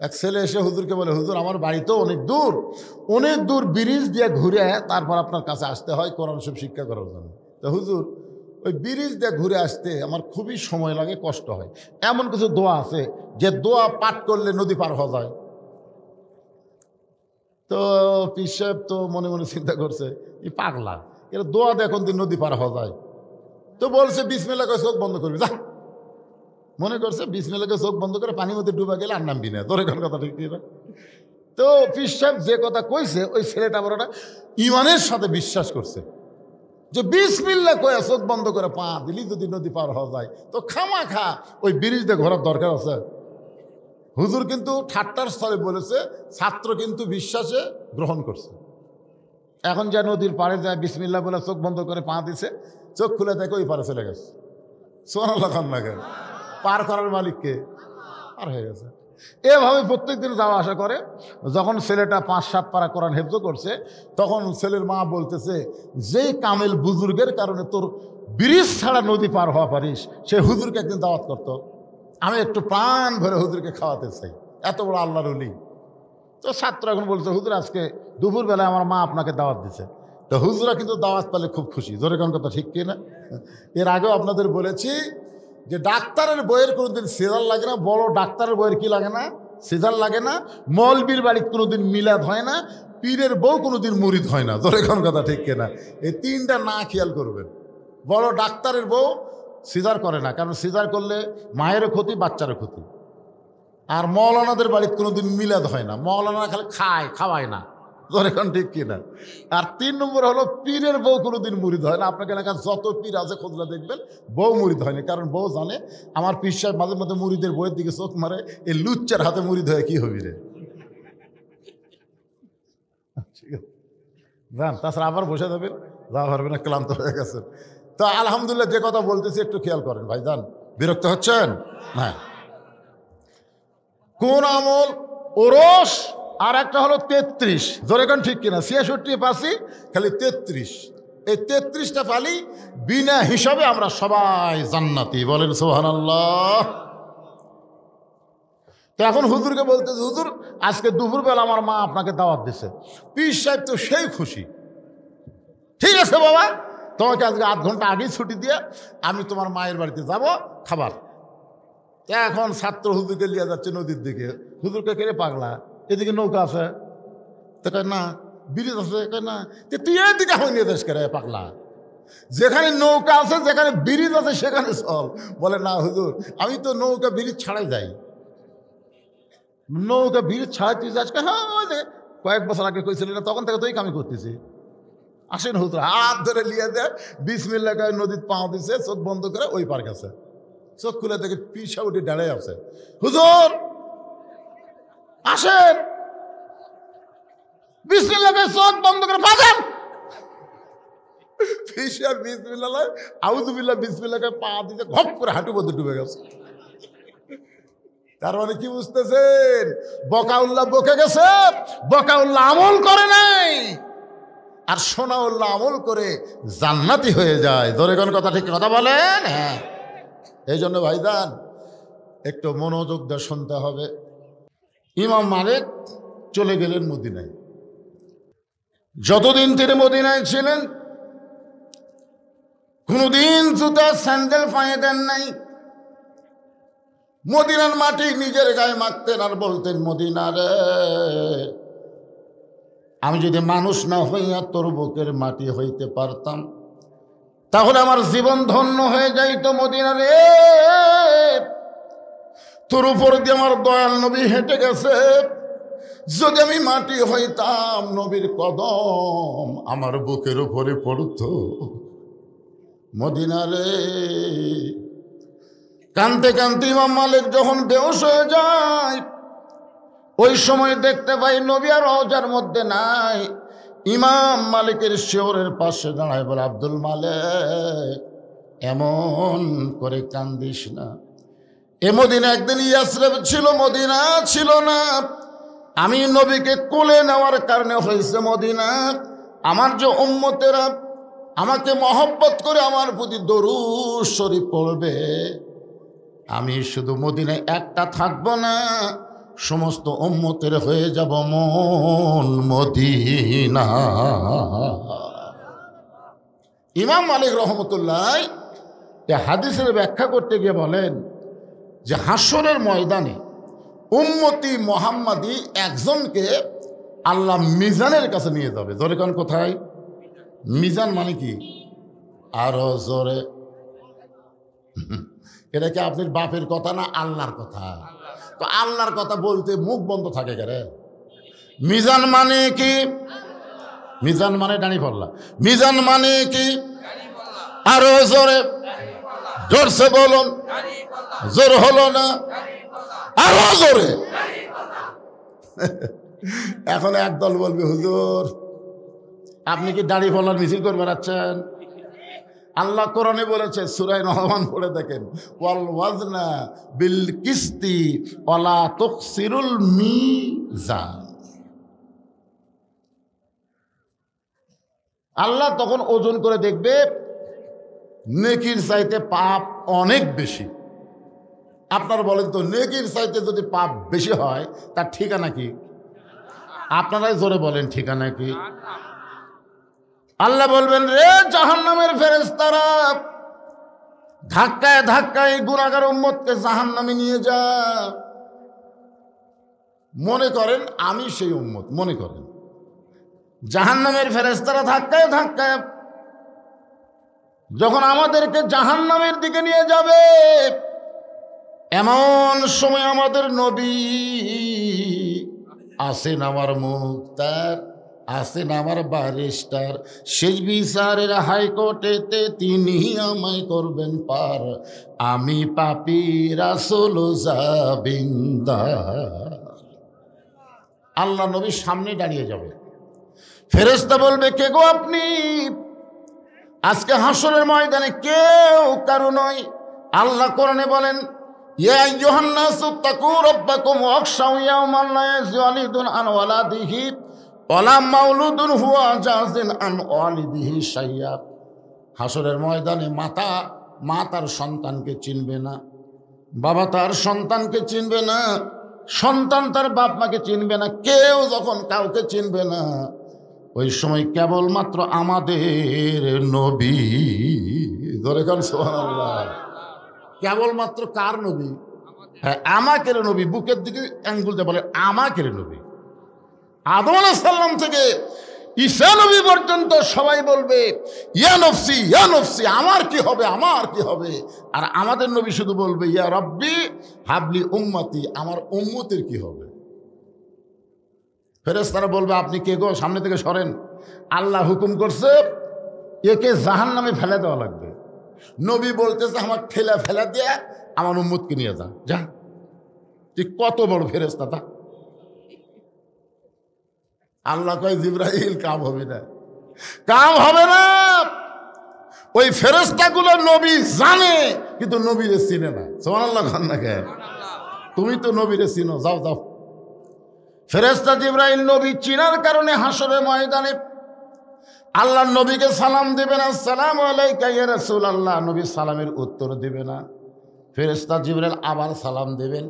এক ছেলে এসে হুজুরকে বলে, হুজুর আমার বাড়ি তো অনেক দূর ব্রিজ দিয়ে ঘুরে তারপর আপনার কাছে আসতে হয় কোরআন শরীফ শিক্ষা করার জন্য। তো হুজুর ওই ব্রিজ দিয়ে ঘুরে আসতে আমার খুবই সময় লাগে, কষ্ট হয়। এমন কিছু দোয়া আছে যে দোয়া পাঠ করলে নদী পার হওয়া যায়? তো পীর সাহেব তো মনে মনে চিন্তা করছে, এই পাগলা, এর দোয়া দিয়ে এখন দিন নদী পার হওয়া যায়? তো বলছে বিসমিল্লাহ করে চোখ বন্ধ করবি, যা। মনে করছে বিসমিল্লাহকে চোখ বন্ধ করে পানির মধ্যে ডুবা গেলে আর নামবি না। তোর এখন কথা ঠিক না? তো পীর সাহেব যে কথা কইছে ওই ছেলেটা বড়টা ইমানের সাথে বিশ্বাস করছে যে বিসমিল্লাহ কয়ে চোখ বন্ধ করে পা দিলি যদি নদী পার হওয়া যায়, তো খামাখা ওই ব্রিজ দিয়ে ঘোরার দরকার আছে? হুজুর কিন্তু ঠাট্টার স্থলে বলেছে, ছাত্র কিন্তু বিশ্বাসে গ্রহণ করছে। এখন যে নদীর পাড়ে যায় বিসমিল্লাহ বলে চোখ বন্ধ করে পা দিছে, চোখ খুলে দেখে ওই পারে চলে গেছে। সুবহানাল্লাহ খান লাগে, পার করার মালিককে পার হয়ে গেছে। এভাবে প্রত্যেকদিন যাওয়া আসা করে। যখন ছেলেটা 5-7 পারা কোরআন হেফজ করছে, তখন ছেলের মা বলতেছে, যেই কামেল বুজুর্গের কারণে তোর ব্রিজ ছাড়া নদী পার হওয়া পারিস, সে হুজুরকে একদিন দাওয়াত করতো। আমি একটু প্রাণ ভরে হুজুরকে খাওয়াতে চাই, এত বড় আল্লাহর ওলি। তো ছাত্র এখন বলছে, হুজুর আজকে দুপুরবেলায় আমার মা আপনাকে দাওয়াত দিছে। তো হুজুরা কিন্তু দাওয়াত পেলে খুব খুশি। জোরে কোন কথা ঠিক কিনা? এর আগেও আপনাদের বলেছি যে ডাক্তারের বইয়ের কোনোদিন সিজার লাগে না, বড় ডাক্তারের বইয়ের কি লাগে না? সিজার লাগে না। মৌলবীর বাড়ির কোনোদিন মিলাদ হয় না, পীরের বউ কোনোদিন মুরিদ হয় না। জোরে কোন কথা ঠিক কিনা? এই তিনটা না খেয়াল করবেন। বড় ডাক্তারের বউ সিজার করে না, কারণ সিজার করলে মায়েরও ক্ষতি, বাচ্চারও ক্ষতি। আর মৌলানাদের বাড়িতে কোনোদিন মিলাদ হয় না, মৌলানা খালি খাওয়ায় না। এখন ঠিক কিনা? আর 3 নম্বর হলো পীরের বউ কোনোদিন মুরিদ হয় না। আপনাকে এলাকার যত পীর আছে খোঁজলা দেখবেন, বউ মুরিদ হয়নি, কারণ বউ জানে আমার পীর সাহেব মাঝে মাঝে মুরিদের বইয়ের দিকে চোখ মারে, এই লুচ্চার হাতে মুরিদ হয়ে কি হবি রে। ঠিক আছে যান, তাছাড়া আবার বসে যাবেন, যা পারবেন না, ক্লান্ত হয়ে গেছেন। তো আলহামদুলিল্লাহ, যে কথা বলতেছি একটু খেয়াল করেন ভাই, যান, বিরক্ত হচ্ছেন? হ্যাঁ, কোন আমল ওরস, আর একটা হলো 33। ধরে কোন ঠিক কিনা? 66 পাসি খালি 33। এই 33টা পালি বিনা হিসাবে আমরা সবাই জান্নাতি। বলেন সুবহানাল্লাহ। তো এখন হুজুরকে বলতেছে, হুজুর আজকে দুপুরবেলা আমার মা আপনাকে দাওয়াত দিছে। পীর সাহেব তো সেই খুশি। ঠিক আছে বাবা, তোমাকে আজকে 8 ঘন্টা আগেই ছুটি দিয়ে আমি তোমার মায়ের বাড়িতে যাব খাবার। এখন ছাত্র হুজুরকে নিয়ে যাচ্ছে নদীর দিকে। হুজুরকে কেড়ে পাগলা, এদিকে নৌকা আছে, তো কয় না, ব্রিজ আছে, কয় না, তুই এদিকে আমি নিয়ে যাস করে পাগলা, যেখানে নৌকা আছে যেখানে ব্রিজ আছে সেখানে চল। বলে না হুজুর, আমি তো নৌকা ব্রিজ ছাড়াই যাই। নৌকা ব্রিজ ছাড়াই তুই যাস? হ্যাঁ, কয়েক বছর আগে কইছিলি না, তখন থেকে তো এই কামি করতেছি। আসেন হুজুর, হাত ধরে নিয়ে দেয়, বিসমিল্লাহ কয়ে নদীর পা দিছে, চোখ বন্ধ করে ওই পার গেছে। চোখ খুলে দেখে পীর সাহেব উঠে দাঁড়ায় আছে। হুজুর আসেন, বিসমিল্লাহ কয়ে চোখ বন্ধ করে বাজান। পীর সাহেব বিসমিল্লাহ আউযুবিল্লাহ বিসমিল্লাহ কয়ে পা দিতে ঘপ করে হাঁটু মধ্যে ডুবে গেছে। তার মানে কি বুঝতেছেন? বকাউল্লাহ বকে গেছে, বকাউল্লাহ আমল করে নাই, আর সোনাউল্লাহ আমল করে জান্নাতি হয়ে যায়। ধরে কোন কথা ঠিক কথা বলেন? হ্যাঁ, এই জন্য ভাইজান একটু মনোযোগ দিয়ে শুনতে হবে। ইমাম মালিক চলে গেলেন মদিনায়। যতদিন তিনি মদিনায় ছিলেন কোনোদিন জুতা স্যান্ডেল পায়ে দেন নাই। মদিনার মাটি নিজের গায়ে মাখতেন আর বলতেন, মদিনারে, আমি যদি মানুষ না হইয়া তোর বুকের মাটি হইতে পারতাম তাহলে আমার জীবন ধন্য হয়ে যাইত। মদিনারে, তোর উপর দিয়ে আমার দয়াল নবী হেঁটে গেছে, যদি আমি মাটি হইতাম নবীর কদম আমার বুকের উপরে পড়ত। মদিনারে, কানতে কানতে ইমাম মালিক যখন বেহুশ হয়ে যায়, ওই সময় দেখতে পাই নবী আর রওজার মধ্যে নাই। ইমাম মালিকের শিওরের পাশে দাঁড়ায় বলে, আব্দুল মালিক, এমন করে কান্দিস না। এ মদিনা একদিন ইয়াসরিব ছিল, মদিনা ছিল না। আমি নবীকে কোলে নেওয়ার কারণে হয়েছে মদিনা। আমার যে উম্মতেরা আমাকে মহব্বত করে আমার প্রতি দরুদ শরীফ পড়বে, আমি শুধু মদিনায় একটা থাকবো না, সমস্ত উম্মতের হয়ে যাব মন মদিনা। ইমাম মালিক রহমতুল্লাহ এই হাদিসের ব্যাখ্যা করতে গিয়ে বলেন যে হাসরের ময়দানে উম্মতি মোহাম্মদী একজনকে আল্লাহ মিজানের কাছে নিয়ে যাবে। জোরে কোন কোথায়? মিজান মানে কি? আরো জোরে। এটা কি আপনার বাপের কথা না আল্লাহর কথা? তো আল্লাহর কথা বলতে মুখ বন্ধ থাকে কেন? মিজান মানে কি? মিজান মানে দাঁড়িপাল্লা। মিজান মানে কি? আরো জোরে, জোরসে বলুন। জোর হলো না, আরো জোরে। এখন একদল বলবে হুজুর আপনি কি দাড়ি ফলার মিছিল করে বেড়াচ্ছেন? আল্লাহ কোরআনে বলেছে, সূরা রহমান পড়ে দেখেন, ওয়াল ওয়াজনা বিল কিসতি ওয়ালা তুকসিরুল মিজান। আল্লাহ তখন ওজন করে দেখবে নেকির চাইতে পাপ অনেক বেশি। আপনারা বলেন তো নেকির চাইতে যদি পাপ বেশি হয় তার ঠিকানা কি? আপনারাই জোরে বলেন ঠিকানা কি? আল্লাহ বলবেন, রে জাহান্নামের ফেরেশতারা, ধাক্কায় ধাক্কায় গুনাহগার উম্মতকে জাহান্নামে নিয়ে যা। মনে করেন আমি সেই উম্মত, মনে করেন জাহান্নামের ফেরেশতারা ধাক্কায় ধাক্কায় যখন আমাদেরকে জাহান্নামের দিকে নিয়ে যাবে, এমন সময় আমাদের নবী আসেন, আমার মুক্তার আসেন, আমার ব্যারিস্টার, শেষ বিচারের হাইকোর্টেতে তিনি আমায় করবেন পার, আমি পাপী রাসূল জাবিন্দার। আল্লাহ নবীর সামনে দাঁড়িয়ে যাবে, ফেরেশতা বলবে, কে গো আপনি? আজকে হাসরের ময়দানে কেউ কারো নয়। আল্লাহ কোরআনে বলেন, ইয়া আইয়ুহান নাসু তাকু রাব্বাকুম ওয়াখশাউ ইয়াওমান লা ইয়াজজি ওয়ালিদুন আন ওয়ালাদিহি ওয়ালা মাউলুদুন হুয়া জাযিন আন ওয়ালিদিহি শাইয়্যা। হাসরের ময়দানে মা তার সন্তানকে চিনবে না, বাবা তার সন্তানকে চিনবে না, সন্তান তার বাপ মাকে চিনবে না, কেউ যখন কাউকে চিনবে না, ওই সময় কেবলমাত্র আমাদের নবী, ধরে কান সুবহানাল্লাহ, কেবলমাত্র কার নবী? হ্যাঁ, আমাকের নবী। বুকের দিকে আঙ্গুলতে বলে আমাকের নবী। আদম আলাইহিস সালাম থেকে ঈসা নবী পর্যন্ত সবাই বলবে, ইয়া নফসি ইয়া নফসি, আমার কি হবে, আমার কি হবে। আর আমাদের নবী শুধু বলবে, ইয়া রব্বি হাবলি উম্মতি, আমার উম্মতের কি হবে। ফেরেশতারা বলবে, আপনি কে গো, সামনে থেকে সরেন, আল্লাহ হুকুম করছে একে জাহান্নামে ফেলে দেওয়া লাগবে। নবী বলতেছে, আমার ঠেলা ফেলা দিয়ে আমার উম্মতকে নিয়ে যা, যা। তুই কত বড় ফেরেশতা তা? আল্লাহ কয়, জিবরাইল কাম হবে না, কাম হবে না। ওই ফেরেশতাগুলো নবী জানে কিন্তু নবীরে চিনে না। সুবহানাল্লাহ খান না কে? তুমি তো নবীরে চিনো, যাও যাও। ফেরেশতা জিবরাইল নবী চিনার কারণে হাসরের ময়দানে আল্লাহ নবীকে সালাম দিবে না, আসসালামু আলাইকা ইয়া রাসূলুল্লাহ, নবী সালামের উত্তর দিবে না। ফেরেশতা জিবরাইল আবার সালাম দেবেন,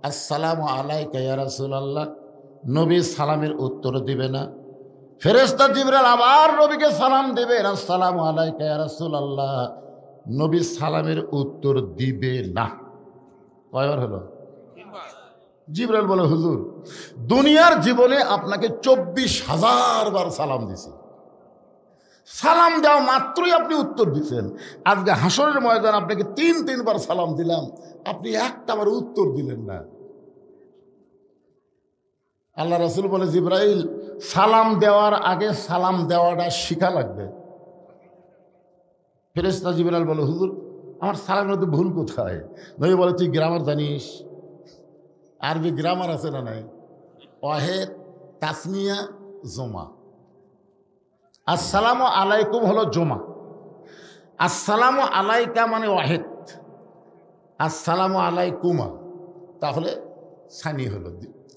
আসসালামু আলাইকা ইয়া রাসূলুল্লাহ, নবী সালামের উত্তর দিবে না। ফেরেশতা জিবরাইল আবার নবীকে সালাম দেবেন, আসসালামু আলাইকা ইয়া রাসূলুল্লাহ, নবী সালামের উত্তর দিবে না। কয়বার হলো? জিবরাইল বলে, হুজুর দুনিয়ার জীবনে আপনাকে 24,000 বার সালাম দিছি, সালাম দেওয়া মাত্রই আপনি উত্তর দিচ্ছেন। আজকে হাসরের ময়দান আপনাকে 3 বার সালাম দিলাম, আপনি একটাবার উত্তর দিলেন না। আল্লাহ রাসূল বলে, জিবরাইল সালাম দেওয়ার আগে সালাম দেওয়াটা শিখা লাগবে। ফেরেশতা জিবরাইল বলে, হুজুর আমার সালামের মধ্যে ভুল কোথায়? নবী বলে, তুই গ্রামার জানিস? আরবি গ্রামার আছে না নাই? ওয়াহেদ, তাসনিয়া, জমা। আসসালামু আলাইকুম হলো জমা, আসসালামু আলাইকা মানে ওয়াহেদ, আসসালামু আলাইকুমা তাহলে সানি হলো।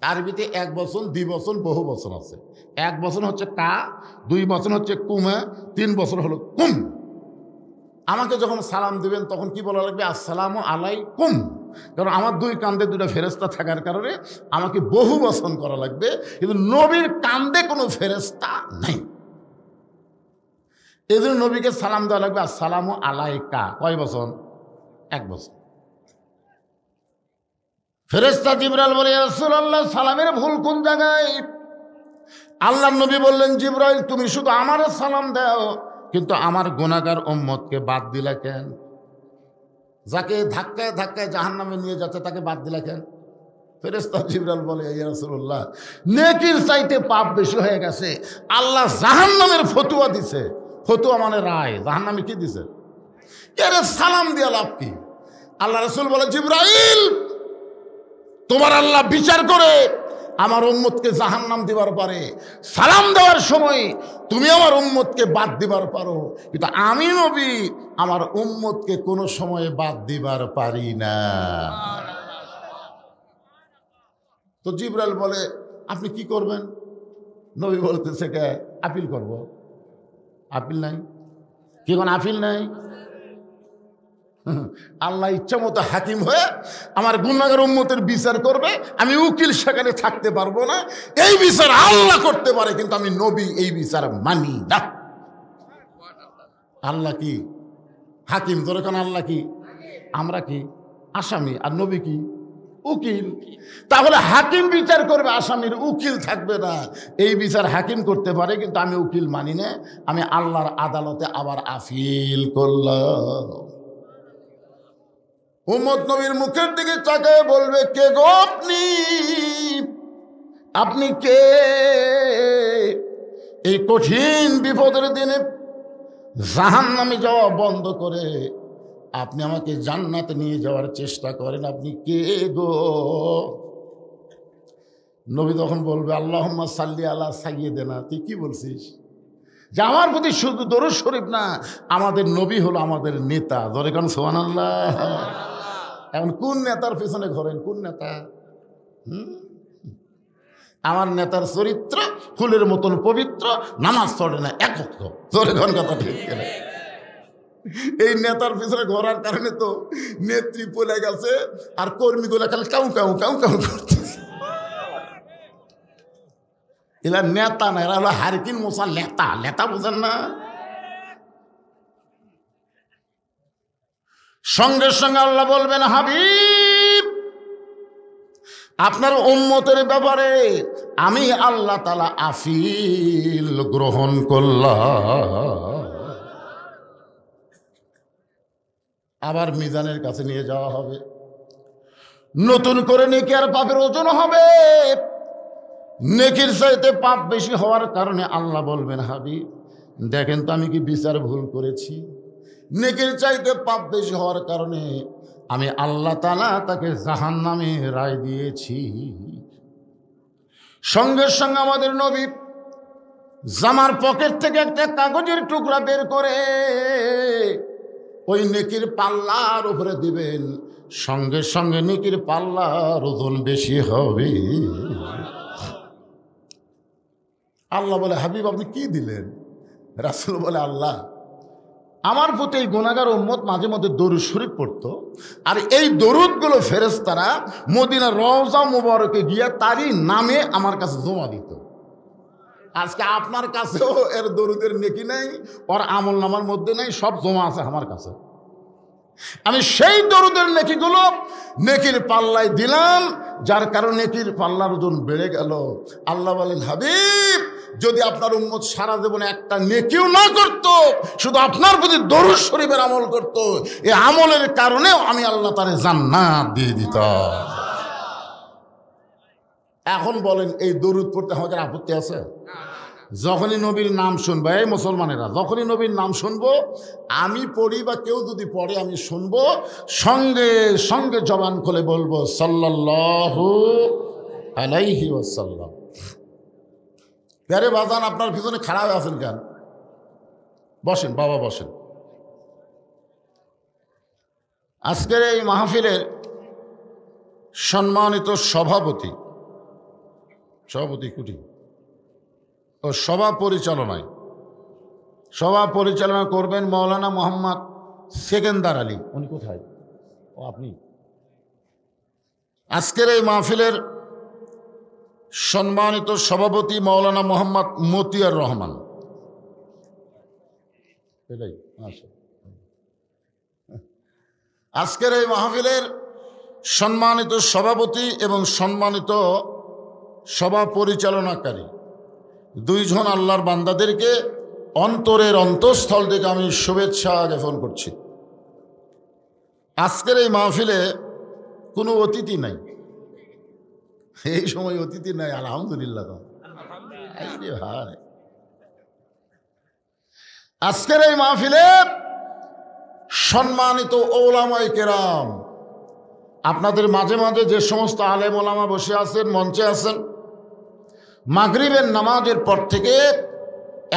আরবিতে 1 বচন, 2 বচন, বহু বচন আছে। 1 বচন হচ্ছে কা, 2 বচন হচ্ছে কুমা, 3 বচন হলো কুম। আমাকে যখন সালাম দিবেন তখন কি বলা লাগবে? আসসালামু আলাইকুম। কারণ আমার দুই কান্দে দুটো ফেরেশতা থাকার কারণে আমাকে বহু বচন করা লাগবে, কিন্তু নবীর কান্দে কোনো ফেরেশতা নাই। এই জন্য নবীকে সালাম দেওয়া লাগবে, আসসালামু আলাইকা। কয় বচন? এক বচন। ফেরেশতা জিবরাইল বলে, ইয়া রাসূলুল্লাহ, সালামের ভুল কোন জায়গায়? আল্লাহর নবী বললেন, জিবরাইল তুমি শুধু আমারে সালাম দাও, কিন্তু আমার গুনাহগার উম্মতকে বাদ দিলা কেন? যাকে ধাক্কায় ধাক্কায় জাহান্নামে নিয়ে যাচ্ছে তাকে বাদ দিলা কেন? ফেরেশতা জিবরাইল বলে, ইয়া রাসূলুল্লাহ, নেকির চাইতে পাপ বেশি হয়ে গেছে, আল্লাহ জাহান্নামের ফতোয়া দিছে। ফতোয়া মানে রায়। জাহান্নামে কি দিছে? এর সালাম দিয়া লাভ কি? আল্লাহ রাসূল বলে, জিবরাইল তোমার আল্লাহ বিচার করে আমার উম্মতকে জাহান্নাম দিবার পারে, সালাম দেওয়ার সময় তুমি আমার উম্মতকে বাদ দিবার পারো, কিন্তু আমি নবী আমার উম্মতকে কোনো সময় বাদ দিবার পারি না। তো জিবরাইল বলে, আপনি কি করবেন? নবী বলতেছে, কে আপিল করব? আপিল নাই কি? কোন আপিল নাই? আল্লাহ ইচ্ছা মতো হাকিম হয়ে আমার গুনাহগার উম্মতের বিচার করবে, আমি উকিল সেখানে থাকতে পারবো না। এই বিচার আল্লাহ করতে পারে, কিন্তু আমি নবী এই বিচার মানি না। আল্লাহ কি হাকিম? ধরে কেন আল্লাহ কি? আমরা কি আসামি, আর নবী কি উকিল। তাহলে হাকিম বিচার করবে, আসামির উকিল থাকবে না। এই বিচার হাকিম করতে পারে, কিন্তু আমি উকিল মানি না। আমি আল্লাহর আদালতে আবার আপিল করলাম। উম্মত নবীর মুখের দিকে তাকায় বলবে, কে গো আপনি? আপনি কে? এই কঠিন বিপদের দিনে জাহান্নামে যাওয়া বন্ধ করে আপনি আমাকে জান্নাতে নিয়ে যাওয়ার চেষ্টা করেন, আপনি কে গো? নবী তখন বলবে, আল্লাহুম্মা সাল্লি আলা সাইয়্যিদিনা। তুই কি বলছিস? যে আমার প্রতি শুধু দরুদ শরীফ না, আমাদের নবী হলো আমাদের নেতা। ধরে কেন সুবহানাল্লাহ। এখন কোন নেতার পেছনে ঘোরেন? কোন নেতা? আমার নেতার চরিত্র ফুলের মতন পবিত্র, নামাজ পড়ে না এক ওয়াক্ত। ধরে কোন কথা ঠিক কিনা? এই নেতার পিছনে ঘোরার কারণে তো নেত্রী পলে গেছে, আর কর্মীগুলো খালি কাউ কাউ কাউ কাউ করতেছে। এরা নেতা না, এরা হলো হারকিন মোসা লেতা। লেতা বুঝেন না? সঙ্গে সঙ্গে আল্লাহ বলবেন, হাবিব আপনার উম্মতের ব্যাপারে আমি আল্লাহ তাআলা আপিল গ্রহণ করলাম। আবার মিজানের কাছে নিয়ে যাওয়া হবে, নতুন করে নেকি আর পাপের ওজন হবে। নেকির চাইতে পাপ বেশি হওয়ার কারণে আল্লাহ বলবেন, হাবিব দেখেন তো আমি কি বিচার ভুল করেছি? নেকির চাইতে পাপ বেশি হওয়ার কারণে আমি আল্লাহ তাআলা তাকে জাহান্নামে রায় দিয়েছি। সঙ্গে সঙ্গে আমাদের নবী জামার পকেট থেকে একটা কাগজের টুকরা বের করে ওই নেকির পাল্লার উপরে দিবেন, সঙ্গে সঙ্গে নেকির পাল্লার ওজন বেশি হবে। আল্লাহ বলে, হাবিব আপনি কি দিলেন? রাসূল বলে, আল্লাহ আমার প্রতি এই গুনাহগার উম্মত মাঝে মধ্যে দরুদ শরীফ পড়তো, আর এই দরুদগুলো ফেরেশতারা মদিনার রওজা মুবারকে গিয়া তারই নামে আমার কাছে জমা দিত। আজকে আপনার কাছেও এর দরুদের নেকি নাই, ওর আমল নামার মধ্যে নাই, সব জমা আছে আমার কাছে। আমি সেই দরুদের নেকিগুলো নেকির পাল্লায় দিলাম, যার কারণে নেকির পাল্লার ওজন বেড়ে গেল। আল্লাহ বলেন, হাবিব যদি আপনার উম্মত সারা জীবনে একটা নেকিও না করত, শুধু আপনার প্রতি দরুদ শরীফের আমল করত, এই আমলের কারণেও আমি আল্লাহ তারে জান্নাত দিয়ে দিতাম। এখন বলেন, এই দরুদ পড়তে আমাদের আপত্তি আছে? যখনই নবীর নাম শুনবো, এই মুসলমানেরা যখনই নবীর নাম শুনবো, আমি পড়ি বা কেউ যদি পড়ে আমি শুনবো, সঙ্গে সঙ্গে জবান খুলে বলবো সাল্লাল্লাহু আলাইহি ওয়াসাল্লাম। প্যারে বাজান আপনার পিছনে খাড়া হয়ে আছেন কেন? বসেন বাবা, বসেন। আজকের এই মাহফিলের সম্মানিত সভাপতি কুটি ও সভা পরিচালনা করবেন মৌলানা মোহাম্মদ সেকেন্দার আলী। উনি কোথায়? ও আপনি আজকের এই মাহফিলের সম্মানিত সভাপতি মাওলানা মোহাম্মদ মতিয়ার রহমান, আজকের এই মাহফিলের সম্মানিত সভাপতি এবং সম্মানিত সভা পরিচালনাকারী দুইজন আল্লাহর বান্দাদেরকে অন্তরের অন্তঃস্থল থেকে আমি শুভেচ্ছা জ্ঞাপন করছি। আজকের এই মাহফিলে কোনো অতিথি নাই, এই সময় অতিথি নাই, আলহামদুলিল্লাহ। ভাই, আজকের এই মাহফিলে সম্মানিত ওলামায়ে কেরাম, আপনাদের মাঝে মাঝে যে সমস্ত আলেম ওলামা বসে আছেন, মঞ্চে আছেন, মাগরিবের নামাজের পর থেকে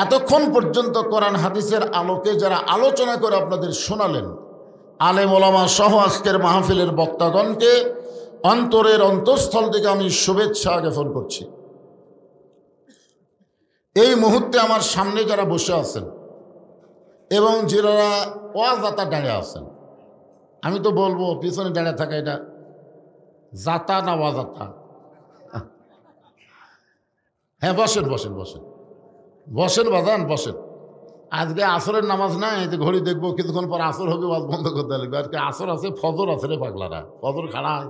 এতক্ষণ পর্যন্ত কোরআন হাদিসের আলোকে যারা আলোচনা করে আপনাদের শোনালেন, আলেম ওলামা সহ আজকের মাহফিলের বক্তাগণকে অন্তরের অন্তঃস্থল থেকে আমি শুভেচ্ছা জ্ঞাপন করছি। এই মুহূর্তে আমার সামনে যারা বসে আছেন এবং যারা অজাতা দাঁড়িয়ে আছেন, আমি তো বলবো পিছনে দাঁড়িয়ে থাকা এটা জাতা না অজাতা? হ্যাঁ, বসেন বসেন বসেন বসেন বাজান, বসেন। আজকে আসরের নামাজ নাই, যে ঘড়ি দেখবো কিছুক্ষণ পর আসর হবে, ওয়াজ বন্ধ করতে লাগবে। আজকে আসর আছে, ফজর আছে রে পাগলারা, ফজর খাড়ায়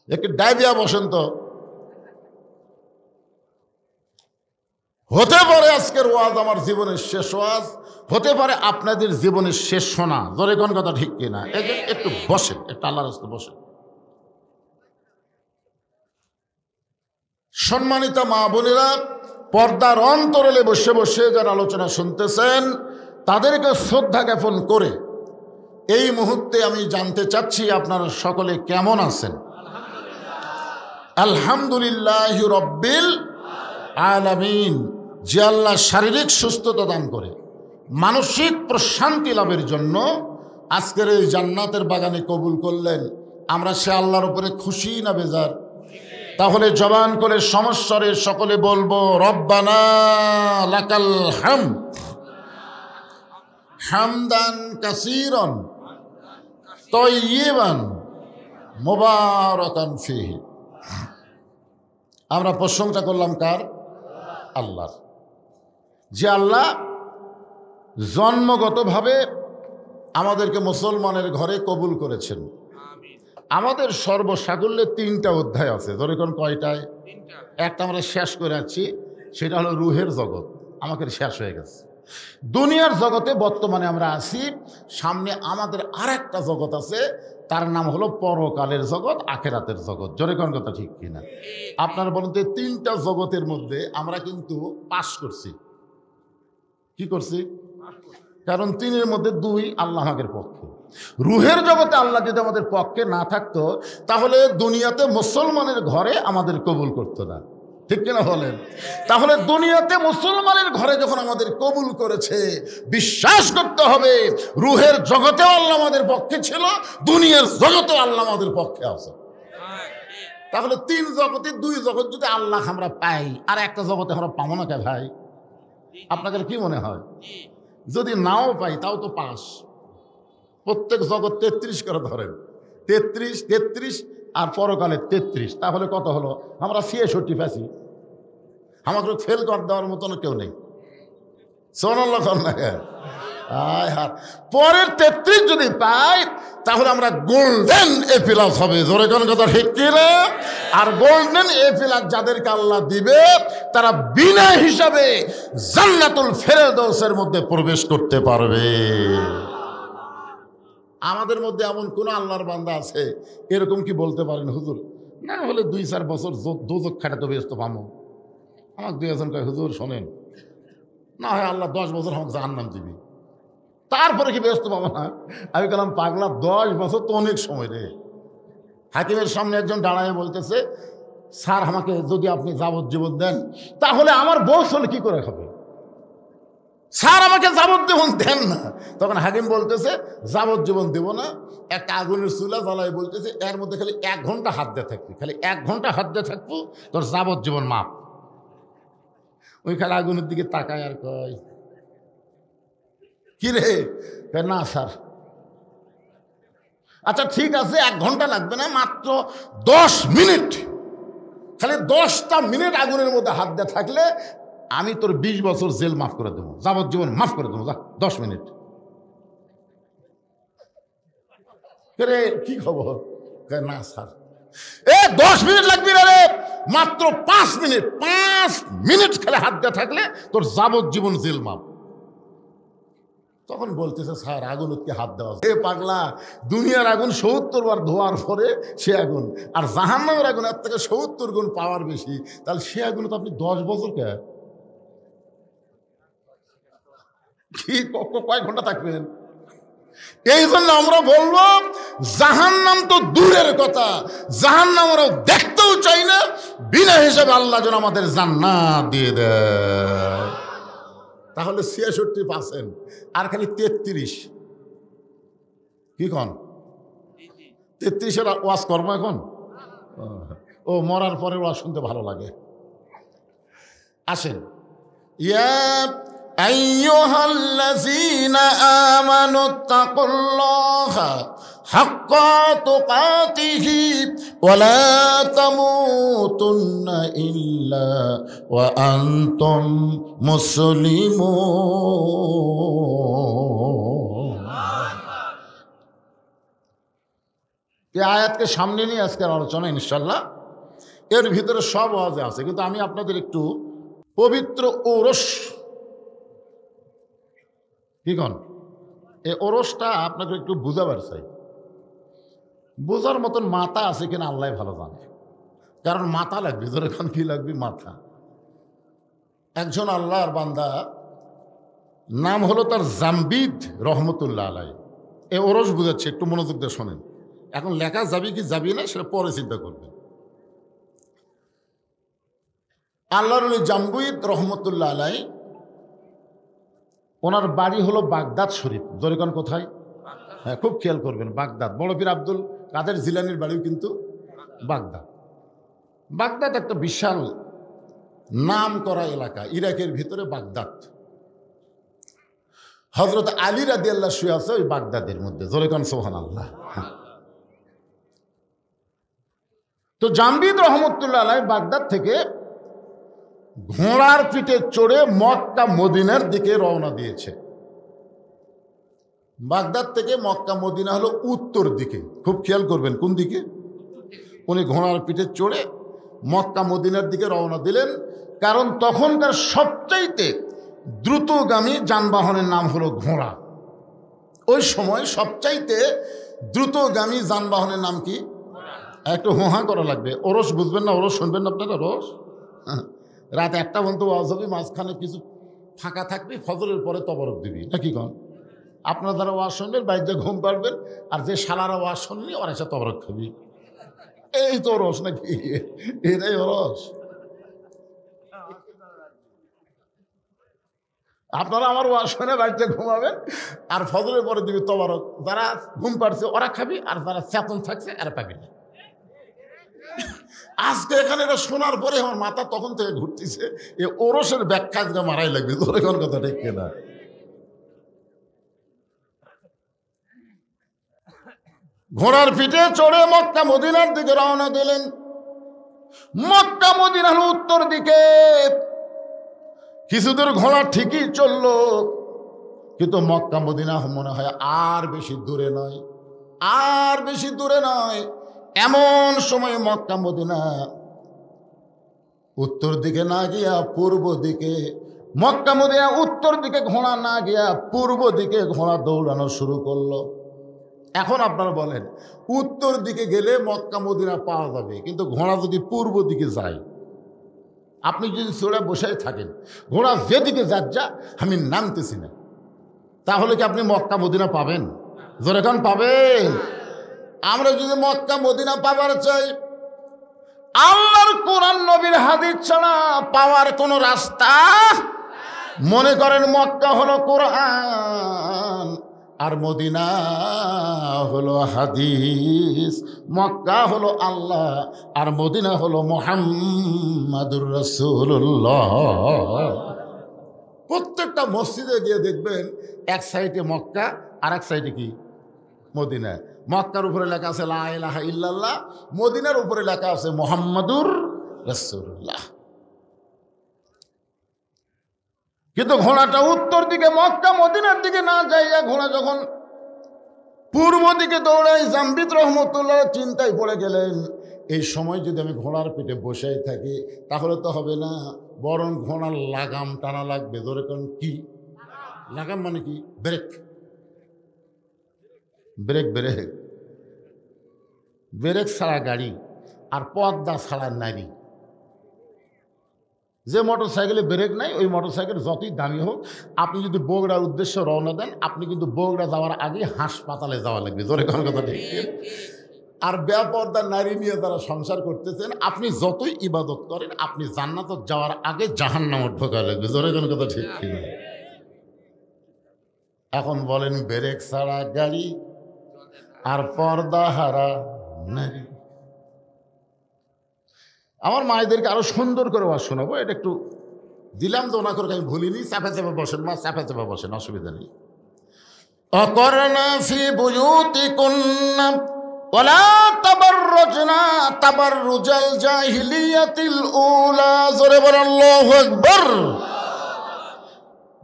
একটু ডাইবিয়া বসেন তো। হতে পারে আজকের ওয়াজ আমার জীবনের শেষ ওয়াজ, হতে পারে আপনাদের জীবনের শেষ শোনা। ধরে কোন কথা ঠিক কিনা? একটু বসেন, একটু আল্লাহর রাস্তায় বসেন। সম্মানিত মা বোনেরা, পর্দার অন্তরালে বসে বসে যারা আলোচনা শুনতেছেন, তাদেরকে শ্রদ্ধা জ্ঞাপন করে এই মুহূর্তে আমি জানতে চাচ্ছি আপনারা সকলে কেমন আছেন? আলহামদুলিল্লাহ রব্বিল আলামিন। যে আল্লাহ শারীরিক সুস্থতা দান করে মানসিক প্রশান্তি লাভের জন্য আজকের এই জান্নাতের বাগানে কবুল করলেন, আমরা সে আল্লাহর উপরে খুশি না বেজার? তাহলে জবান করে সমস্বরে সকলে বলবো, রব্বানা লাকাল হামদ হামদান কাসীরান তাইয়িবান মুবারাকান ফীহি। আমরা প্রশংসা করলাম কার? আল্লাহর। যে আল্লাহ জন্মগতভাবে আমাদেরকে মুসলমানের ঘরে কবুল করেছেন। আমাদের সর্বসাকুল্যে 3টা অধ্যায় আছে। ধরে কোন কয়টায়? একটা আমরা শেষ করে আছি, সেটা হলো রুহের জগৎ, আমাকে শেষ হয়ে গেছে। দুনিয়ার জগতে বর্তমানে আমরা আছি, সামনে আমাদের আর একটা জগৎ আছে, তার নাম হলো পরকালের জগৎ, আখেরাতের জগৎ। জোরে কোন কথা ঠিক কিনা? আপনারা বলুন তো, 3টা জগতের মধ্যে আমরা কিন্তু পাস করছি। কি করছি? কারণ 3-এর মধ্যে 2 আল্লাহ আমাদের পক্ষে। রুহের জগতে আল্লাহ যদি আমাদের পক্ষে না থাকতো, তাহলে দুনিয়াতে মুসলমানের ঘরে আমাদের কবুল করতো না। ঠিক কিনা বলেন? তাহলে দুনিয়াতে মুসলমানের ঘরে যখন আমাদের কবুল করেছে, বিশ্বাস করতে হবে রুহের জগতেও আল্লাহ আমাদের পক্ষে ছিল, দুনিয়ার জগতেও আল্লাহ আমাদের পক্ষে আছে। তাহলে 3 জগতে 2 জগৎ যদি আল্লাহ আমরা পাই, আর একটা জগতে আমরা পাবো না কে ভাই? আপনাদের কি মনে হয়? যদি নাও পাই তাও তো পাস। প্রত্যেক জগৎ 33 করে ধরেন, 33 আর পরকালে 33, তাহলে কত হলো? আমরা 66 পাইছি। আমাকে ফেল করে দেওয়ার মতন কেউ নেই। সুবহানাল্লাহ। পরের 33 যদি পাই, তাহলে আমরা গোল্ডেন এ প্লাস হবে। জোরে কোন কথা ঠিক কিনা? আর গোল্ডেন এ প্লাস যাদেরকে আল্লাহ দিবে, তারা বিনা হিসাবে জান্নাতুল ফেরদৌসের মধ্যে প্রবেশ করতে পারবে। আমাদের মধ্যে এমন কোন আল্লাহর বান্দা আছে এরকম কি বলতে পারেন, হুজুর না হলে 2-4 বছর দোজক খাটাতে ব্যস্ত পাবো? আমাকে 2-1 কয়, হুজুর শোনেন, না হয় আল্লাহ 10 বছর আমাকে জাহান্নাম দিবি, তারপরে কি ব্যস্ত পাবো না? আমি বললাম, পাগলা, 10 বছর তো অনেক সময় রে। হাকিমের সামনে একজন দাঁড়ায় বলতেছে, স্যার আমাকে যদি আপনি যাবজ্জীবন দেন, তাহলে আমার বউ হলে কি করে খাবে? স্যার আমাকে যাবজ্জীবন দেন না। তখন হাকিম বলতেছে, যাবজ্জীবন দেব না, একটা আগুনের চুলা জ্বালাই, বলতেছে এর মধ্যে খালি 1 ঘন্টা হাত দিয়ে থাকবি, খালি 1 ঘন্টা হাত দিয়ে থাকবো, তোর যাবজ্জীবন মাপ। ওই খালি আগুনের দিকে তাকায় আর কয়, কি রে? না স্যার। আচ্ছা ঠিক আছে, 1 ঘন্টা লাগবে না, মাত্র 10 মিনিট, খালি 10টা মিনিট আগুনের মধ্যে হাত দিয়ে থাকলে আমি তোর 20 বছর জেল মাফ করে দেবো, যাবজ্জীবন মাফ করে দেবো, যা 10 মিনিট। রে কি খবর? না স্যার, 10 মিনিট লাগবে না রে, মাত্র 5 মিনিট, 5 মিনিট খেলে হাত দিয়ে থাকলে তোর যাবজ্জীবন জেল মাফ। তখন বলতেছে স্যার আগুন উঠকে হাত দেওয়া, এ পাগলা, দুনিয়ার আগুন 70 বার ধোয়ার পরে সে আগুন, আর জাহান্নামের আগুন এর থেকে 70 গুণ পাওয়ার বেশি, তাহলে সে আগুন তো আপনি 10 বছর কে কি কয়েক ঘন্টা থাকবেন? এই জন্য আমরা বলবো জাহান্নাম তো দূরের কথা, জাহান্নাম আমরা দেখতেও চাই না, বিনা হিসাবে আল্লাহ যেন আমাদের জান্নাত দিয়ে দেয়। তাহলে 66% আর খালি 33, কি কন 33-এর ওয়াজ করবো এখন? ও মরার পরে ওয়াজ শুনতে ভালো লাগে। আসেন, ইয়া আইয়ুহাল্লাযীনা আমানুত্তাকুল্লাহা হাক্কা তুকাতিহি ওয়া লা তামুতুন্না ইল্লা ওয়া আনতুম মুসলিমুন। এই আয়াতকে সামনে নিয়ে আজকের আলোচনা ইনশাআল্লাহ। এর ভিতরে সব ওয়াজে আছে, কিন্তু আমি আপনাদের একটু পবিত্র ওরস, কি কন, এই ওরসটা আপনাকে একটু বুঝাবার চাই। বোঝার মতন মাথা আছে কিনা আল্লাহ ভালো জানে, কারণ মাথা লাগবে, ধরে এখন কি লাগবে, মাথা। একজন আল্লাহর বান্দা, নাম হলো তার জাম্বিদ রহমতুল্লাহ আলাই, এ ওরস বুঝাচ্ছে, একটু মনোযোগ দিয়ে শোনেন। এখন লেখা যাবি কি যাবি না সেটা পরে চিন্তা করবেন। আল্লাহর জাম্বিদ রহমতুল্লাহ আলাই, ওনার বাড়ি হলো বাগদাদ শরীফ। জরিকান কোথায়? হ্যাঁ, খুব খেয়াল করবেন, বাগদাদ। বড় পীর আব্দুল কাদের জিলানির বাড়িও কিন্তু বাগদাদ। বাগদাদ একটা বিশাল নাম করা এলাকা, ইরাকের ভিতরে বাগদাদ। হযরত আলী রাদিয়াল্লাহু শুয়ে আছে ওই বাগদাদের মধ্যে। জরিকান সুবহানাল্লাহ। তো জাম্বিদ রহমতুল্লাহ আলাই বাগদাদ থেকে ঘোড়ার পিঠে চড়ে মক্কা মদিনার দিকে রওনা দিয়েছে। বাগদাদ থেকে মক্কা মদিনা হলো উত্তর দিকে, খুব খেয়াল করবেন কোন দিকে। উনি ঘোড়ার পিঠে চড়ে মক্কা মদিনার দিকে রওনা দিলেন, কারণ তখনকার সবচাইতে দ্রুতগামী যানবাহনের নাম হলো ঘোড়া। ওই সময় সবচাইতে দ্রুতগামী যানবাহনের নাম কি? একটু হোহা করা লাগবে। ওরস বুঝবেন না? ওরস শুনবেন না আপনারা? ওরস রাত 1টা পর্যন্ত ওয়াজ হবে, মাঝখানে কিছু ফাঁকা থাকবে, ফজরের পরে তবরক দিবি, নাকি কন? আপনারা যারা ওয়াজ শুনবেন বাড়িতে ঘুম পাড়বেন, আর যে সালারা ওয়াজ শুনবি ওরা এসে তবরক খাবি। এই তো ওরস নাকি? এটাই ওরস। আপনারা আমার ওয়াজ শুনে বাড়িতে ঘুমাবেন, আর ফজরের পরে দিবি তবরক। যারা ঘুম পাড়ছে ওরা খাবি, আর যারা চেতন থাকছে এরা পাবি না। আজকে এখানে এটা শোনার পরে আমার মাথা তখন থেকে ঘুরতেছে, এ ওরসের ব্যাখ্যা আজকে মারাই লাগবে। তোর এখন কথা ঠিক কিনা? ঘোড়ার পিঠে চড়ে মক্কা মদিনার দিকে রওনা দিলেন। মক্কা মদিনা হলো উত্তর দিকে। কিছুদূর ঘোড়া ঠিকই চললো, কিন্তু মক্কা মদিনা মনে হয় আর বেশি দূরে নয়, আর বেশি দূরে নয়। এমন সময় মক্কা মদিনা উত্তর দিকে না গিয়া পূর্ব দিকে, মক্কা মদিনা উত্তর দিকে ঘোড়া না গিয়া পূর্ব দিকে ঘোড়া দৌড়ানো শুরু করলো। এখন আপনারা বলেন, উত্তর দিকে গেলে মক্কা মদিনা পাওয়া যাবে, কিন্তু ঘোড়া যদি পূর্ব দিকে যায়, আপনি যদি চড়ে বসে থাকেন, ঘোড়া যেদিকে যা আমি নামতেছি না, তাহলে কি আপনি মক্কা মদিনা পাবেন? জোরে কান পাবেন? আমরা যদি মক্কা মদিনা পাবার চাই, আল্লাহর কোরআন নবীর হাদিস ছাড়া পাওয়ার কোন রাস্তা। মনে করেন মক্কা হলো কোরআন, আর মদিনা হলো হাদিস। মক্কা হলো আল্লাহ, আর মদিনা হলো মুহাম্মাদুর রাসূলুল্লাহ। প্রত্যেকটা মসজিদে গিয়ে দেখবেন এক সাইডে মক্কা আর এক সাইডে কি মদিনায়। মক্কার উপরে লেখা আছে লা ইলাহা ইল্লাল্লাহ, মদিনার উপরে লেখা আছে মুহাম্মাদুর রাসূলুল্লাহ। কিন্তু ঘোড়াটা উত্তর দিকে মক্কা মদিনার দিকে না যাইয়া ঘোড়া যখন পূর্ব দিকে দৌড়াই, জামবিদ রহমতুল্লাহ চিন্তায় পড়ে গেলেন, এই সময় যদি আমি ঘোড়ার পিঠে বসেই থাকি তাহলে তো হবে না, বরং ঘোড়ার লাগাম টানা লাগবে। ধরে কোন কি লাগাম মানে কি? ব্রেক, ব্রেক ব্রেক ব্রেক ছাড়া গাড়ি আর পর্দা ছাড়া নারী। যে মোটর সাইকেলে ব্রেক নাই ওই মোটর সাইকেল যতই দামি হোক, আপনি যদি বগুড়ার উদ্দেশ্যে রওনা দেন, আপনি কিন্তু বগুড়া যাওয়ার আগে হাসপাতালে যাওয়া লাগবে। জোরে কোন কথা ঠিক। আর বেপর্দা নারী নিয়ে যারা সংসার করতেছেন, আপনি যতই ইবাদত করেন, আপনি জান্নাত যাওয়ার আগে জাহান্নামে ঢোকা লাগবে। জোরে কোন কথা ঠিক কিনা? এখন বলেন ব্রেক ছাড়া গাড়ি আর পর্দা হারা নারী। আমার মায়েদেরকে আরো সুন্দর করে ওয়াজ শোনাবো, এটা একটু দিলাম তো ওনা করে, আমি ভুলিনি। চাপে চাপে বসেন মা, চাপে চাপে বসেন, অসুবিধা নেই। অকরনা ফি বুয়ুতিকুন্না ওয়ালা তাবাররুজনা তাবাররুজাল জাহিলিয়াতিল উলা। জোরে বলেন আল্লাহু আকবার।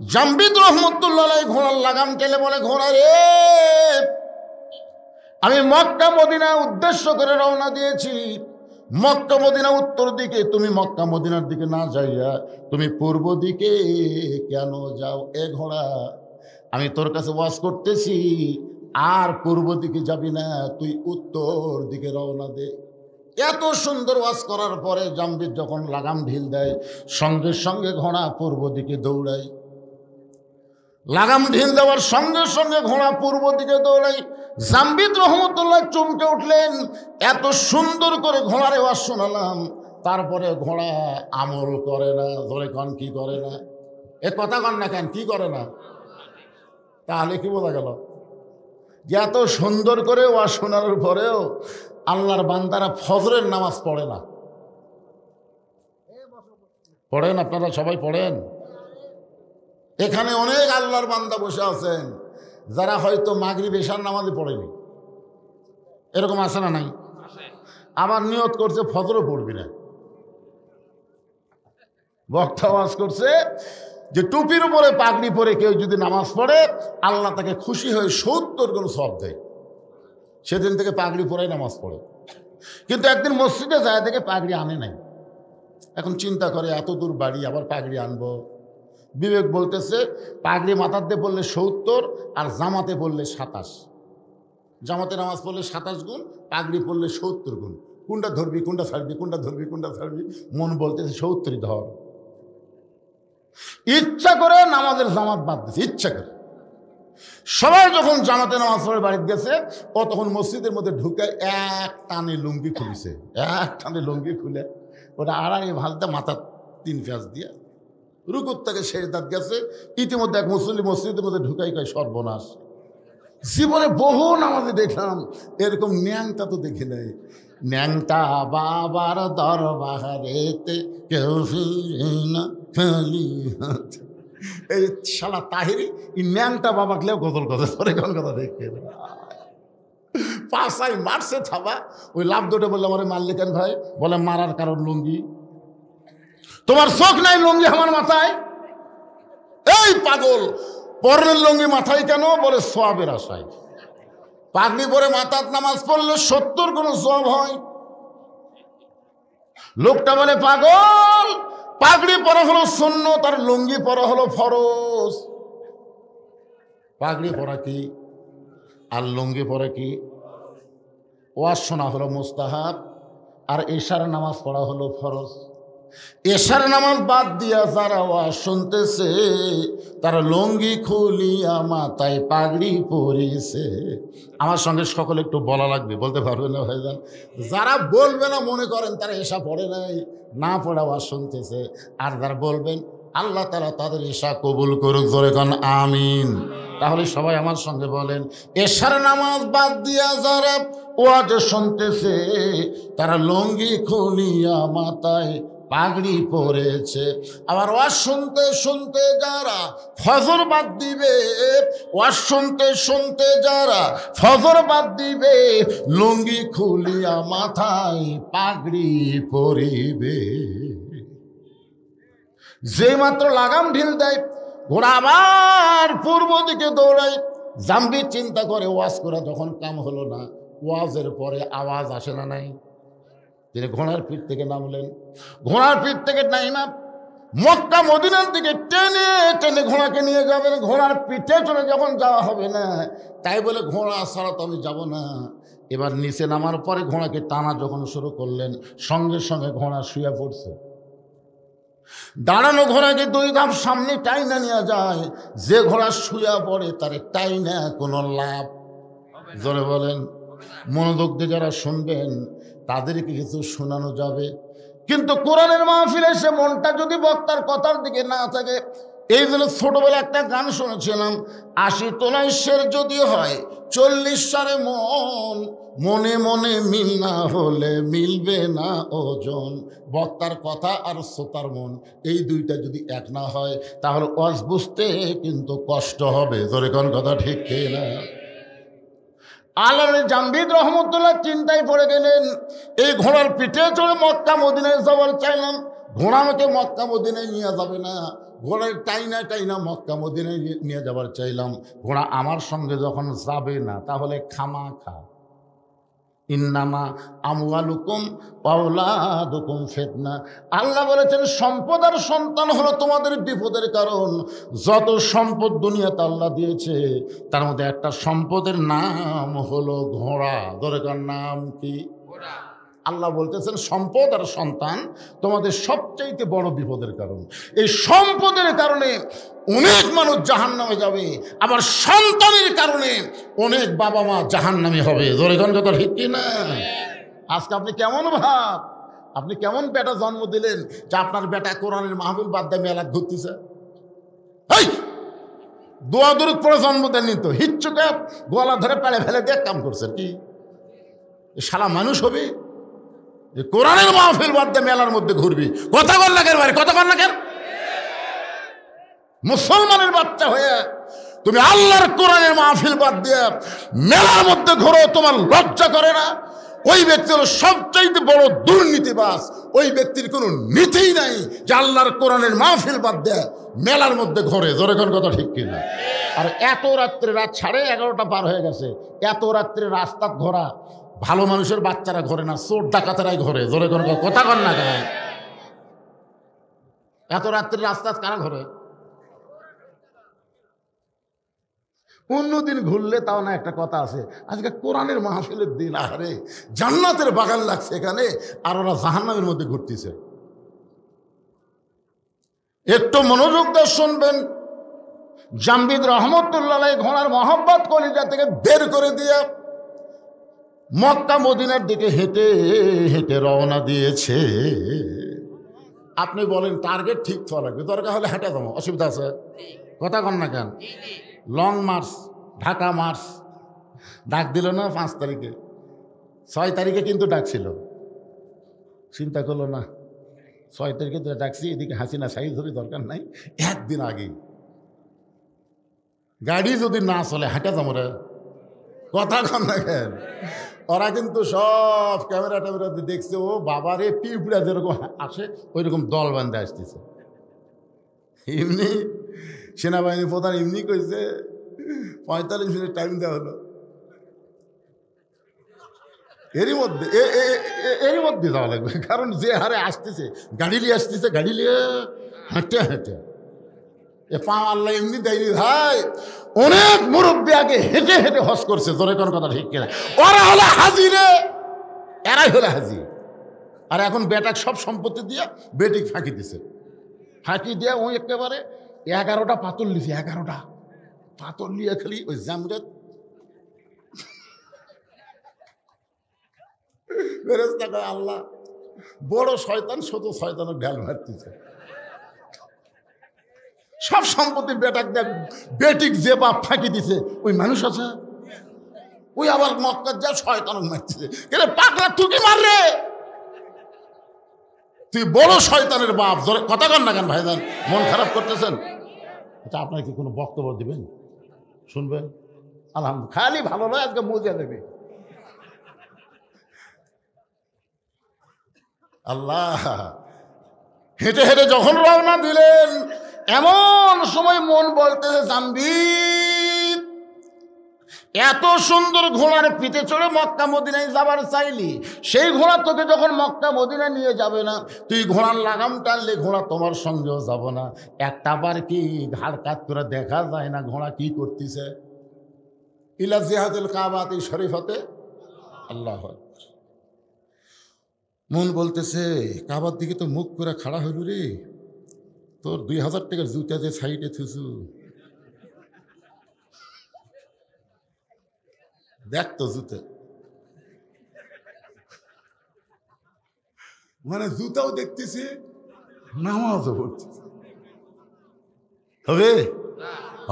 জামবিদ রহমতুল্লাহ আলাইহি ঘোড়ার লাগাম টেনে বলে, ঘোড়া রে, আমি মক্কা মদিনা উদ্দেশ্য করে রওনা দিয়েছি। মক্কা মদিনা উত্তর দিকে, তুমি মক্কা মদিনার দিকে না যাইয়া তুমি পূর্ব দিকে কেন যাও? এ ঘোড়া, আমি তোর কাছে ওয়াজ করতেছি, আর পূর্ব দিকে যাবি না, তুই উত্তর দিকে রওনা দে। এত সুন্দর ওয়াজ করার পরে জামবিদ যখন লাগাম ঢিল দেয়, সঙ্গে সঙ্গে ঘোড়া পূর্ব দিকে দৌড়ায়। লাগাম ঢিল দেওয়ার সঙ্গে সঙ্গে ঘোড়া পূর্ব দিকে দৌড়াই। জামবিদ রহমতুল্লাহ চমকে উঠলেন, এত সুন্দর করে ঘোড়ারে ওয়াজ শোনালাম, তারপরে ঘোড়া আমল করে না। ধরে কন কি করে না? এ কথা কন না কেন, কি করে না? তাহলে কি বোঝা গেল? যে এত সুন্দর করে ওয়াজ শোনানোর পরেও আল্লাহর বান্দারা ফজরের নামাজ পড়ে না। পড়েন? আপনারা সবাই পড়েন? এখানে অনেক আল্লাহর বান্দা বসে আছেন যারা হয়তো মাগরিব এশার নামাজে পড়েনি। এরকম আছে না নাই? আবার নিয়ত করছে ফজরও পড়বি না। বক্তা ওয়াজ করছে যে টুপির উপরে পাগড়ি পরে কেউ যদি নামাজ পড়ে, আল্লাহ তাকে খুশি হয়ে 70 গুণ সওয়াব দেয়। সেদিন থেকে পাগড়ি পরে নামাজ পড়ে। কিন্তু একদিন মসজিদে যায় থেকে পাগড়ি আনে নাই। এখন চিন্তা করে এত দূর বাড়ি, আবার পাগড়ি আনবো। বিবেক বলতেছে পাগড়ি মাথাতে পড়লে 70 আর জামাতে পড়লে 27। জামাতে নামাজ পড়লে 27 গুণ, পাগড়ি পড়লে 70 গুণ। কোনটা ধরবি, কোনটা ছাড়বি, কোনটা ধরবি, কোনটা ছাড়বি? মন বলতেছে 70ই ধর। ইচ্ছা করে নামাজের জামাত বাদ দিচ্ছে, ইচ্ছা করে। সবাই যখন জামাতে নামাজ পড়ে বাড়িতে গেছে, ও তখন মসজিদের মধ্যে ঢুকে এক টানে লুঙ্গি খুলেছে। এক টানে লুঙ্গি খুলে ওটা আড়াই ভালতে মাথা 3 পেঁয়াজ দিয়ে রুকুর থেকে সেজদাত গেছে। ইতিমধ্যে এক মুসল্লি মসজিদের মধ্যে ঢুকাই কয়, সর্বনাশ, জীবনে বহু নামাজে দেখলাম, এরকম ন্যাংটা তো দেখি নাই। ন্যাংটা বাবার দরবারেতে কেউ ফিরে না খালি হাতে। এই শালা তাহিরি এই ন্যাংটা বাবাকেও গজল গজল করে কোন কথা দেখে পাশাই মারছে থাবা। ওই লাভ দুটো বললে আমার মারলে কেন ভাই? বলে মারার কারণ লুঙ্গি। তোমার চোখ নাই লুঙ্গি আমার মাথায়? এই পাগল, পরের লুঙ্গি মাথায় কেন? বলে সওয়াবের আশায়। পাগড়ি পরে মাথার নামাজ পড়লে 70 গুণ সওয়াব হয়। লোকটা বলে পাগল, পাগড়ি পরা হলো সুন্নাত আর লুঙ্গি পরা হলো ফরজ। পাগড়ি পরা কি আর লুঙ্গি পরা কি? ওয়াজ শোনা হলো মুস্তাহাব আর এশার নামাজ পড়া হলো ফরজ। এশার নামাজ বাদ দিয়া যারা ওয়াজ শুনতেছে, তারা লুঙ্গি খুলিয়া মাথায় পাগড়ি পরিছে। আমার সঙ্গে সকলে একটু বলা লাগবে, বলতে পারবে না ভাইজান? যারা বলবে না মনে করেন তারা এশা পড়ে নাই, না পড়া ওয়াজ শুনতেছে। আর যারা বলবেন আল্লাহ তাআলা তাদের এশা কবুল করুক, জোরে কোন আমিন। তাহলে সবাই আমার সঙ্গে বলেন, এশার নামাজ বাদ দিয়া যারা ওয়াজ শুনতেছে, তারা লুঙ্গি খুলিয়া মাথায় পাগড়ি পরেছে। আবার ওয়াজ শুনতে শুনতে যারা ফজর বাদ দিবে, ওয়াজ শুনতে শুনতে যারা ফজর বাদ দিবে, লুঙ্গি খুলিয়া মাথায় পাগড়ি পরিবে। যে মাত্র লাগাম ঢিল দেয়, ঘোড়া আবার পূর্ব দিকে দৌড়ায়। জাম্বি চিন্তা করে ওয়াজ করা যখন কাম হলো না, ওয়াজের পরে আওয়াজ আসে না নাই, তিনি ঘোড়ার পিঠ থেকে নামলেন। ঘোড়ার পিঠ থেকে নাইমা মক্কা মদিনার দিকে টেনে টেনে ঘোড়াকে নিয়ে যাবেন। ঘোড়ার পিঠে চলে যখন যাওয়া হবে না, তাই বলে ঘোড়া ছাড়া তো আমি যাব না। এবার নিচে নামার পরে ঘোড়াকে টানা যখন শুরু করলেন, সঙ্গে সঙ্গে ঘোড়া শুয়ে পড়ছে। দাঁড়ানো ঘোড়াকে 2 ধাপ সামনে টাইনা নিয়ে যায়। যে ঘোড়া শুয়ে পড়ে তার টাইনা কোনো লাভ, জোরে বলেন। মনোযোগ দিয়ে যারা শুনবেন তাদেরকে কিছু শোনানো যাবে, কিন্তু কোরআনের মাহফিলে সে মনটা যদি বক্তার কথার দিকে না থাকে। এই জন্য ছোটবেলা একটা গান শুনেছিলাম, 80 তোলায় শের যদি হয় 40 সারে মন, মনে মনে মিল না হলে মিলবে না ওজন। বক্তার কথা আর শ্রোতার মন, এই দুইটা যদি এক না হয় তাহলে ওয়াজ বুঝতে কিন্তু কষ্ট হবে। জোরে কোন কথা ঠিক না? আল্লাহর জামবিদ রহমতুল্লাহ চিন্তায় পড়ে গেলেন, এই ঘোড়ার পিঠে চড়ে মক্কা মদিনায় যাবার চাইলাম, ঘোড়া আমাকে মক্কা মদিনায় নিয়ে যাবে না। ঘোড়ায় টাইনা টাইনা মক্কা মদিনায় নিয়ে যাবার চাইলাম, ঘোড়া আমার সঙ্গে যখন যাবে না তাহলে খামাখা। ইন্নামা আমওয়ালুকুম আওলাদুকুম ফিতনা। আল্লাহ বলেছেন সম্পদ আর সন্তান হলো তোমাদের বিপদের কারণ। যত সম্পদ দুনিয়াতে আল্লাহ দিয়েছে তার মধ্যে একটা সম্পদের নাম হলো ঘোড়া। দরকার নাম কি? ঘোড়া। আল্লাহ বলতেছেন সম্পদ আর সন্তান তোমাদের সবচাইতে বড় বিপদের কারণ। এই সম্পদের কারণে অনেক মানুষ জাহান্নামে যাবে, আবার সন্তানের কারণে অনেক বাবা মা জাহান্নামী হবে। জোরে কোন কথা ঠিক না? আজকে আপনি কেমন ভাব, আপনি কেমন বেটা জন্ম দিলেন যে আপনার বেটা কোরআনের মাহফিল বাদ দিয়ে মেলা ঘুরতেছে? এই দোয়া দরুদ পড়ে জন্ম দেননি তো, হিচ্ছুকে গলা ধরে পেলে ফেলে দিয়ে কাম করছেন কি? শালা মানুষ হবে? কোরআনের মাহফিল বাদ দিয়ে মেলার মধ্যে ঘুরবি? কথা কর না কেন ভাই, কথা কর না কেন? মুসলমানের বাচ্চা হয়ে তুমি আল্লাহর কোরআনের মাহফিল বাদ দিয়ে মেলার মধ্যে ঘোরো, তোমার লজ্জা করে না? ওই ব্যক্তি হলো সবচাইতে বড় দুর্নীতিবাজ। ওই ব্যক্তির কোনো নীতিই নাই যে আল্লাহর কোরআনের মাহফিল বাদ দেয় মেলার মধ্যে ঘোরে। জোরে কোন কথা ঠিক কিনা? আর এত রাত্রে, রাত 11:30 পার হয়ে গেছে, এত রাত্রে রাস্তা ঘোরা ভালো মানুষের বাচ্চারা ঘরে না, চোর ডাকাতেরাই ঘরে। জোরে কোন কথা কন না কেন? এত রাত্রে রাস্তা কারা ঘরে? অন্যদিন ঘুরলে তাও না একটা কথা আছে, আজকে কোরআনের মাহফিলের দিন, আরে জান্নাতের বাগান লাগছে এখানে, আর ওরা জাহান্নামের মধ্যে ঘুরতেছে। একটু মনোযোগ দিয়ে শুনবেন। জামবিদ রহমতুল্লাহ ঘোড়ার মহব্বত কলিজা থেকে বের করে দিয়ে মক্কা মদিনার দিকে হেঁটে হেঁটে রওনা দিয়েছে। আপনি বলেন টার্গেট ঠিক থাকা লাগবে, দরকার হলে হেঁটে যাবো, অসুবিধা আছে? কথা কন না কেন? লং মার্চ, ঢাকা মার্চ ডাক দিল না 5 তারিখে, 6 তারিখে কিন্তু ডাকছিল, চিন্তা করলো না 6 তারিখে তো ডাকছি, এদিকে হাসিনা সাইজ ধরে দরকার নাই, একদিন আগে গাড়ি যদি না চলে হেঁটে যাবো রে। কথা কন না কেন? ওরা কিন্তু সব ক্যামেরা ট্যামেরাতে দেখছে, ও বাবারে পিঁপড়া যেরকম আসে ওই রকম দল বান্ধে আসতেছে। এমনি সেনাবাহিনী প্রধান এমনি কইছে 45 মিনিট টাইম দেওয়া হলো। এরই মধ্যে যাওয়া লাগবে, কারণ যে হারে আসতেছে গাড়ি নিয়ে আসতেছে, গাড়ি নিয়ে হাঁটে হাঁটে এ পা আল্লাহ এমনি দেয়নি ভাই। অনেক মুরব্বী আগে হেঁটে হেঁটে হজ করছে। জোরে কোন কথা ঠিক কিনা? ওরা হলো হাজি রে, এরাই হলো হাজি। আর এখন বেটাক সব সম্পত্তি দিয়ে বেটিক ফাঁকি দিছে, ফাঁকি দিয়ে ওই একেবারে 11টা পাথর লিছে, 11টা পাথর লিয়ে খালি ওই জামরাত ফেরেশতা কয় আল্লাহ বড় শয়তান, শত শয়তানের ঢাল মারতেছে। সব সম্পত্তি বেটাক দেখ, বেটিক যে বাপ ফাঁকি দিছে ওই মানুষ আছে, ওই আবার মক্কা যা শয়তান মারতেছে। কেন পাগলা তুই কি মাররে? তুই বড় শয়তানের বাপ। কথা কন না কেন ভাইজান, মন খারাপ করতেছেন? আচ্ছা, আপনার কি কোনো বক্তব্য দিবেন? শুনবেন? আলহামদুলিল্লাহ। খালি ভালো নয়, আজকে মজা দেবে। আল্লাহ। হেঁটে হেঁটে যখন রওনা দিলেন, এমন সময় মন বলতেছে, জাম্বিদ, এত সুন্দর ঘোড়ার পিঠে চড়ে মক্কা মদিনায় যাবার চাইলি, সেই ঘোড়া তোকে যখন মক্কা মদিনায় নিয়ে যাবে না, তুই ঘোড়ার লাগাম টানলে ঘোড়া তোমার সঙ্গেও যাব না। একটা বার কি ঘাড় কাত করে দেখা যায় না ঘোড়া কি করতেছে? ইলা জিহাদুল কাবাত শরীফতে আল্লাহ। মন বলতেছে, কাবার দিকে তো মুখ করে খাড়া হইল রে, তোর 2000 টাকার জুতা যে সাইডে থুসু, দেখ তো জুতে, মানে জুতাও দেখতেছে, নামাজও পড়তেছে। হবে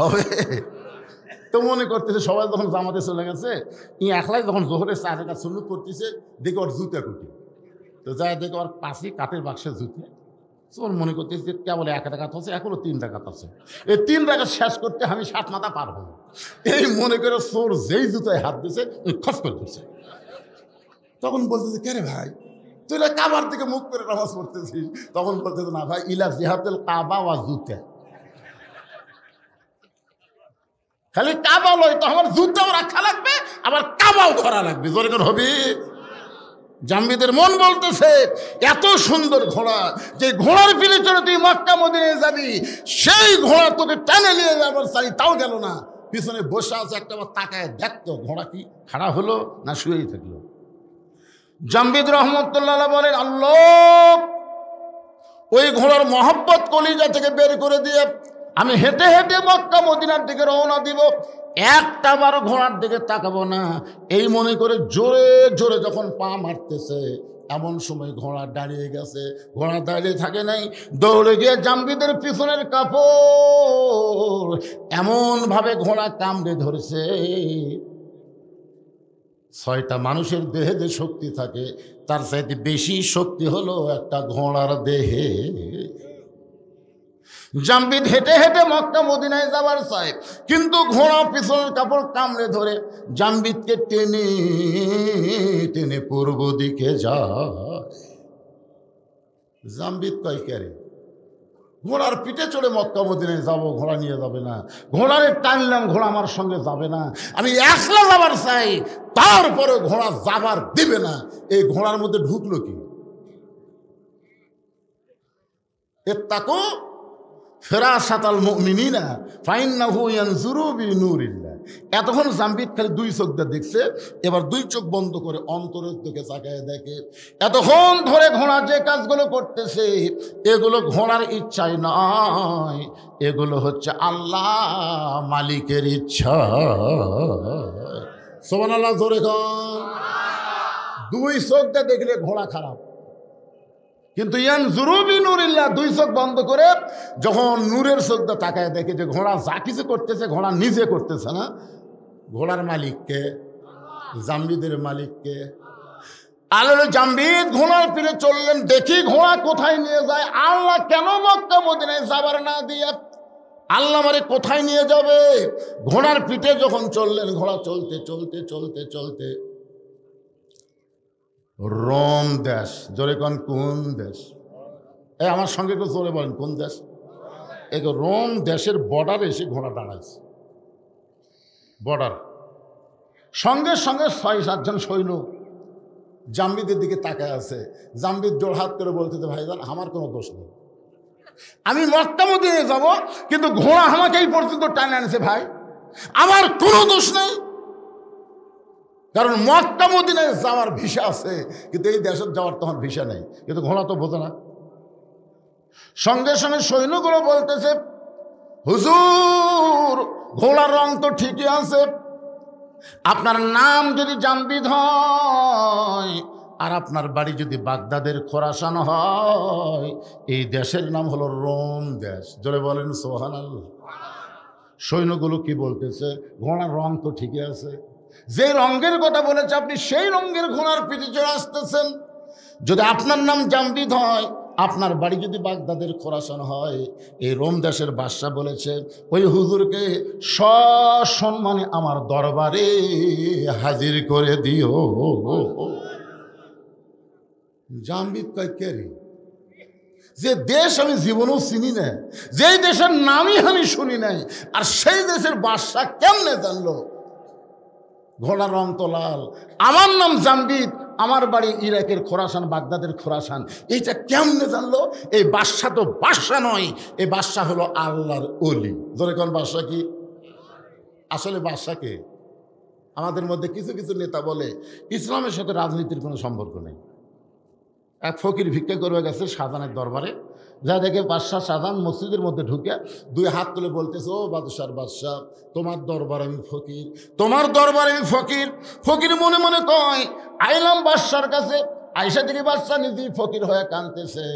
হবে তো মনে করতেছে সবাই যখন জামাতে চলে গেছে, ই একলাই যখন জোহরের 4 রাকাত সুন্নত করতেছে, দেখে ওর জুতা কুটি, তো যাই দেখে ওর পাশে কাঠের বাক্সের জুতি। ওর মনে করতেছে যে কেবল 1 রাকাত হচ্ছে, এখনো 3 রাকাত আছে, এই 3 রাকাত শেষ করতে আমি 7 মাথা পার হব। এই মনে করে চোর যেই জুতায় হাত দিয়েছে ওই খস করে দিচ্ছে। তখন বলতেছে, কে রে ভাই, তুই কাবার দিকে মুখ করে নামাজ পড়তেছিস? তখন বলতেছে, না ভাই, ইলা জিহাদুল কাবা ওয়া জুতা, খালি কাবা লয় তো আমার জুতাও রাখা লাগবে, আবার কাবাও ধরা লাগবে। জোরে করে হবে। জাম্বিদের মন বলতেছে, এত সুন্দর ঘোড়া, যে ঘোড়ার পিঠে চড়ে তুই মক্কা মদিনায় যাবি, সেই ঘোড়া তোকে টেনে নিয়ে যাবার চাই, তাও গেল না। পিছনে বসে আছে, একটা বার তাকায় দেখতো ঘোড়া কি খাড়া হলো না শুয়েই থাকলো। জাম্বিদ রহমতুল্লাহ বলেন, আল্লাহ, ওই ঘোড়ার মহব্বত কলিজা থেকে বের করে দিয়ে আমি হেঁটে হেঁটে মক্কা মদিনার দিকে রওনা দিব, একটা বার ঘোড়ার দিকে তাকাবো না। এই মনে করে জোরে জোরে যখন পা মারতেছে, এমন সময় ঘোড়া দাঁড়িয়ে গেছে। ঘোড়া দাঁড়িয়ে থাকে নাই, দৌড়ে গিয়ে জাম্বিদের পিছনের কাপড় এমনভাবে ঘোড়া কামড়ে ধরেছে। 6টা মানুষের দেহে যে শক্তি থাকে, তার চাইতে বেশি শক্তি হলো একটা ঘোড়ার দেহে। জাম্বিদ হেঁটে হেঁটে মক্কা মদিনায় যাবার চায়, কিন্তু ঘোড়া পিছনের কাপড় কামড়ে ধরে জাম্বিদকে টেনে টেনে পূর্ব দিকে যায়। জাম্বিদ কয়, কে রে, ঘোড়ার পিঠে চড়ে মক্কা মদিনায় যাবো, ঘোড়া নিয়ে যাবে না। ঘোড়ারে টানলাম, ঘোড়া আমার সঙ্গে যাবে না। আমি একলা যাবার চাই, তারপরে ঘোড়া যাবার দিবে না। এই ঘোড়ার মধ্যে ঢুকলো কি? এর তাকো ফেরাসাতাল মুমিনিনা ফাইন্নাহু ইয়ানজুরু বিনুরিল্লাহ। এতক্ষণ জাম্বিদ খালি 2 চোখ দিয়ে দেখছে, এবার 2 চোখ বন্ধ করে অন্তরের দিকে তাকায় দেখে। এতক্ষণ ধরে ঘোড়া যে কাজগুলো করতেছে, এগুলো ঘোড়ার ইচ্ছাই নয়, এগুলো হচ্ছে আল্লাহ মালিকের ইচ্ছা। সুবহানাল্লাহ, জোরে কন। 2 চোখ দিয়ে দেখলে ঘোড়া খারাপ, কিন্তু ইয়ানজুরু বিনুরিল্লাহ 2 চোখ বন্ধ করে যখন নূরের চোখ দিয়ে তাকায় দেখে যে ঘোড়া যা কিছু করতেছে ঘোড়া নিজে করতেছে না। ঘোড়ার মালিককে, জাম্বিদের মালিককে। আল্লাহ জাম্বিদ ঘোড়ার পিঠে চললেন, দেখি ঘোড়া কোথায় নিয়ে যায়। আল্লাহ কেন মক্কা মদিনায় যাবার না দিয়ে আল্লাহ আমারে কোথায় নিয়ে যাবে? ঘোড়ার পিঠে যখন চললেন, ঘোড়া চলতে চলতে চলতে চলতে রোম দেশ। জোরে কোন, কোন দেশ? এই আমার সঙ্গে একটু জোরে বলেন, কোন দেশ? এই রোম দেশের বর্ডারে এসে ঘোড়া দাঁড়াইছে। বর্ডার, সঙ্গে সঙ্গে 6-7 জন সৈন্য জাম্বিদের দিকে তাকায় আছে। জাম্বিদ জোড়হাত করে বলতেছে, ভাইজান আমার কোনো দোষ নেই, আমি মক্কা মদিনায় যাব, কিন্তু ঘোড়া আমাকে এই পর্যন্ত টানে আনছে ভাই, আমার কোনো দোষ নেই। কারণ মক্কা মদিনায় যাওয়ার ভিসা আছে, কিন্তু এই দেশে যাওয়ার তোমার ভিসা নেই। কিন্তু ঘোড়া তো বোঝে না। সঙ্গে সঙ্গে সৈন্যগুলো বলতেছে, হুজুর ঘোড়ার রং তো ঠিকই আছে, আপনার নাম যদি জাম্বিদ হয় আর আপনার বাড়ি যদি বাগদাদের খোরাসান হয়, এই দেশের নাম হলো রোম দেশ। জোরে বলেন সুবহানাল্লাহ। সৈন্যগুলো কি বলতেছে? ঘোড়ার রং তো ঠিকই আছে, যে রঙের কথা বলেছে আপনি সেই রঙের ঘোড়ার পিঠে চড়ে আসতেছেন। যদি আপনার নাম জাম্বিদ হয় আপনার বাড়ি যদি বাগদাদের খোরাসান হয়, এই রোম দেশের বাদশা বলেছে ওই হুজুরকে সসম্মানে আমার দরবারে হাজির করে দিও। জামবিদ কয় কে রে? যে দেশ আমি জীবনেও চিনি না, যেই দেশের নামই আমি শুনি নাই, আর সেই দেশের বাদশা কেমনে জানলো ঘোড়ার রং তো লাল, আমার নাম জামবিদ, আমার বাড়ি ইরাকের খোরাসান, বাগদাদের খোরাসান, এইটা কেমনে জানলো? এই বাদশা তো বাদশা নয়, এই বাদশা হলো আল্লাহর ওলি। ধরে কোন বাদশা কি? আসলে বাদশাকে আমাদের মধ্যে কিছু কিছু নেতা বলে ইসলামের সাথে রাজনীতির কোনো সম্পর্ক নেই। এক ফকির ভিক্ষা করবে গেছে শাহজাহানের দরবারে, যা দেখে বাদশাহ শাহজাহান মসজিদের মধ্যে ঢুকে দুই হাত তুলে বলতেছে, ও বাদশার বাদশাহ, তোমার দরবার আমি ফকির, তোমার দরবার আমি ফকির। ফকির মনে মনে কয়, আইলাম বাদশার কাছে, আইসা থেকে বাদশাহ নিজেই ফকির হয়ে কাঁদতেছে,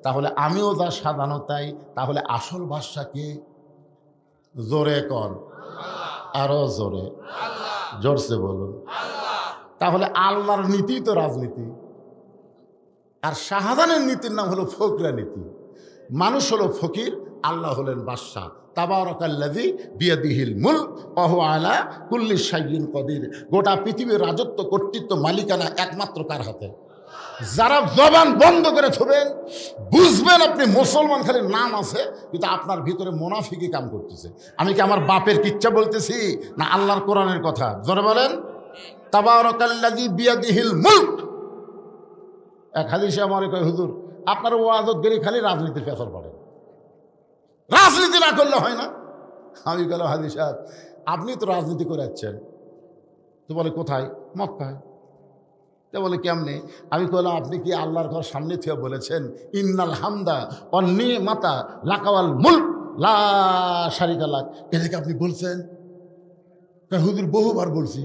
তাহলে আমিও যা সাজানো তাই, তাহলে আসল বাদশা কে? জোরে কন, আরো জোরে, জোরসে বলুন। তাহলে আল্লাহর নীতি তো রাজনীতি, আর শাহজাহানের নীতির নাম হলো ফকরা নীতি। মানুষ হলো ফকির, আল্লাহ হলেন বাদশাহ। তাবারাকাল্লাযী বিয়াদিহিল মুলক ওয়া হুয়া আলা কুল্লি শাইইন কদির। গোটা পৃথিবীর রাজত্ব, কর্তৃত্ব, মালিকানা একমাত্র কার হাতে? যারা জবান বন্ধ করে থবেন, বুঝবেন আপনি মুসলমান, খালি নাম আছে কিন্তু আপনার ভিতরে মুনাফিকি কাম করতেছে। আমি কি আমার বাপের কিচ্ছা বলতেছি না আল্লাহর কোরআনের কথা? জোরে বলেন, তাবারাকাল্লাযী বিয়াদিহিল মুলক। এক হাদিসে আমার কয়, হুজুর আপনার ওয়াজত গেলে খালি রাজনীতির পেছর পড়ে, রাজনীতি না করলে হয় না। আমি গেলাম, হাদিস সাহেব আপনি তো রাজনীতি করে যাচ্ছেন। তো বলে কোথায়? মক্কায়। তো বলে কেমনে? আমি বললাম, আপনি কি আল্লাহর ঘর সামনে থেকে বলেছেন ইন্নাল হামদা ওয়ান নিমাতা লাকাওয়াল মুলক লা শারিকা লাক? এটাকে আপনি বলছেন? হুজুর বহুবার বলছি।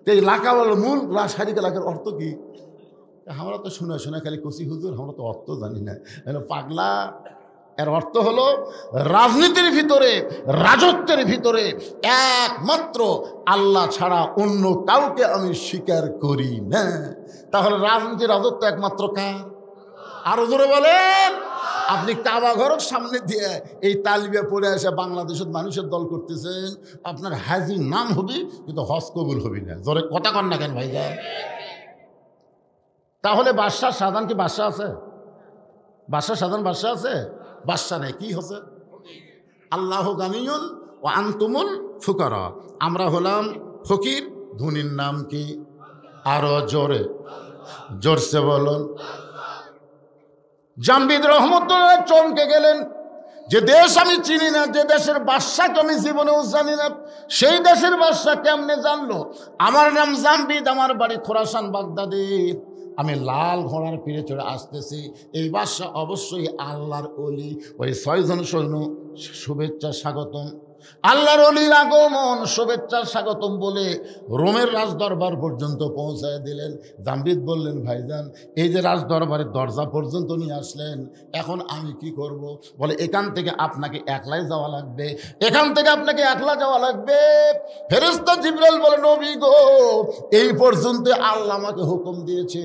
তো এই লাকাওয়াল মুলক লা শারিকা লাকের অর্থ কি? আমরা তো শুনে শুনে খালি কচি হুজুর, আমরা তো অর্থ জানি না। পাগলা, এর অর্থ হলো রাজনীতির ভিতরে, রাজত্বের ভিতরে একমাত্র আল্লাহ ছাড়া অন্য কাউকে আমি স্বীকার করি না। তাহলে রাজনীতি, রাজত্ব একমাত্র কার? আরো জোরে বলেন। আপনি কাবা ঘরের সামনে দিয়ে এই তালিবিয়া পড়ে এসে বাংলাদেশের মানুষের দল করতেছেন, আপনার হাজি নাম হবি কিন্তু হজ কবুল হবি না। জোরে কথা কন না কেন ভাইয়া? তাহলে বাদশাহ শাহজাহান কি বাদশাহ আছে? বাদশাহ শাহজাহান বাদশাহ আছে? বাদশাহ নেই, কি হচ্ছে? আল্লাহু গানিয়ুন ওয়া আনতুমুল ফুকারা। আমরা হলাম ফকির, ধনীর নাম কি? আরো জোরে, জোরসে বলুন। জামবিদ রহমতুল্লাহ চমকে গেলেন, যে দেশ আমি চিনি না, যে দেশের বাদশাকে আমি জীবনেও জানি না, সেই দেশের বাদশা কেমনে জানলো আমার নাম জামবিদ, আমার বাড়ি খোরাসান বাগদাদে, আমি লাল ঘোড়ার পিঠে চড়ে আসতেছি, এই বাদশা অবশ্যই আল্লাহর ওলি। ওই 6 জন সৈন্য শুভেচ্ছা স্বাগতম, আল্লাহর ওলির আগমন, শুভেচ্ছা স্বাগতম বলে রোমের রাজদরবার পর্যন্ত পৌঁছায় দিলেন। জামবিদ বললেন, ভাইজান এই যে রাজদরবারের দরজা পর্যন্ত নিয়ে আসলেন, এখন আমি কি করব? বলে এখান থেকে আপনাকে একলাই যাওয়া লাগবে, এখান থেকে আপনাকে একলা যাওয়া লাগবে। ফেরেশতা জিবরাইল বলে, নবী গো, এই পর্যন্ত আল্লাহ আমাকে হুকুম দিয়েছে,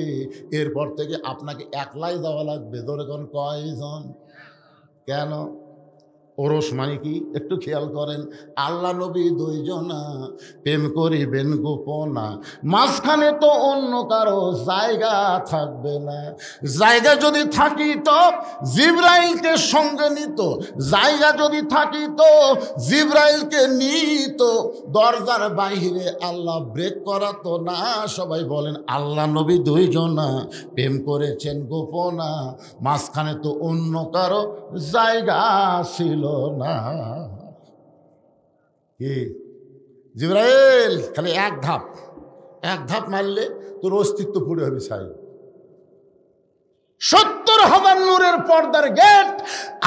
এরপর থেকে আপনাকে একলাই যাওয়া লাগবে। ধরে কোন কয়জন? কেন? ওরস মানে কি একটু খেয়াল করেন। আল্লাহ নবী 2 জনা, প্রেম করিবেন গোপনা, মাঝখানে তো অন্য কারো জায়গা থাকবে না। জায়গা যদি থাকিত জিবরাইলকে সঙ্গে নিত, জায়গা যদি থাকিত জিবরাইলকে নিত, দরজার বাইরে আল্লাহ ব্রেক করাতো না। সবাই বলেন, আল্লাহ নবী 2 জনা প্রেম করেছেন গোপনা, মাঝখানে তো অন্য কারো জায়গা ছিল না। কি জিবরাইল খালি এক ধাপ মারলে তোর অস্তিত্ব পুড়ে হবে ছাই। 70,000 নূরের পর্দার গেট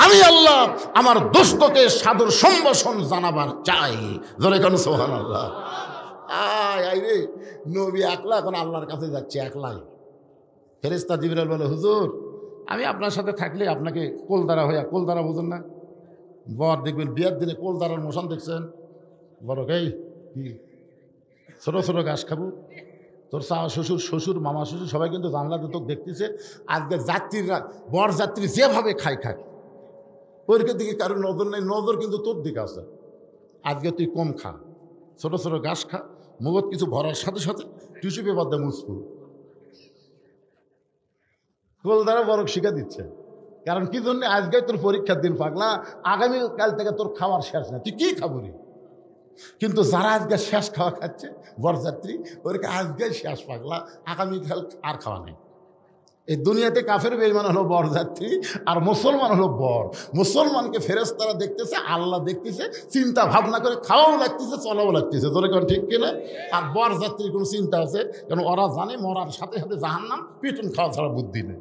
আমি আল্লাহ আমার দোস্তকে সাদর সম্ভাষণ জানাবার চাই। জোরে কেন সুবহানাল্লাহ। আয় রে, নবী একলা এখন আল্লাহর কাছে যাচ্ছে একলাই। ফেরেশতা জিবরাইল বলে, হুজুর আমি আপনার সাথে থাকলে আপনাকে কোলদারা হইয়া, কোলদারা বুঝুন না, বর দেখবেন বিয়ের দিনে কোলদারার মোশন দেখছেন, বড় এই কি ছোট ছোট ঘাস খাবো, তোর শ্বশুর শ্বশুর মামা শ্বশুর সবাই কিন্তু জানলাতে তোকে দেখতেছে। আজকে যাত্রীরা বর যাত্রী যেভাবে খায় ওর দিকে কারোর নজর নেই, নজর কিন্তু তোর দিকে আছে। আজকে তুই কম খা, ছোটো ছোটো ঘাস খা, মুগত কিছু ভরার সাথে সাথে টিস্যু পেপার দিয়ে মুছপুর কোল দ্বারা বরফ শিখা দিচ্ছে। কারণ কি জন্য? আজকে তোর পরীক্ষার দিন পাগলা, আগামীকাল থেকে তোর খাওয়ার শেষ না, তুই কি খাবো রে? কিন্তু যারা আজকে শেষ খাওয়া খাচ্ছে বরযাত্রী, ওরকে আজকে শেষ পাগলা, আগামীকাল আর খাওয়া নেই। এই দুনিয়াতে কাফের বেঈমান হলো বরযাত্রী, আর মুসলমান হলো বর। মুসলমানকে ফেরেশতারা দেখতেছে, আল্লাহ দেখতেছে, চিন্তা ভাবনা করে খাওয়াও লাগতেছে, চলাও লাগতেছে। তোর এখন ঠিক কিনা? আর বরযাত্রীর কোনো চিন্তা আছে? কারণ ওরা জানে মরার সাথে সাথে জাহান্নাম, পিটুন খাওয়া ছাড়া বুদ্ধি নেই।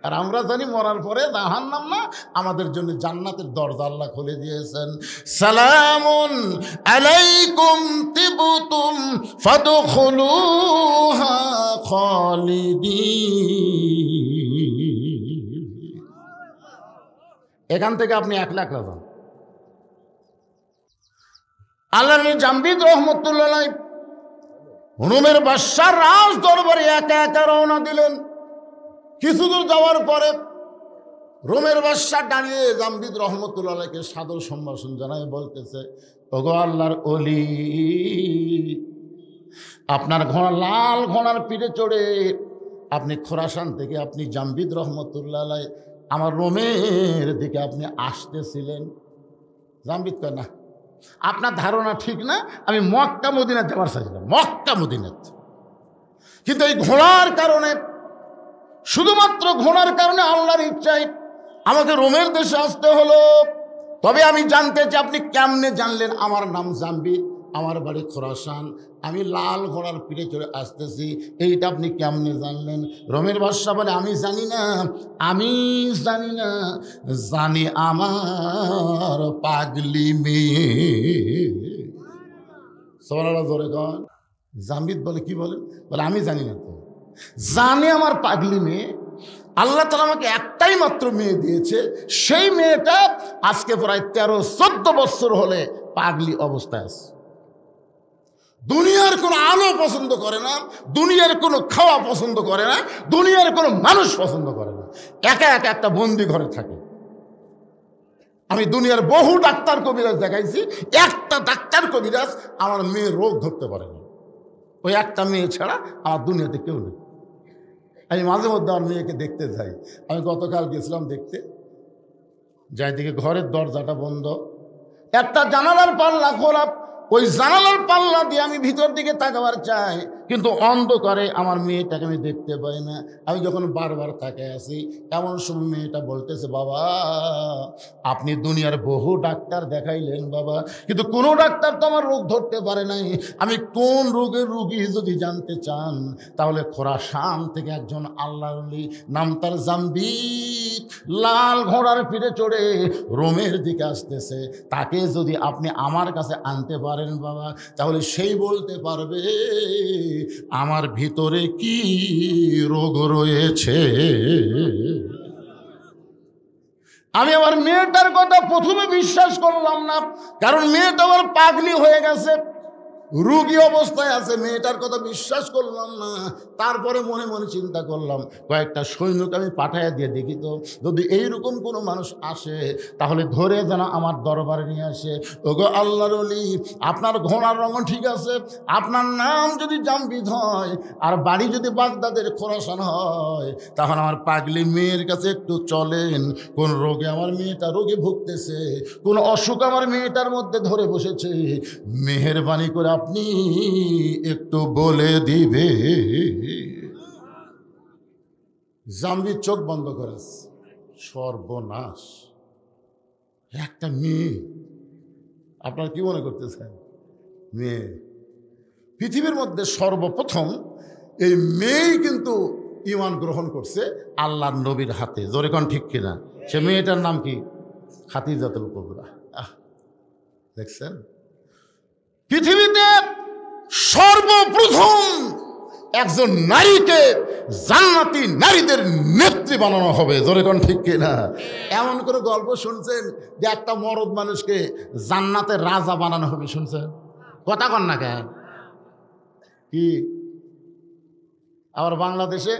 আর আমরা জানি মরার পরে জাহান্নাম না, আমাদের জন্য জান্নাতের দরজা আল্লাহ খুলে দিয়েছেন। সালামুন আলাইকুম তিবতুম ফাদখুলুহা খালিদিন। এখান থেকে আপনি একলা একলা যান। আল্লাহর জামবিদ রহমতুল্লাহ আলাইহি রোমের বাদশার রাজ দরবারে একা একা রওনা দিলেন। কিছু দূর যাওয়ার পরে রোমের বাদশা দাঁড়িয়ে জামবিদ রহমতুল্লাহ আলাইহিকে সাদর সম্ভাষণ জানায় বলতেছে, ওগো আল্লাহর ওলি, আপনার ঘোড়া, লাল ঘোড়ার পিঠে চড়ে আপনি খোরাসান থেকে আপনি জামবিদ রহমতুল্লাহ আলাইহি আমার রোমের দিকে আপনি আসতেছিলেন। জামবিদ কয়, না, আপনার ধারণা ঠিক না, আমি মক্কা মদিনা যাওয়ার চাইছিলাম, মক্কা মদিনাত। কিন্তু এই ঘোড়ার কারণে, শুধুমাত্র ঘোড়ার কারণে আল্লাহর ইচ্ছায় আমাকে রোমের দেশে আসতে হলো। তবে আমি জানতে চাই আপনি কেমনে জানলেন আমার নাম জামবিদ, আমার বাড়ি খোরাসান, আমি লাল ঘোড়ার পিঠে চড়ে আসতেছি, এইটা আপনি কেমনে জানলেন? রোমের বাদশা বলে, আমি জানি না, আমি জানি না, জানি আমার পাগলি মেয়ে। সবাই জোরে কন। জামবিদ বলে, কি বলে? বলে, আমি জানি না, তো জানি আমার পাগলি মেয়ে। আল্লাহ তাআলা আমাকে একটাই মাত্র মেয়ে দিয়েছে, সেই মেয়েটা আজকে প্রায় 13-14 বছর হলে পাগলি অবস্থায় আছে। দুনিয়ার কোনো আলো পছন্দ করে না, দুনিয়ার কোনো খাওয়া পছন্দ করে না, দুনিয়ার কোনো মানুষ পছন্দ করে না, একা একা একটা বন্দি ঘরে থাকে। আমি দুনিয়ার বহু ডাক্তার কবিরাজ দেখাইছি, একটা ডাক্তার কবিরাজ আমার মেয়ের রোগ ধরতে পারেনি। ওই একটা মেয়ে ছাড়া আমার দুনিয়াতে কেউ নেই। আমি মাঝে মধ্যে আমার মেয়েকে দেখতে যাই। আমি গতকাল গেছিলাম দেখতে, যাই দিকে ঘরের দরজাটা বন্ধ, একটা জানালার পাল্লা খোলা, ওই জানালার পাল্লা দিয়ে আমি ভিতর দিকে তাকাবার চাই, কিন্তু অন্ধকারে আমার মেয়েটাকে আমি দেখতে পাই না। আমি যখন বারবার তাকায় আছি, এমন সময় মেয়েটা বলতেছে, বাবা, আপনি দুনিয়ার বহু ডাক্তার দেখাইলেন বাবা, কিন্তু কোনো ডাক্তার তো আমার রোগ ধরতে পারে নাই। আমি কোন রোগের রোগী যদি জানতে চান, তাহলে খোরাসান থেকে একজন আল্লাহর ওলি, নাম তার জামবিদ, লাল ঘোড়ার পিঠে চড়ে রোমের দিকে আসতেছে, তাকে যদি আপনি আমার কাছে আনতে পারেন বাবা, তাহলে সেই বলতে পারবে আমার ভিতরে কি রোগ রয়েছে। আমি আমার মেয়েটার কথা প্রথমে বিশ্বাস করলাম না, কারণ মেয়েটা আমার পাগলি হয়ে গেছে, রোগী অবস্থায় আছে, মেয়েটার কথা বিশ্বাস করলাম না। তারপরে মনে মনে চিন্তা করলাম, কয়েকটা সৈনিক আমি পাঠাইয়া দিয়ে দেখি তো, যদি এইরকম কোনো মানুষ আসে তাহলে ধরে যেন আমার দরবারে নিয়ে আসে। ওগো আল্লাহর ওলি, আপনার ঘোড়ার রঙ ঠিক আছে, আপনার নাম যদি জামবিদ হয়, আর বাড়ি যদি বাগদাদের খোরাসান হয়, তাহলে আমার পাগলি মেয়ের কাছে একটু চলেন। কোন রোগে আমার মেয়েটা রোগে ভুগতেছে, কোন অসুখ আমার মেয়েটার মধ্যে ধরে বসেছে, মেহেরবানি করে আপনি একটু বলে দিবে। জামবিদ চোখ বন্ধ করেছে। সর্বনাশ, একটা মেয়ে, আপনার কি মনে করতেছেন? মেয়ে পৃথিবীর মধ্যে সর্বপ্রথম এই মেয়েই কিন্তু ঈমান গ্রহণ করছে আল্লাহর নবীর হাতে। জোরে কোন ঠিক কিনা? সে মেয়েটার নাম কি? খাদিজাতুল কুবরা। দেখছেন, পৃথিবীতে সর্বপ্রথম একজন নারীকে জান্নাতি নারীদের নেত্রী বানানো হবে। জোরে কোন ঠিক কিনা? এমন করে গল্প শুনছেন যে একটা মরদ মানুষকে জান্নাতের রাজা বানানো হবে, শুনছেন? কথা কন না কেন? কি আবার বাংলাদেশে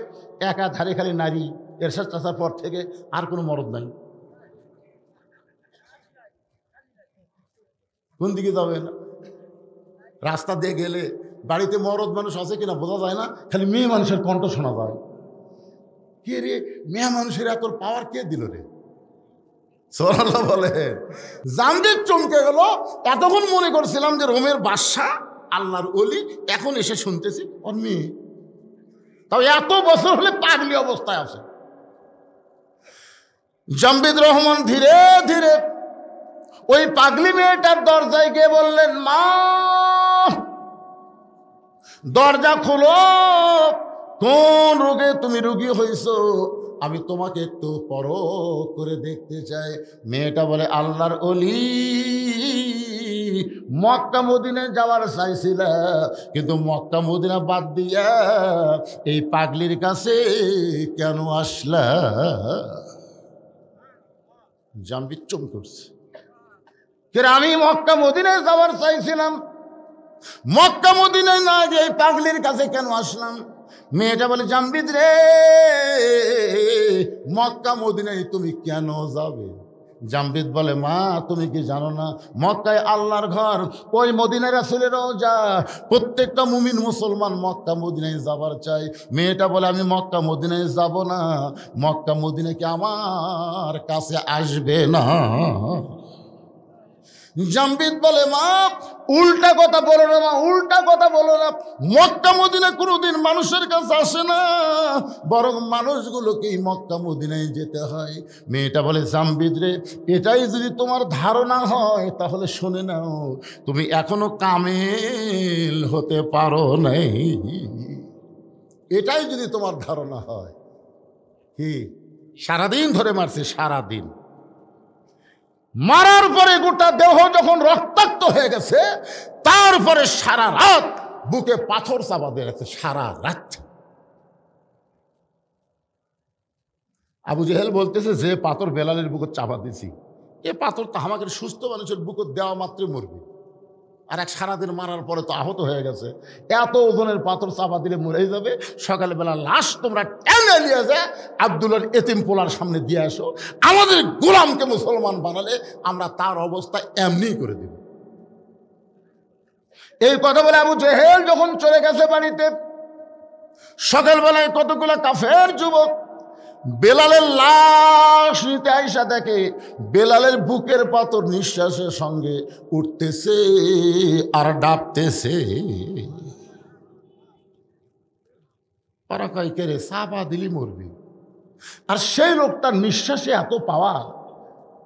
একাধারে খালি নারী, এরশাদ চাচার পর থেকে আর কোনো মরদ নাই। কোন দিকে যাবেন? রাস্তা দিয়ে গেলে বাড়িতে মরদ মানুষ আছে কিনা বোঝা যায় না, খালি মেয়ে মানুষের কণ্ঠ শোনা যায়। কে রে, মেয়ে মানুষের এত পাওয়ার কে দিল রে? সুবহানাল্লাহ বলে। জামবিদ চমকে গেল। এতক্ষণ মনে করছিলাম যে রোমের বাদশা, আল্লাহর ওলি, এখন এসে শুনতেছি ওর মেয়ে। তাও এত বছর হলে পাগলি অবস্থায় আছে। জামবিদ রহমান ধীরে ধীরে ওই পাগলি মেয়েটার দরজায় গিয়ে বললেন, মা দরজা খোলো, কোন রোগে তুমি রোগী হয়েছ, আমি তোমাকে একটু পরখ করে দেখতে চাই। মেয়েটা বলে, আল্লাহর ওলি, মক্কা মদিনায় যাওয়ার চাইছিল, কিন্তু মক্কা মদিনা বাদ দিয়া এই পাগলির কাছে কেন আসলা? জামবিদ চমকে করছে, আমি মক্কা মদিনায় যাওয়ার চাইছিলাম, মক্কা মদিনায় না গিয়ে এই পাগলির কাছে কেন আসলাম? মেয়েটা বলে, জামবিদ রে, মক্কা মদিনায় তুমি কেন যাবে? জামবিদ বলে, মা তুমি কি জানো না, মক্কায় আল্লাহর ঘর, ওই মদিনায় রাসূলের রওজা, প্রত্যেকটা মুমিন মুসলমান মক্কা মদিনায় যাবার চাই। মেয়েটা বলে, আমি মক্কা মদিনায় যাব না, মক্কা মদিনা কি আমার কাছে আসবে না? জামবিদ বলে, মা উল্টা কথা বলো না, মা উল্টা কথা বলো না, মক্কা মদিনা কোনোদিন মানুষের কাছে আসে না, বরং মানুষগুলোকেই মক্কা মদিনায় যেতে হয়। মেয়েটা বলে, জামবিদ রে, এটাই যদি তোমার ধারণা হয় তাহলে শুনে নাও, তুমি এখনো কামেল হতে পারো নাই। এটাই যদি তোমার ধারণা হয়। কি সারাদিন ধরে মারছে, সারাদিন মারার পরে গোটা দেহ যখন রক্তাক্ত হয়ে গেছে, তারপরে সারা রাত বুকে পাথর চাপা দিয়ে গেছে, সারা রাত। আবু জেহেল বলতেছে, যে পাথর বেলালের বুকে চাপা দিয়েছি, এ পাথর তো আমাকে সুস্থ মানুষের বুকে দেওয়া মাত্রই মরবে, আর এক সারাদিন মারার পরে তো আহত হয়ে গেছে, এত ওজনের পাথর চাপা দিলে মরে যাবে। সকালবেলা লাশ তোমরা টেনে নিয়ে যায় আব্দুল্লাহর এতিম পোলার সামনে দিয়ে আসো, আমাদের গোলামকে মুসলমান বানালে আমরা তার অবস্থা এমনি করে দেব। এই কথা বলে আবু জেহেল যখন চলে গেছে বাড়িতে, সকালবেলায় কতগুলো কাফের যুবক বেলালের লাশ নিতে আইসা দেখে বেলালের বুকের পাথর নিঃশ্বাসের সঙ্গে উঠতেছে আর ডাবতেছে। ওরা কয়, কে রে, চাপা দিলি মরবি। আর সেই লোকটার নিঃশ্বাসে এত পাওয়া।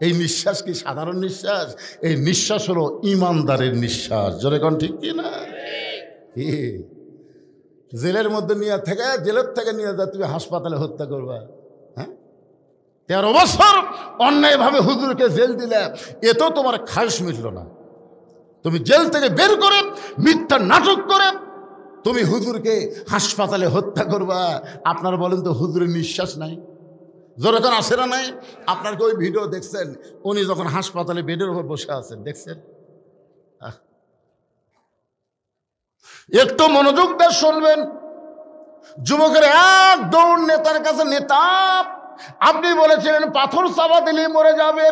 এই নিঃশ্বাস কি সাধারণ নিঃশ্বাস? এই নিঃশ্বাস হলো ইমানদারের নিঃশ্বাস। জোরে কোন ঠিক কি না? জেলের মধ্যে নিয়ে থেকে, জেলের থেকে নিয়ে যা তুমি হাসপাতালে হত্যা করবা? হ্যাঁ, 13 বছর অন্যায়ভাবে হুজুরকে জেল দিলে, এতেও তোমার খায়শ মিটল না। তুমি জেল থেকে বের করে মিথ্যা নাটক করে তুমি হুজুরকে হাসপাতালে হত্যা করবা। আপনারা বলেন তো, হুজুরের নিঃশ্বাস নাই? যখন আসে না নাই? আপনার কি ওই ভিডিও দেখছেন, উনি যখন হাসপাতালে বেডের উপর বসে আছেন, দেখছেন? একটু মনোযোগ দিয়ে শুনবেন। যুবকের এক দৌড় নেতার কাছে, নেতা আপনি বলেছিলেন পাথর চাপা দিলে মরে যাবে,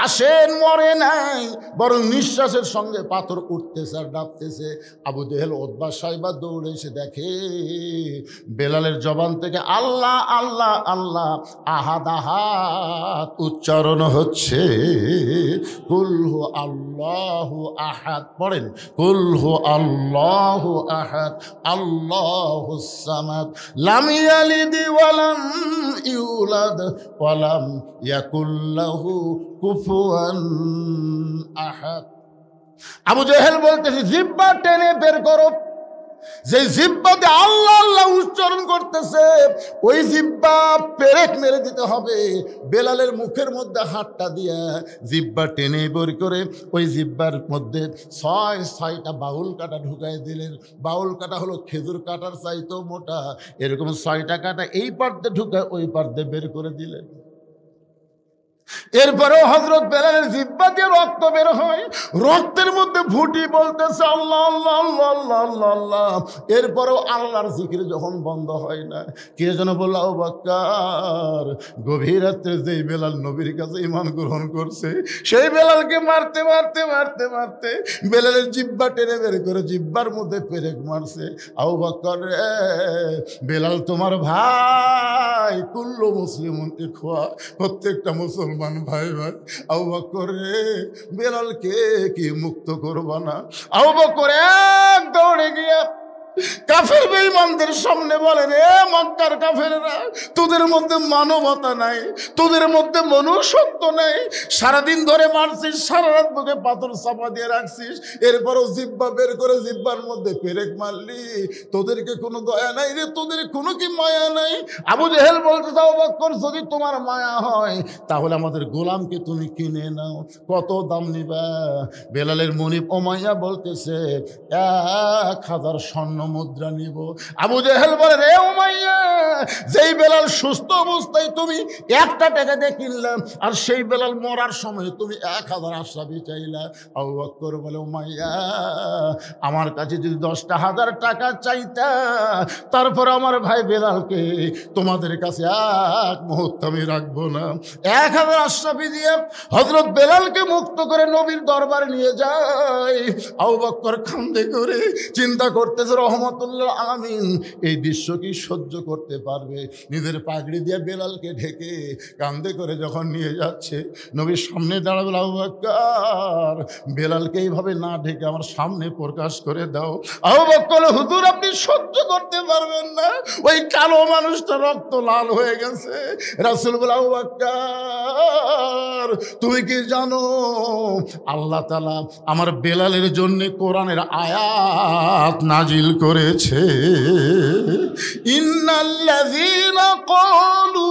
আসেন মরে নাই, বরং নিঃশ্বাসের সঙ্গে পাথর উঠতেছে আর ডাবতেছে। আবু জেহেল উতবা সাইবা দৌড়ে এসে দেখে বেলালের জবান থেকে আল্লাহ আল্লাহ আল্লাহ আহাদ আহাদ উচ্চারণ হচ্ছে। কুলহু আল্লাহু আহাদ, পড়েন, কুলহু আল্লাহু আহাদ আল্লাহুস সামাদ লাম ইয়ালিদ ওয়া লাম ইউলাদ ওয়ালাম ইয়াকুল লাহু কুফুয়ান আহাদ। আবু জেহেল বলতেছে, জিহ্বা টেনে বের করো। যে জিহ্বাতে আল্লাহ আল্লাহ উচ্চারণ করতেছে, ওই জিহ্বা পেরেক মেরে দিতে হবে। বেলালের মুখের মধ্যে হাতটা দিয়ে জিহ্বা টেনে বের করে ওই জিহ্বার মধ্যে 6টা বাউল কাটা ঢুকাই দিলেন। বাউল কাটা হলো খেজুর কাটার চাইতেও মোটা, এরকম 6টা কাটা এই পার্দে ঢুকায় ওই পার্দে বের করে দিলেন। এরপরেও হযরত বেলালের জিহ্বা দিয়ে রক্ত বের হয়, রক্তের মধ্যে ফুটি বলতেছে আল্লাহ আল্লাহ আল্লাহ আল্লাহ আল্লাহ আল্লাহ। এরপরেও আল্লাহর জিকির যখন বন্ধ হয় না, কে যেন বলল আবু বকর, গভীর রাত্রে যেই বেলাল নবীর কাছে ঈমান গ্রহণ করছে, সেই বেলালকে মারতে মারতে মারতে মারতে বেলালের জিহ্বা টেনে বের করে জিহ্বার মধ্যে পেরেক মারছে। আবু বকর রে, বেলাল তোমার ভাই, কুল্লু মুসলিমুন ইখওয়া, প্রত্যেকটা মুসলমান ভাই ভাই। আবু বকর রে, বেলালকে কি মুক্ত করবা না? আবু বকর এক দৌড়ে গিয়া কাফের বেঈমানদের সামনে বলেন, এ মক্কার কাফেররা, তোদের মধ্যে মানবতা নাই, তোদের মধ্যে মনুষ্যত্ব নাই। সারাদিন ধরে মারছিস, সারা রাত বুকে পাথর চাপা দিয়ে রাখছিস, এরপরও জিহ্বা বের করে জিহ্বার মধ্যে পেরেক মারলি, তোদেরকে কোনো দয়া নাই রে, তোদের কোনো কি মায়া নাই? আবু জেহেল বলতে চাও বকর, যদি তোমার মায়া হয় তাহলে আমাদের গোলামকে তুমি কিনে নাও, কত দাম নিবা? বেলালের মনিব উমাইয়া বলতেছে 1000 স্বর্ণ মুদ্রা নিব। আবু জেহেল বলে, রে উমাইয়া, যেই বেলাল সুস্থ অবস্থায় তুমি 1 টাকা দিয়ে কিনলাম, আর সেই বেলাল মরার সময় তুমি 1000 আশরাফি চাইলা। আবু বকর বলে, উমাইয়া, আমার কাছে যদি 10,000 টাকা চাইতা, তারপর আমার ভাই বেলালকে তোমাদের কাছে এক মুহূর্ত আমি রাখবো না। 1000 আশরাফি দিয়ে হযরত বেলালকে মুক্ত করে নবীর দরবারে নিয়ে যায়। আবু বকর কান্দে করে চিন্তা করতেছে, রহমতুল্লাহ আলামিন এই দৃশ্য কি সহ্য করতে পারবে? নিজের পাগড়ি দিয়ে বেলালকে ঢেকে কান্দে করে যখন নিয়ে যাচ্ছে, নবীর সামনে দাঁড়াবে, আবু বকর, বেলালকে এইভাবে না ঢেকে আমার সামনে প্রকাশ করে দাও। আবু বকর, হুজুর আপনি সহ্য করতে পারবেন না, ওই কালো মানুষটা রক্ত লাল হয়ে গেছে। রাসূল বলে, আবু বকর, তুমি কি জানো আল্লাহ তাআলা আমার বেলালের জন্য কোরআনের আয়াত নাজিল করেছে? ইন্নাল্লাযীনা ক্বালু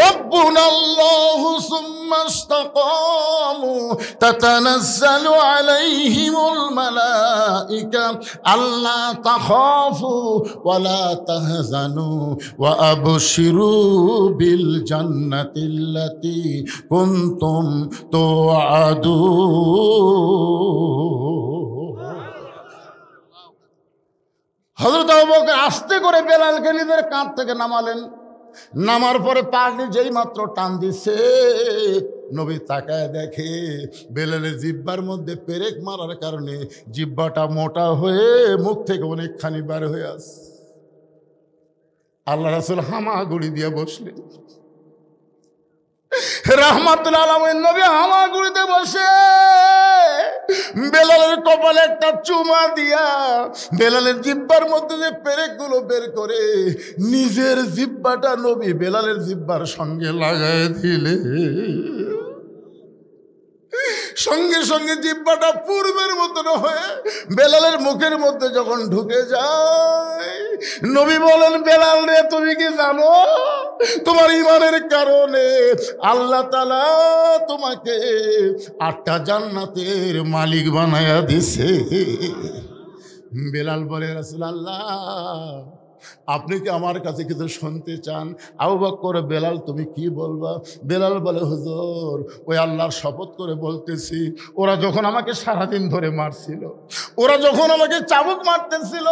রাব্বুনাল্লাহু সুম্মা ইসতাকামু তাতানাজ্জালু আলাইহিমুল মালায়েকা আল্লা তাখাফু ওয়া লা তাহজানু ওয়া আবশিরু বিল জান্নাতিল্লাতী কুনতুম তুআদুন। হযরত আবু বকর আস্তে করে বেলালকে নিজের কাঁধ থেকে নামালেন। নামার পরে পাগড়ি যেই মাত্র টান দিছে, নবী তাকায় দেখে বেলালের জিহ্বার মধ্যে পেরেক মারার কারণে জিহ্বাটা মোটা হয়ে মুখ থেকে অনেকখানি বার হয়ে আসে। আল্লাহ রাসূল হামাগুড়ি দিয়ে বসলেন। রাহমাতুল আলামিন নবী হামাগুড়িতে বসে বেলালের কপালে একটা চুমা দিয়া বেলালের জিহ্বার মধ্যে যে পেরেকগুলো বের করে নিজের জিহ্বাটা নবী বেলালের জিহ্বার সঙ্গে লাগায় দিলে, সঙ্গে সঙ্গে জিহ্বাটা পূর্বের মতন হয়ে বেলালের মুখের মধ্যে যখন ঢুকে যায়, নবী বলেন, বেলাল রে, তুমি কি জানো তোমার ঈমানের কারণে আল্লাহ তাআলা তোমাকে 8টা জান্নাতের মালিক বানায়া দিছে? বেলাল বলে, রাসূলুল্লাহ, আপনি কি আমার কাছে কিছু শুনতে চান? আবু বকর, বেলাল তুমি কি বলবা? বেলাল বলে, হুজুর, ওই আল্লাহর শপথ করে বলতেছি, ওরা যখন আমাকে সারাদিন ধরে মারছিল, ওরা যখন আমাকে চাবুক মারতেছিল,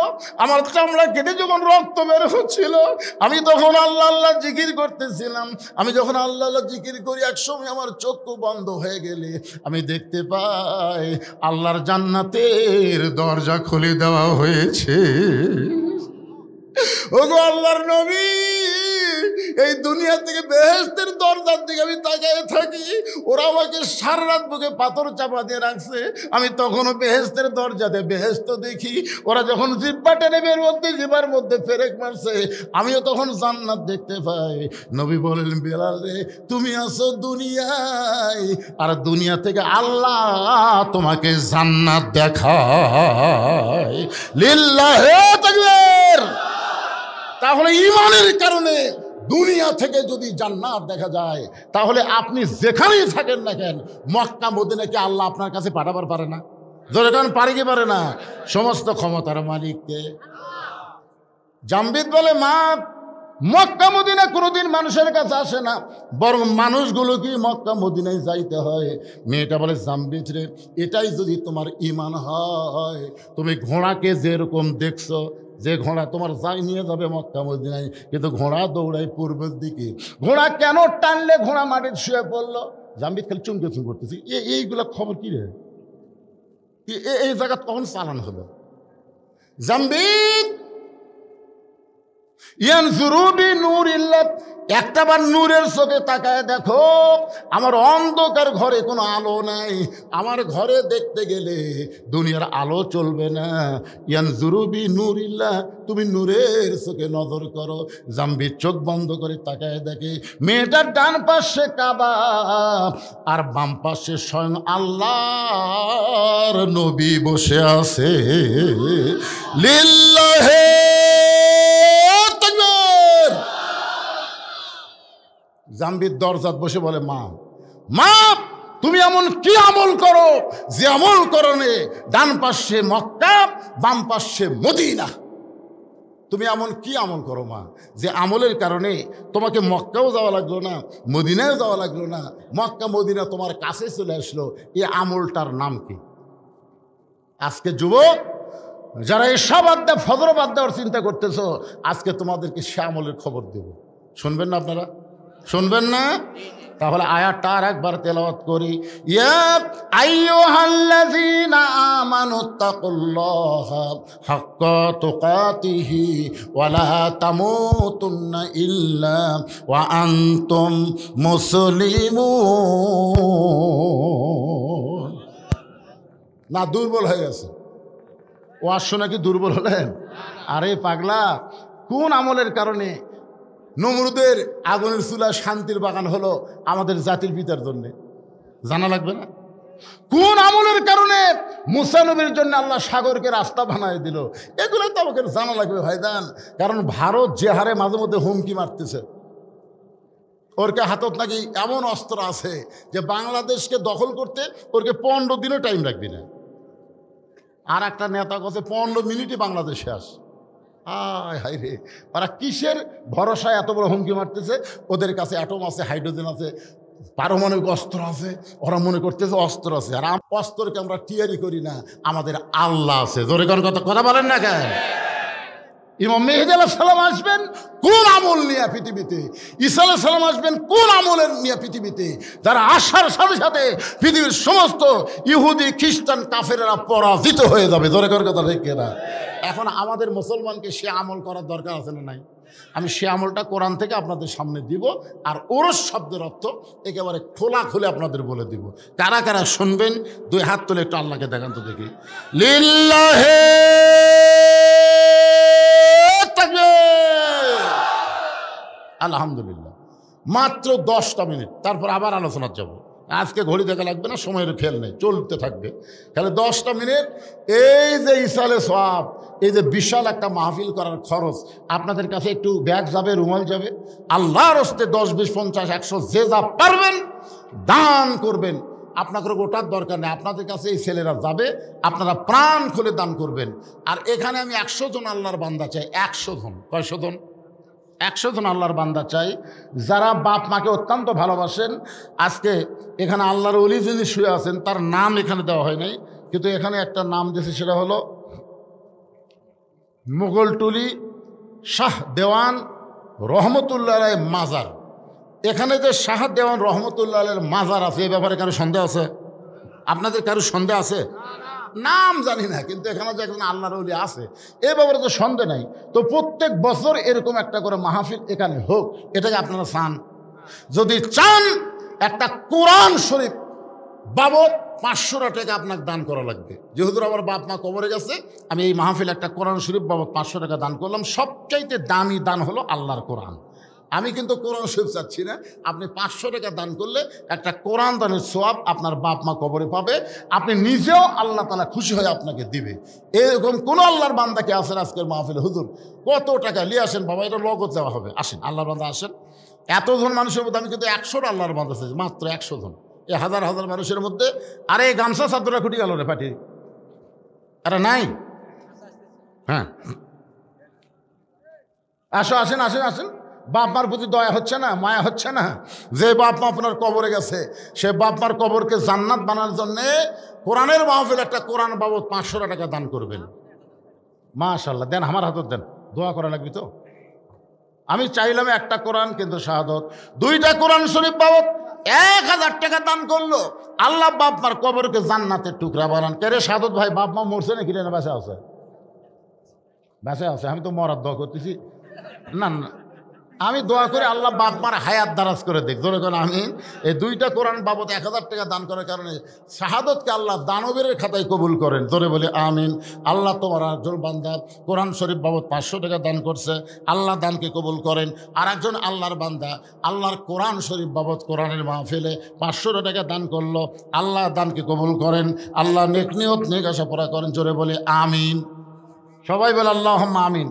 আমার চামড়া কেটে যখন রক্ত বের হচ্ছিল, আমি তখন আল্লাহ আল্লাহ জিকির করতেছিলাম। আমি যখন আল্লাহ আল্লাহ জিকির করি, একসময় আমার চক্ষু বন্ধ হয়ে গেলে আমি দেখতে পাই আল্লাহর জান্নাতের দরজা খুলে দেওয়া হয়েছে। ওগো আল্লাহর নবী, এই দুনিয়া থেকে বেহেশতের দরজার দিকে আমি তাকিয়ে থাকি, ওরা আমাকে সারা রাত বুকে পাথর চাপা দিয়ে রাখছে, আমি তখনও বেহেশতের দরজাতে বেহেশত দেখি। ওরা যখন জিহ্বা টেনে বের মধ্যে জিহ্বার মধ্যে পেরেক মারছে, আমিও তখন জান্নাত দেখতে পাই। নবী বলেন, বেলাল রে, তুমি আছো দুনিয়ায়, আর দুনিয়া থেকে আল্লাহ তোমাকে জান্নাত দেখায়। লিল্লাহে তাকবীর। তাহলে ঈমানের কারণে দুনিয়া থেকে যদি জান্নাত দেখা যায়, তাহলে আপনি যেখানেই থাকেন না কেন, মক্কা মদিনাকে আল্লাহ আপনার কাছে পাঠাবার পারে না? জোরে কারণ পারে কি পারে না? সমস্ত ক্ষমতার মালিককে। জামবিদ বলে, মা মক্কা মদিনা কোনোদিন মানুষের কাছে আসে না, বরং মানুষগুলো কি মক্কা মদিনায় যাইতে হয়। মেয়েটা বলে জাম্বিদ রে, এটাই যদি তোমার ঈমান হয়, তুমি ঘোড়াকে যেরকম দেখছো, যে ঘোড়া তোমার যাই নিয়ে যাবে মক্কা মদিনায়, কিন্তু ঘোড়া দৌড়ায় পূর্বের দিকে, ঘোড়া কেন টানলে ঘোড়া মাটির শুয়ে পড়লো? জাম্বিদ খালি চুমকে চুম করতেছি, এইগুলা খবর কি রে, এই জায়গা কখন চালান হলো? জাম্বিদ ইয়ানজুরুবি নূরিল্লাহ, একটাবার নূরের চোখে তাকায় দেখো, আমার অন্ধকার ঘরে কোনো আলো নাই, আমার ঘরে দেখতে গেলে দুনিয়ার আলো চলবে না। ইয়ানজুরুবি নূরিল্লাহ, তুমি নূরের চোখে নজর করো। জাম্বির চোখ বন্ধ করে তাকায় দেখে মেয়েটার ডান পাশে কাবা আর বাম পাশে স্বয়ং আল্লাহর নবী বসে আছে। লিল্লাহে জাম্বির দরজাত বসে বলে, মা মা তুমি এমন কি আমল করো যে আমল করনে ডান পাশে মক্কা বাম পাশে মদিনা? তুমি এমন কি আমল করো মা যে আমলের কারণে তোমাকে মক্কাও যাওয়া লাগলো না, মদিনাও যাওয়া লাগলো না, মক্কা মদিনা তোমার কাছে চলে আসলো? এই আমলটার নাম কি? আজকে যুবক যারা এসব আড্ডা ফজর বাদ দেওয়ার চিন্তা করতেছো, আজকে তোমাদেরকে সে আমলের খবর দেব। শুনবেন না আপনারা? শুনবেন না? তাহলে আয়াতটা আর একবার তেলাওয়াত করি। ইয়া আইয়ুহাল্লাযীনা আমানুত্তাকুল্লাহা হাক্কা তুকাতিহি ওয়া লা তামুতুন্না ইল্লা ওয়া আনতুম মুসলিমুন। না দুর্বল হয়ে গেছে? ওয়াজ শুনে কি দুর্বল হলেন? আরে পাগলা, কোন আমলের কারণে নমরুদের আগুনের চুলা শান্তির বাগান হলো আমাদের জাতির পিতার জন্য? জানা লাগবে না? কোন আমলের কারণে মুসা নবীর জন্য আল্লাহ সাগরকে রাস্তা বানায় দিল? এগুলো তো আমাকে জানা লাগবে ভাইজান। কারণ ভারত যে হারে মাঝে মধ্যে হুমকি মারতেছে, ওরকে হাতত নাকি এমন অস্ত্র আছে যে বাংলাদেশকে দখল করতে ওরকে 15 দিনও টাইম রাখবি না। আর একটা নেতা কাছে 15 মিনিটে বাংলাদেশ শেষ। হায় হায় রে, ওরা কিসের ভরসায় এত বড় হুমকি মারতেছে? ওদের কাছে অ্যাটম আছে, হাইড্রোজেন আছে, পারমাণবিক অস্ত্র আছে, ওরা মনে করতেছে অস্ত্র আছে। আর অস্ত্রকে আমরা টিয়ারি করি না, আমাদের আল্লাহ আছে। জোরে কোন কথা বলেন না কেন? ইমাম মেহেদী আলাইহিস সালাম আসবেন কোন আমল নিয়ে পৃথিবীতে? ঈসা আলাইহিস সালাম আসবেন কোন আমলের নিয়ে পৃথিবীতে? যারা আসার সাথে সাথে পৃথিবীর সমস্ত ইহুদি খ্রিস্টান কাফেরেরা পরাজিত হয়ে যাবে। জোরে কোন কথা ঠিক না? এখন আমাদের মুসলমানকে সে আমল করার দরকার আছে না নাই? আমি সে আমলটা কোরআন থেকে আপনাদের সামনে দিব, আর ওরস শব্দের অর্থ একেবারে খোলা খুলে আপনাদের বলে দিব। কারা কারা শুনবেন? 2 হাত তুলে একটু আল্লাহকে দেখান তো দেখি। লিল্লাহে আলহামদুলিল্লাহ। মাত্র 10টা মিনিট, তারপর আবার আলোচনা যাব। আজকে ঘড়ি দেখা লাগবে না, সময়ের খেয়াল নেই, চলতে থাকবে। তাহলে 10টা মিনিট এই যে ইসালে সওয়াব, এই যে বিশাল একটা মাহফিল করার খরচ, আপনাদের কাছে একটু ব্যাগ যাবে, রুমাল যাবে। আল্লাহর হস্তে 10, 20, 50, 100 যে যা পারবেন দান করবেন। আপনাদের গোটার দরকার নেই, আপনাদের কাছে এই ছেলেরা যাবে, আপনারা প্রাণ খুলে দান করবেন। আর এখানে আমি 100 জন আল্লাহর বান্দা চাই। 100 জন। কয়শো জন? 100 জন আল্লাহর বান্দা চাই, যারা বাপ মাকে অত্যন্ত ভালোবাসেন। আজকে এখানে আল্লাহর ওলি যিনি শুয়ে আছেন, তার নাম এখানে দেওয়া হয় নাই, কিন্তু এখানে একটা নাম দিয়েছে, সেটা হলো মুঘলটুলি শাহ দেওয়ান রহমতুল্লাহ আলাইহির মাজার। এখানে যে শাহ দেওয়ান রহমতুল্লাহ আলাইহির মাজার আছে, এ ব্যাপারে কারো সন্দেহ আছে? আপনাদের কারো সন্দেহ আছে? নাম জানি না, কিন্তু এখানে যে একজন আল্লাহর ওলি আছে এ ব্যাপারে তো সন্দেহ নাই। তো প্রত্যেক বছর এরকম একটা করে মাহফিল এখানে হোক, এটাকে আপনারা চান? যদি চান, একটা কোরআন শরীফ বাবদ 500 টাকা আপনাকে দান করা লাগবে। যেহেতু আমার বাপ মা কবরে গেছে, আমি এই মাহফিল একটা কোরআন শরীফ বাবদ 500 টাকা দান করলাম। সবচাইতে দামি দান হলো আল্লাহর কোরআন। আমি কিন্তু কোরআন শরীফ চাচ্ছি না, আপনি 500 টাকা দান করলে একটা কোরআন দানের সওয়াব আপনার বাপ মা কবরে পাবে, আপনি নিজেও আল্লাহ তাআলা খুশি হয়ে আপনাকে দিবে। এরকম কোনো আল্লাহর বান্দাকে আসেন আজকের মাহফিলে, হুজুর কত টাকা নিয়ে আসেন বাবা, এটা নগদ দেওয়া হবে, আসেন আল্লাহর বান্দা আসেন। এতজন মানুষের মধ্যে আমি কিন্তু 100টা আল্লাহর বান্দা চাইছি, মাত্র 100 জন। এই হাজার হাজার মানুষের মধ্যে আরে এই গামছা চাদরা খুঁটি গেল রে পাটি, আরে নাই? হ্যাঁ আসো, আসেন আসেন আসেন, বাপ মার প্রতি দয়া হচ্ছে না, মায়া হচ্ছে না? যে বাপ মা আপনার কবরে গেছে, সে বাপ মার কবরকে জান্নাত বানানোর জন্যে কোরআনের মাহফিল একটা কোরআন বাবদ 500 টাকা দান করবেন। মাশাআল্লাহ, দেন, আমার হাতত দেন, দোয়া করা লাগবে তো। আমি চাইলাম একটা কোরআন, কিন্তু শাহাদত 2টা কোরআন শরীফ বাবদ 1000 টাকা দান করলো। আল্লাহ বাপ মার কবরকে জান্নাতের টুকরা বানান। কে রে শাহাদত ভাই, বাপ মা মরছে নাকি রে? না, বেঁচে আছে? বেঁচে আছে। আমি তো মরার দোয়া করতেছি। না না, আমি দোয়া করে আল্লাহ বাপ মার হায়াত দারাজ করে দেখ। জোরে করে আমিন। এই 2টা কোরআন বাবদ 1000 টাকা দান করার কারণে শাহাদতকে আল্লাহ দানবের খাতায় কবুল করেন। জোরে বলে আমিন। আল্লাহ তোমার একজন বান্দা কোরআন শরীফ বাবদ 500 টাকা দান করছে, আল্লাহ দানকে কবুল করেন। আর একজন আল্লাহর বান্দা আল্লাহর কোরআন শরীফ বাবদ কোরআনের মাহফিলে 500 টাকা দান করলো, আল্লাহ দানকে কবুল করেন। আল্লাহ নেক নিয়ত নেক আশা পুরা করেন। জোরে বলে আমিন। সবাই বলে আল্লাহুম্মা আমিন।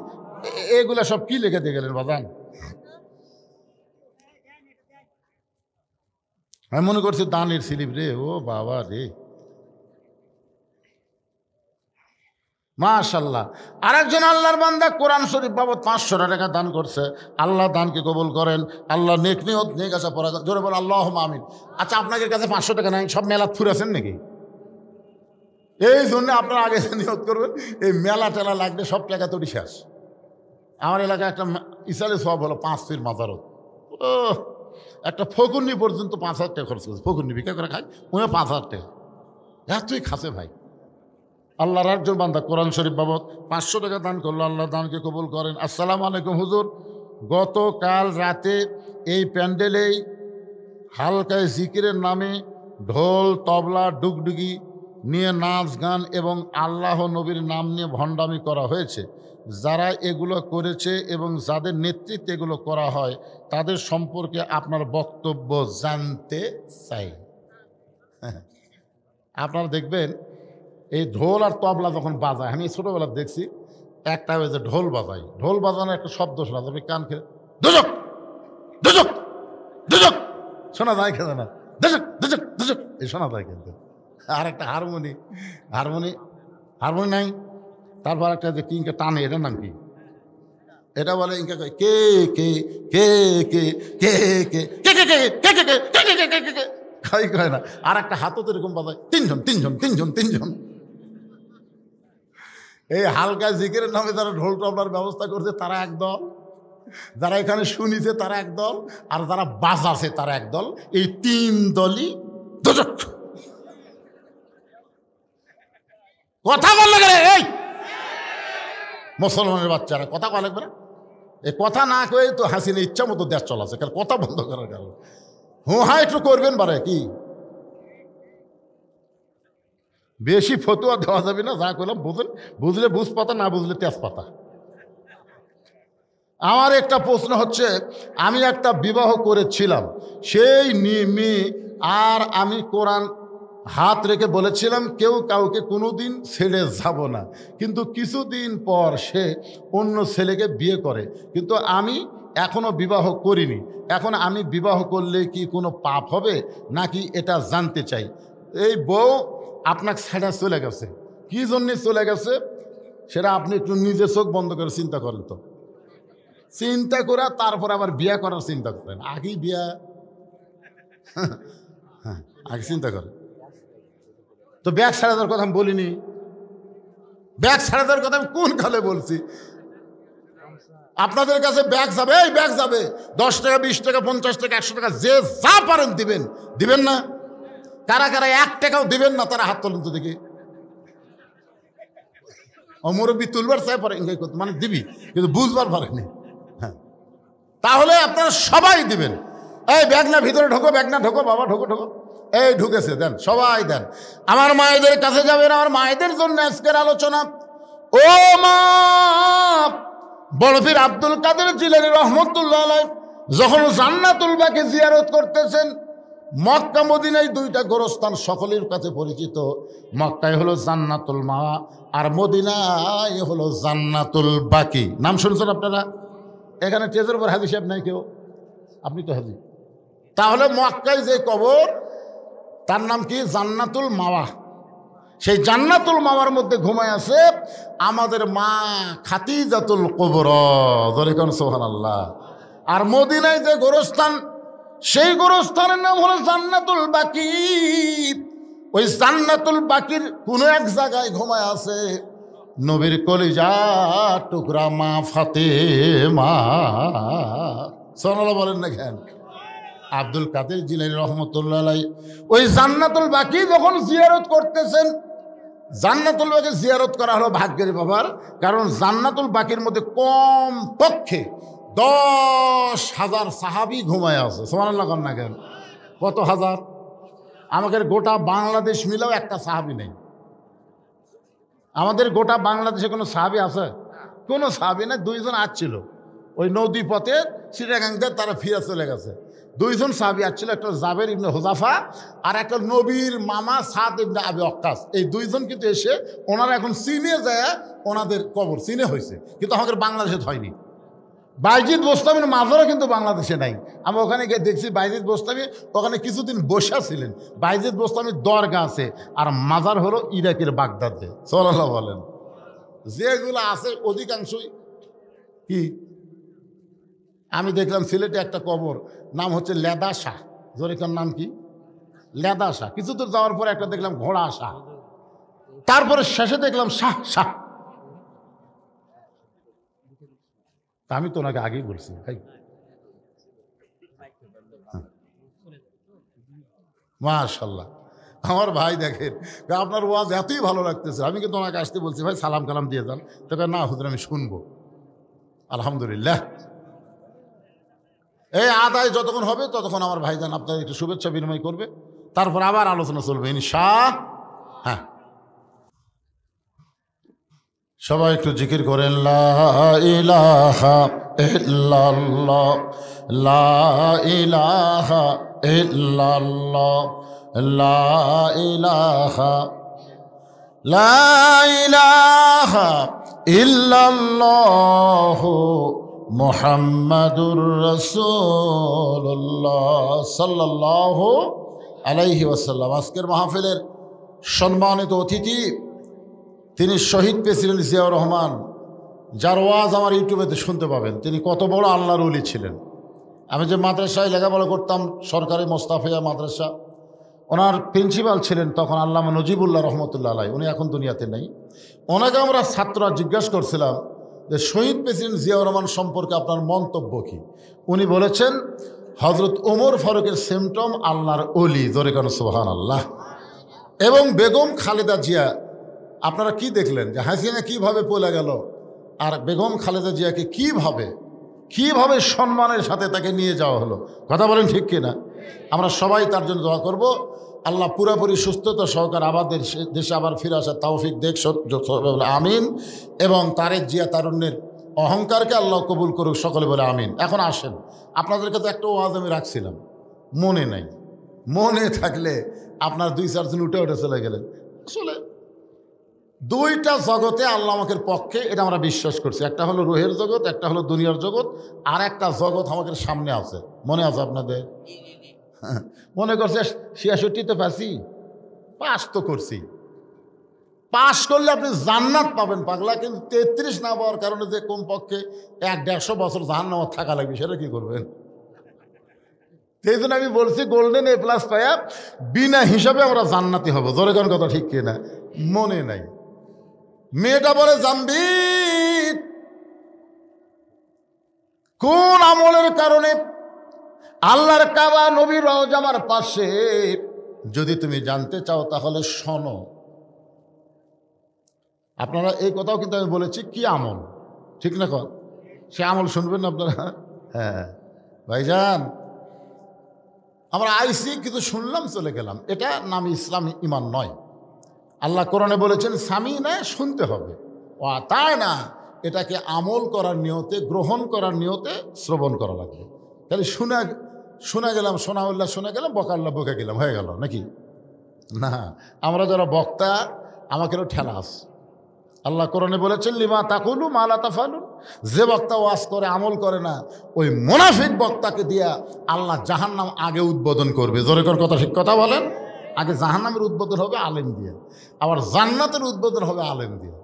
এগুলা সব কি লিখে দিয়ে গেলেন বাজান? আমি মনে করছি দানের স্লিপ রে। ও বাবা রে, মাশাআল্লাহ। আর একজন আল্লাহর বান্দা কোরআন শরীফ বাবদ 500 টাকা দান করছে, আল্লাহ দানকে কবুল করেন। আল্লাহ নেক নিয়ত নেক আশা পুরা করেন। জোরে বলে আল্লাহুম্মা আমিন। আচ্ছা, আপনাদের কাছে 500 টাকা নাই? সব মেলা ফুরাছেন নাকি? এই জন্য আপনারা আগে নিয়ত করবেন, এই মেলা টেলা লাগবে, সব টাকা তো শেষ। আমার এলাকায় একটা ইসালে সব হলো 5 ফির মাজারত। ও, একটা ফকুন্নি পর্যন্ত 5000 টাকা খরচ করছে। ফকুন্নি ভিক্ষা করে খায়, উনি 5000 টাকা এতই খাসে ভাই। আল্লাহর একজন বান্দা কোরআন শরীফ বাবদ 500 টাকা দান করলো, আল্লাহ দানকে কবুল করেন। আসসালামু আলাইকুম হুজুর, গতকাল রাতে এই প্যান্ডেলেই হালকায় জিকিরের নামে ঢোল তবলা ডুগডুগি নিয়ে নাচ গান এবং আল্লাহ নবীর নাম নিয়ে ভণ্ডামি করা হয়েছে। যারা এগুলো করেছে এবং যাদের নেতৃত্বে এগুলো করা হয়, তাদের সম্পর্কে আপনার বক্তব্য জানতে চাই। আপনারা দেখবেন এই ঢোল আর তবলা যখন বাজায়, আমি ছোটোবেলা দেখছি একটা ওই যে ঢোল বাজায়, ঢোল বাজানোর একটা শব্দ শোনা যাবে কান খেলে, দুজক দুজক দুজক শোনা যায়, খেলে না, দুজক দুজক দুজক এই শোনা যায়। কিন্তু আর একটা হারমোনি নাই, তারপর একটা যে কিংকে টানে, এটার নাম কি? এটা বলে ইনকা কে কে কে কে কে কে কে কে কে কে কে কে কে খাই কয় না। আর একটা হাতও তো এরকম বাজায়, তিনজন। এই হালকা জিকিরের নামে যারা ঢোল টবলার ব্যবস্থা করছে তারা একদল, যারা এখানে শুনিছে তারা একদল, আর যারা বাজাছে তারা একদল। এই 3 দলই দুজক। কথা বল লাগে, এই মুসলমানের বাচ্চারা কথা কয়া লাগবে না? এই কথা না কয়ে তো হাসিনা ইচ্ছা মতো দেশ চলাছে, কারণ কথা বন্ধ করার কারণ। হ্যাঁ একটু করবেন বারে, কি বেশি ফতুয়া দেওয়া যাবে না। যা করলাম বুঝলে বুঝ পাতা, না বুঝলে তেজপাতা। আমার একটা প্রশ্ন হচ্ছে, আমি একটা বিবাহ করেছিলাম, সেই মেয়ে আর আমি কোরআন হাত রেখে বলেছিলাম কেউ কাউকে কোনোদিন ছেড়ে যাব না, কিন্তু কিছুদিন পর সে অন্য ছেলেকে বিয়ে করে, কিন্তু আমি এখনো বিবাহ করিনি। এখন আমি বিবাহ করলে কি কোনো পাপ হবে নাকি, এটা জানতে চাই। এই বউ আপনাকে ছেড়ে চলে গেছে, কি জন্যে চলে গেছে সেটা আপনি একটু নিজে চোখ বন্ধ করে চিন্তা করেন তো। চিন্তা করে তারপর আবার বিয়ে করার চিন্তা করেন। আগেই বিয়া, হ্যাঁ আগে চিন্তা করেন তো। ব্যাগ ছেড়ে দেওয়ার কথা আমি বলিনি, ব্যাগ ছেড়ে দেওয়ার কথা আমি কোন কালে বলছি? আপনাদের কাছে ব্যাগ যাবে, এই ব্যাগ যাবে 10 টাকা 20 টাকা 50 টাকা 100 টাকা, যে যা পারেন দিবেন না? কারা কারা 1 টাকাও দিবেন না তারা হাত তোলেন তো দেখি। মুরব্বী তুলবার চাই পারে, মানে দিবি, কিন্তু বুঝবার পারেনি। হ্যাঁ, তাহলে আপনারা সবাই দিবেন। এই ব্যাগ না ভিতরে ঢোকো, ব্যাগ না ঢোকো, বাবা ঢোকো। এই ঢুকেছে, দেন, সবাই দেন। আমার মায়েদের কাছে যাবেন, আমার মায়েদের জন্য আজকের আলোচনা। ও মা, বড় পীর আব্দুল কাদের জিলানী রহমতুল্লাহ আলাইহি যখন জান্নাতুল বাকি জিয়ারত করতেছেন, মক্কা মদিনায় 2টা গোরস্থান সকলের কাছে পরিচিত। মক্কায় হলো জান্নাতুল মাওয়া, আর মদিনায় হলো জান্নাতুল বাকি। নাম শুনছেন আপনারা? এখানে টেজের উপর হাজি সাহেব নাই কেউ? আপনি তো হাজি। তাহলে মক্কায় যে কবর, তার নাম কি? জান্নাতুল মাওয়া। সেই জান্নাতুল মাওয়ার মধ্যে ঘুমায় আছে আমাদের মা খাদিজাতুল কুবরা। সুবহানাল্লাহ। আর মদিনায় যে গোরস্থান, সেই গোরস্থানের নাম হলো জান্নাতুল বাকি। ওই জান্নাতুল বাকির কোন এক জায়গায় ঘুমায় আছে নবীর কলিজা টুকরা মা ফাতেমা। সুবহানাল্লাহ বলেন না কেন? আব্দুল কাদের জিলানী রহমতুল্লাহ আলাইহি ওই জান্নাতুল বাকি যখন জিয়ারত করতেছেন, জান্নাতুল বাকি জিয়ারত করা হলো ভাগ্যের ব্যাপার, কারণ জান্নাতুল বাকির মধ্যে কম পক্ষে 10,000 সাহাবী ঘুমায় আছে। সুবহানাল্লাহ না কেন? কত হাজার? আমাদের গোটা বাংলাদেশ মিলেও একটা সাহাবী নেই। আমাদের গোটা বাংলাদেশে কোনো সাহাবী আছে? কোনো সাহাবী না। 2 জন আসছিল ওই নদী পথে চিটাগাংতে, তারা ফিরে চলে গেছে। 2 জন সাহাবী আসছিল, একটা জাবের ইবনে হুযাফা আর একটা নবীর মামা সাদ ইবনে আবি ওয়াক্কাস। এই 2 জন কিন্তু এসে ওনারা এখন চীনে যায়, ওনাদের কবর চীনে হয়েছে, কিন্তু আমাদের বাংলাদেশে হয়নি। বাইজিদ বোস্তামির মাজারও কিন্তু বাংলাদেশে নাই। আমরা ওখানে গিয়ে দেখছি বাইজিদ বোস্তামি ওখানে কিছুদিন বসা ছিলেন। বাইজিদ বোস্তামির দরগা আছে, আর মাজার হলো ইরাকের বাগদাদে। সাল্লাল্লাহু বলেন। যেগুলো আছে অধিকাংশই কি, আমি দেখলাম সিলেটে একটা কবর, নাম হচ্ছে লেদা শাহ। জরিকার নাম কি? লেদা শাহ। কিছু দূর যাওয়ার পরে একটা দেখলাম ঘোড়া শাহ, তারপরে শেষে দেখলাম শাহ শাহ। আমি তো ওনাকে আগেই বলছি ভাই। মাশাআল্লাহ, আমার ভাই দেখেন, আপনার ওয়াজ এতই ভালো লাগতেছে, আমি কিন্তু ওনাকে আসতে বলছি ভাই সালাম কালাম দিয়ে যান। তবে না হুজুর আমি শুনবো। আলহামদুলিল্লাহ। এই আদায় যতক্ষণ হবে ততক্ষণ আমার ভাইজান আপনার একটু শুভেচ্ছা বিনিময় করবে, তারপর আবার আলোচনা চলবে ইনশাআল্লাহ। হ্যাঁ, সবাই একটু জিকির করেন লা ইলাহা ইল্লাল্লাহ, লা ইলাহা ইল্লাল্লাহ, লা ইলাহা, লা ইলাহা ইল্লাল্লাহ মুহাম্মাদুর রাসূলুল্লাহ সাল্লাল্লাহু আলাইহি ওয়াসাল্লাম। আজকের মাহফিলের সম্মানিত অতিথি তিনি শহীদ প্রেসিডেন্ট জিয়াউর রহমান, যার ওয়াজ আমার ইউটিউবেতে শুনতে পাবেন। তিনি কত বড় আল্লাহর ওলি ছিলেন। আমি যে মাদ্রাসায় লেখাপড়া করতাম, সরকারি মোস্তাফিয়া মাদ্রাসা, ওনার প্রিন্সিপাল ছিলেন তখন আল্লামা নজিবুল্লাহ রহমতুল্লাহ আলাইহি। উনি এখন দুনিয়াতে নেই। ওনাকে আমরা ছাত্ররা জিজ্ঞাসা করছিলাম যে শহীদ প্রেসিডেন্ট জিয়াউর রহমান সম্পর্কে আপনার মন্তব্য কী? উনি বলেছেন হজরত ওমর ফারুকের সিমটম আল্লাহর ওলি। জোরে কেন সুবহানাল্লাহ। এবং বেগম খালেদা জিয়া, আপনারা কি দেখলেন যে হাসিনা কিভাবে পলে গেল, আর বেগম খালেদা জিয়াকে কিভাবে সম্মানের সাথে তাকে নিয়ে যাওয়া হলো। কথা বলেন ঠিক কিনা? আমরা সবাই তার জন্য দোয়া করব, আল্লাহ পুরাপুরি সুস্থতা সহকারে আমাদের দেশে আবার ফিরে আসার তৌফিক দেখ, আমিন। এবং তারেক জিয়া তারুণ্যের অহংকারকে আল্লাহ কবুল করুক, সকলে বলে আমিন। এখন আসেন, আপনাদের কাছে একটা ওয়াজ আমি রাখছিলাম, মনে নাই। মনে থাকলে আপনার 2-4 জন উঠে চলে গেলেন। আসলে 2টা জগতে আল্লাহ আমাদের পক্ষে, এটা আমরা বিশ্বাস করছি। একটা হলো রুহের জগৎ, একটা হলো দুনিয়ার জগৎ, আর একটা জগৎ আমাদের সামনে আছে। মনে আছে আপনাদের? মনে করছে 66তে পাস তো করছি। পাস করলে আপনি জান্নাত পাবেন পাগলা, কিন্তু 33 না পাওয়ার কারণে যে কমপক্ষে 100-150 বছর জাহান্নামে থাকা লাগবে, সেটা কি করবেন? সেই জন্য আমি বলছি গোল্ডেন A+ পাইয়া বিনা হিসাবে আমরা জান্নাতি হব। জোরে কোন কথা ঠিক কিনা? মনে নাই। মেয়েটা বলে জানবি কোন আমলের কারণে আল্লাহর কাবা নবীর রওজা আমার পাশে, যদি তুমি জানতে চাও তাহলে শোনো। আপনারা এই কথাও কিন্তু আমি বলেছি, কি আমল, ঠিক না? কন সে আমল শুনবেন না আপনারা? হ্যাঁ ভাইজান, আমরা আইসি কিন্তু শুনলাম চলে গেলাম, এটা নাম ইসলাম ইমান নয়। আল্লাহ কোরআনে বলেছেন স্বামী নয়, শুনতে হবে। ও তাই না, এটাকে আমল করার নিয়তে, গ্রহণ করার নিয়তে শ্রবণ করা লাগবে। তাহলে শোনা গেলাম, শোনা গেলাম, বকাল্লা বকে গেলাম, হয়ে গেল নাকি? না, আমরা যারা বক্তা আমাকেও ঠেলা আছে। আল্লাহ কোরআনে বলেছেন লিমা তাকুলু মা লা তাফালুন। যে বক্তা ওয়াজ করে আমল করে না, ওই মুনাফিক বক্তাকে দিয়া আল্লাহ জাহান্নাম আগে উদ্বোধন করবে। জোরে কর কথা, ঠিক কথা বলেন। আগে জাহান্নামের উদ্বোধন হবে আলেম দিয়ে, আবার জান্নাতের উদ্বোধন হবে আলেম দিয়ে।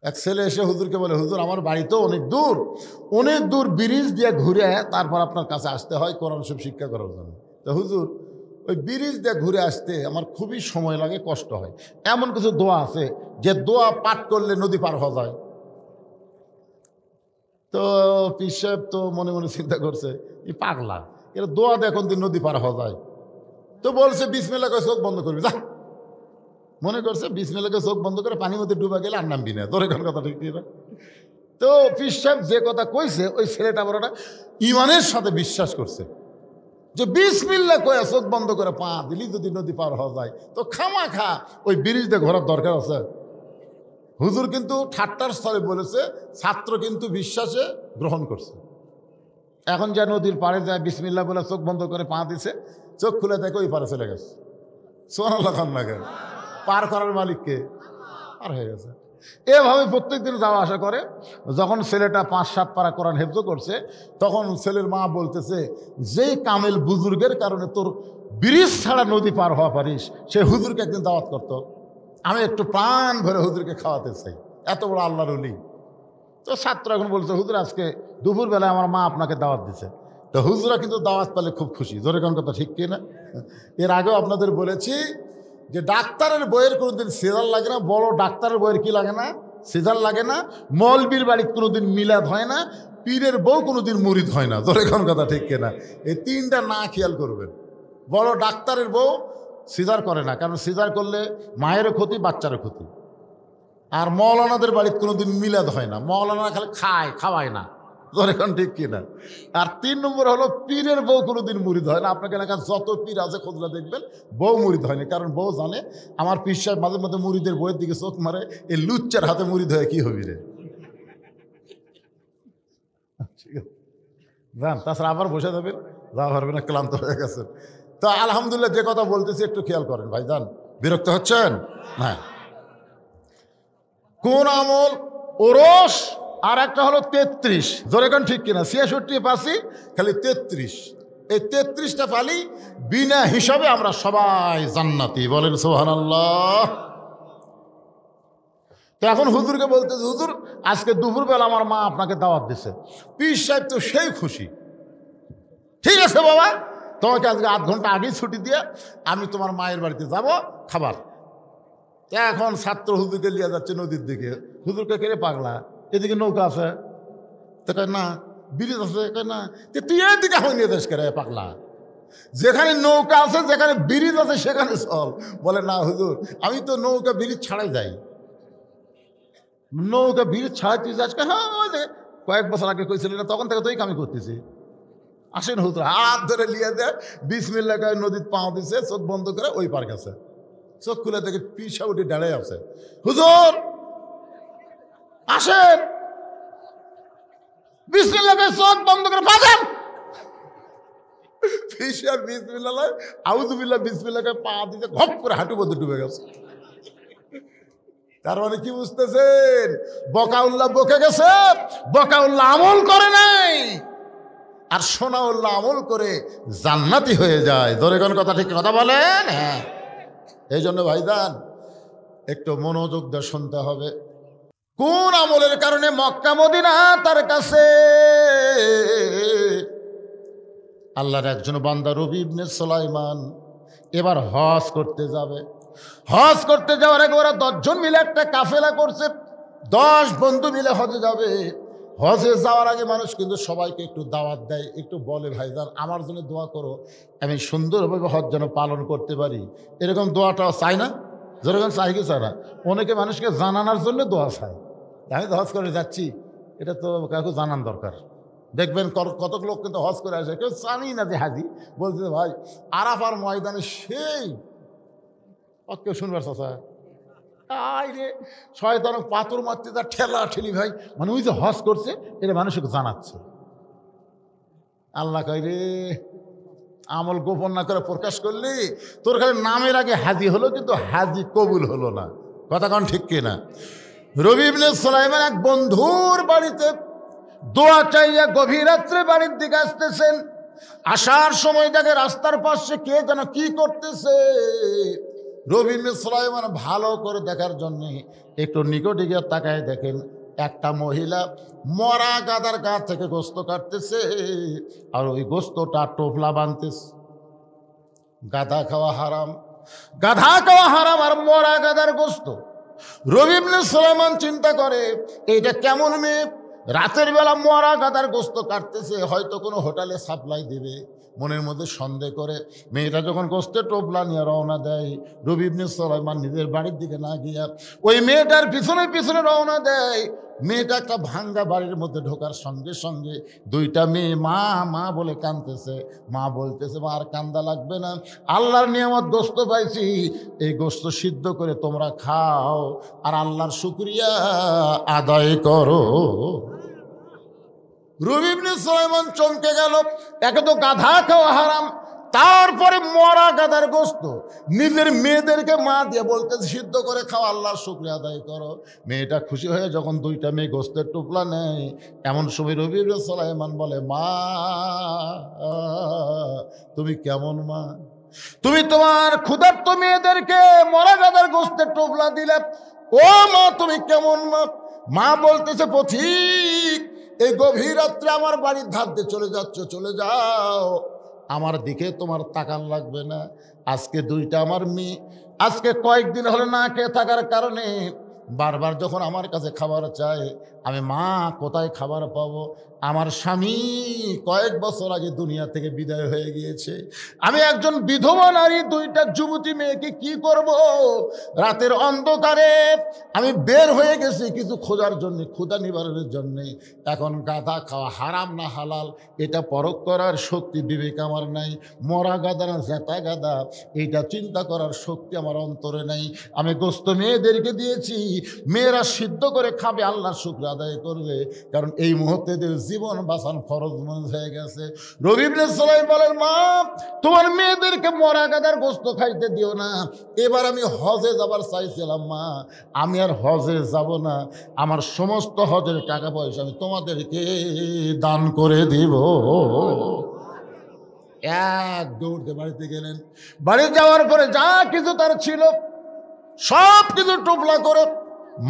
এক ছেলে এসে হুজুরকে বলে, হুজুর আমার বাড়ি তো অনেক দূর ব্রিজ দিয়ে ঘুরে তারপর আপনার কাছে আসতে হয় কোরআন শরীফ শিক্ষা করার জন্য। তো হুজুর ওই ব্রিজ দিয়ে ঘুরে আসতে আমার খুবই সময় লাগে, কষ্ট হয়। এমন কিছু দোয়া আছে যে দোয়া পাঠ করলে নদী পার হওয়া যায়? তো পীর সাহেব তো মনে মনে চিন্তা করছে, এই পাগলা, এর দোয়া দিয়ে এখন দিন নদী পার হওয়া যায়? তো বলছে বিসমিল্লাহ করে চোখ বন্ধ করবি, যা। মনে করছে বিসমিল্লাহ করে চোখ বন্ধ করে পানির মধ্যে ডুবা গেলে আর নামবি না। তোর এখন কথা ঠিক না? তো পীর সাহেব যে কথা কইছে ওই ছেলেটা বড়টা ইমানের সাথে বিশ্বাস করছে যে বিসমিল্লাহ কয়ে চোখ বন্ধ করে পা দিলি যদি নদী পার হওয়া যায় তো খামাখা ওই ব্রিজ দিয়ে ঘোরার দরকার আছে? হুজুর কিন্তু ঠাট্টার স্থলে বলেছে, ছাত্র কিন্তু বিশ্বাসে গ্রহণ করছে। এখন যা নদীর পাড়ে যায় বিসমিল্লাহ বলে চোখ বন্ধ করে পা দিছে, চোখ খুলে দেখে ওই পারে চলে গেছে। সোনাল্লাহ খান লাগে পার করার মালিককে পার হয়ে গেছে। এভাবে প্রত্যেক দিন যাওয়া আসা করে। যখন ছেলেটা 5-7 পারা কোরআন হেফজ করছে তখন ছেলের মা বলতেছে, যে কামেল বুজুর্গের কারণে তোর ব্রিজ ছাড়া নদী পার হওয়া পারিস সে হুজুরকে একদিন দাওয়াত করতো। আমি একটু প্রাণ ভরে হুজুরকে খাওয়াতে চাই, এত বড় আল্লাহর ওলি। তো ছাত্র এখন বলছে, হুজুর আজকে দুপুরবেলায় আমার মা আপনাকে দাওয়াত দিছে। তো হুজুরা কিন্তু দাওয়াত পেলে খুব খুশি। জোরে কোন কথা ঠিক কিনা? এর আগেও আপনাদের বলেছি যে ডাক্তারের বইয়ের কোনোদিন সিজার লাগে না, বড় ডাক্তারের বইয়ের কি লাগে না? সিজার লাগে না। মৌলবীর বাড়ির কোনোদিন মিলাদ হয় না, পীরের বউ কোনোদিন মুরিদ হয় না। জোরে কোন কথা ঠিক কিনা? এই তিনটা না খেয়াল করবেন। বড় ডাক্তারের বউ সিজার করে না, কারণ সিজার করলে মায়েরও ক্ষতি, বাচ্চারও ক্ষতি। আর মৌলানাদের বাড়িতে কোনোদিন মিলাদ হয় না, মৌলানা খালি খাওয়ায় না। এখন ঠিক কিনা? আর 3 নম্বর হলো পীরের বউ কোনোদিন মুরিদ হয় না। আপনাকে এলাকার যত পীর আছে খোঁজলা দেখবেন বউ মুরিদ হয়নি, কারণ বউ জানে আমার পীর সাহেব মাঝে মাঝে মুরিদের বইয়ের দিকে চোখ মারে, এই লুচ্চার হাতে মুরিদ হয়ে কি হবি রে। ঠিক আছে যান, তাছাড়া আবার বসে যাবেন, যা পারবে না, ক্লান্ত হয়ে গেছেন। তো আলহামদুলিল্লাহ যে কথা বলতেছি একটু খেয়াল করেন ভাই যান, বিরক্ত হচ্ছেন? হ্যাঁ, কোন আমল ওরস আর একটা হলো 33। জোরে কোন ঠিক কিনা? 66 পাসি খালি 33। এই 33টা পালি বিনা হিসাবে আমরা সবাই জান্নাতি। বলেন সুবহানাল্লাহ। তো এখন হুজুরকে বলতেছে, হুজুর আজকে দুপুরবেলা আমার মা আপনাকে দাওয়াত দিছে। পীর সাহেব তো সেই খুশি। ঠিক আছে বাবা, তোমাকে আজকে 8 ঘন্টা আগেই ছুটি দিয়ে আমি তোমার মায়ের বাড়িতে যাব খাবার। এখন ছাত্র হুজুরকে নিয়ে যাচ্ছে নদীর দিকে। হুজুরকে কেড়ে পাগলা, এদিকে নৌকা আছে, তো কয় না ব্রিজ আছে, কয় না তুই এদিকে আমি নিয়ে যাস কেড়ে পাগলা, যেখানে নৌকা আছে যেখানে ব্রিজ আছে সেখানে চল। বলে না হুজুর আমি তো নৌকা ব্রিজ ছাড়াই যাই। নৌকা ব্রিজ ছাড়াই তুই যাস? হ্যাঁ, কয়েক বছর আগে কইছিলি না, তখন থেকে তুই কামি করতেছি। আসেন হুজুর হাত ধরে নিয়ে দেয়, বিসমিল্লাহ কয়ে নদীর পা দিছে, চোখ বন্ধ করে ওই পার গেছে। চোখ খুলে দেখে পিসা উঠে দাঁড়ায় আছে। হুজুর আসেন, বিসমিল্লাহ কয়ে চোখ বন্ধ করে পা দেন। পিসা বিসমিল্লাহ আউযুবিল্লাহ বিসমিল্লাহ কয়ে পা দিতে ঘপ করে হাঁটু মধ্যে ডুবে গেছে। তার মানে কি বুঝতেছেন? বকাউল্লাহ বকে গেছে, বকাউল্লাহ আমল করে নাই, আর সোনাউল্লাহ আমল করে জান্নাতি হয়ে যায়। জোরে কোন কথা ঠিক কথা বলেন? হ্যাঁ, এই জন্য ভাইজান একটু মনোযোগ দিয়ে শুনতে হবে। কোন আমলের কারণে মক্কা মদিনা তার কাছে? আল্লাহর একজন বান্দা রবি ইবনে সুলাইমান এবার হজ করতে যাবে। হজ করতে যাওয়ার আগে ওরা 10 জন মিলে একটা কাফেলা করছে। 10 বন্ধু মিলে হজে যাবে। হজে যাওয়ার আগে মানুষ কিন্তু সবাইকে একটু দাওয়াত দেয়, একটু বলে ভাইজান আমার জন্য দোয়া করো, আমি সুন্দরভাবে হজ যেন পালন করতে পারি। এরকম দোয়াটাও চাই না? যেরকম চাই কি চায় না? অনেকে মানুষকে জানানোর জন্য দোয়া চায়। আমি তো হজ করে যাচ্ছি, এটা তো কাউকে জানান দরকার। দেখবেন কত লোক কিন্তু হজ করে আসে, কেউ জানি না যে হাজি বলছে ভাই আরাফার ময়দানে সেই কেউ শুনবার চাচা আই রে শয়তান পাথর মারতে তার ঠেলা ঠেলি ভাই, মানে ওই যে হজ করছে এটা মানুষকে জানাচ্ছে। আল্লাহ কয় রে আমল গোপন না করে প্রকাশ করলি তোর খালি নামের আগে হাজি হলো, কিন্তু হাজি কবুল হলো না। কথা কোন ঠিক কিনা? রবি ইবনে সুলাইমান এক বন্ধুর বাড়িতে দোয়া চাইয়া গভীর রাত্রে বাড়ির দিকে আসতেছেন। আসার সময় দেখে রাস্তার পাশে কে যেন কি করতেছে। রবি ইবনে সুলাইমান ভালো করে দেখার জন্যে একটু নিকটে গিয়ে তাকায় দেখেন একটা মহিলা মরা গাদার গা থেকে গোস্ত কাটতেছে আর ওই গোস্তটা টোপলা বানতেছে। গাধা খাওয়া হারাম, গাধা খাওয়া হারাম আর মরা গাদার গোস্ত। রবি ইবনে সুলাইমান চিন্তা করে এইটা কেমন মেয়ে, রাতের বেলা মরা গাদার গোস্ত কাটতেছে, হয়তো কোনো হোটেলে সাপ্লাই দিবে। মনের মধ্যে সন্দেহ করে মেয়েটা যখন গোস্তের টোপলা নিয়ে রওনা দেয়, রবি ইবনে সুলাইমান নিজের বাড়ির দিকে না গিয়া ওই মেয়েটার পিছনে পিছনে রওনা দেয়। মেয়েটা একটা ভাঙ্গা বাড়ির মধ্যে ঢোকার সঙ্গে সঙ্গে দুইটা মেয়ে মা মা বলে কাঁদতেছে। মা বলতেছে, মা আর কান্দা লাগবে না, আল্লাহর নিয়ামত গোস্ত পাইছি, এই গোস্ত সিদ্ধ করে তোমরা খাও আর আল্লাহর শুকরিয়া আদায় করো। রবি ইবনে সুলাইমান চমকে গেল, একে তো গাধা খাওয়া হারাম, তারপরে মরা গাধার গোস্ত নিজের মেয়েদেরকে মা দিয়ে বলতে সিদ্ধ করে খাও, আল্লাহর শুকরিয়া আদায় করো। মেয়েটা খুশি হয়ে যখন দুইটা মেয়ে গোস্তের টুকলা নেয়, এমন সময় রবি ইবনে সুলাইমান বলে, মা তুমি কেমন মা, তুমি তোমার ক্ষুধার্ত মেয়েদেরকে মরা গাধার গোস্তের টুকলা দিলে, ও মা তুমি কেমন মা? মা বলতেছে, পথিক এই গভীর রাত্রে আমার বাড়ির ধার দিয়ে চলে যাচ্ছ, চলে যাও, আমার দিকে তোমার তাকান লাগবে না। আজকে দুইটা আমার মেয়ে আজকে কয়েকদিন হলো না খেয়ে থাকার কারণে বারবার যখন আমার কাছে খাবার চায়, আমি মা কোথায় খাবার পাবো? আমার স্বামী কয়েক বছর আগে দুনিয়া থেকে বিদায় হয়ে গিয়েছে, আমি একজন বিধবা নারী, দুইটা যুবতী মেয়েকে কি করব? রাতের অন্ধকারে আমি বের হয়ে গেছি কিছু খোঁজার জন্য, ক্ষুধা নিবারণের জন্যে। এখন গাধা খাওয়া হারাম না হালাল এটা পরখ করার শক্তি বিবেক আমার নাই, মরা গাদা না জেতা গাদা এইটা চিন্তা করার শক্তি আমার অন্তরে নাই। আমি গোস্ত মেয়েদেরকে দিয়েছি, মেয়েরা সিদ্ধ করে খাবে, আল্লাহর শুকর আদায় করবে, কারণ এই মুহূর্তে জীবন বাঁচান ফরজ মনে হয়ে গেছে। রবি ইবনে সুলাইমান বলেন, মা তোমার মেয়েদেরকে মরা গাদার গোস্ত খাইতে দিও না, এবার আমি হজে যাবার চাইছিলাম মা, আমি আর হজে যাব না, আমার সমস্ত হজের টাকা পয়সা আমি তোমাদেরকে দান করে দিব। এক দৌড়তে বাড়িতে গেলেন, বাড়ি যাওয়ার পরে যা কিছু তার ছিল সব কিছু টুকলা করে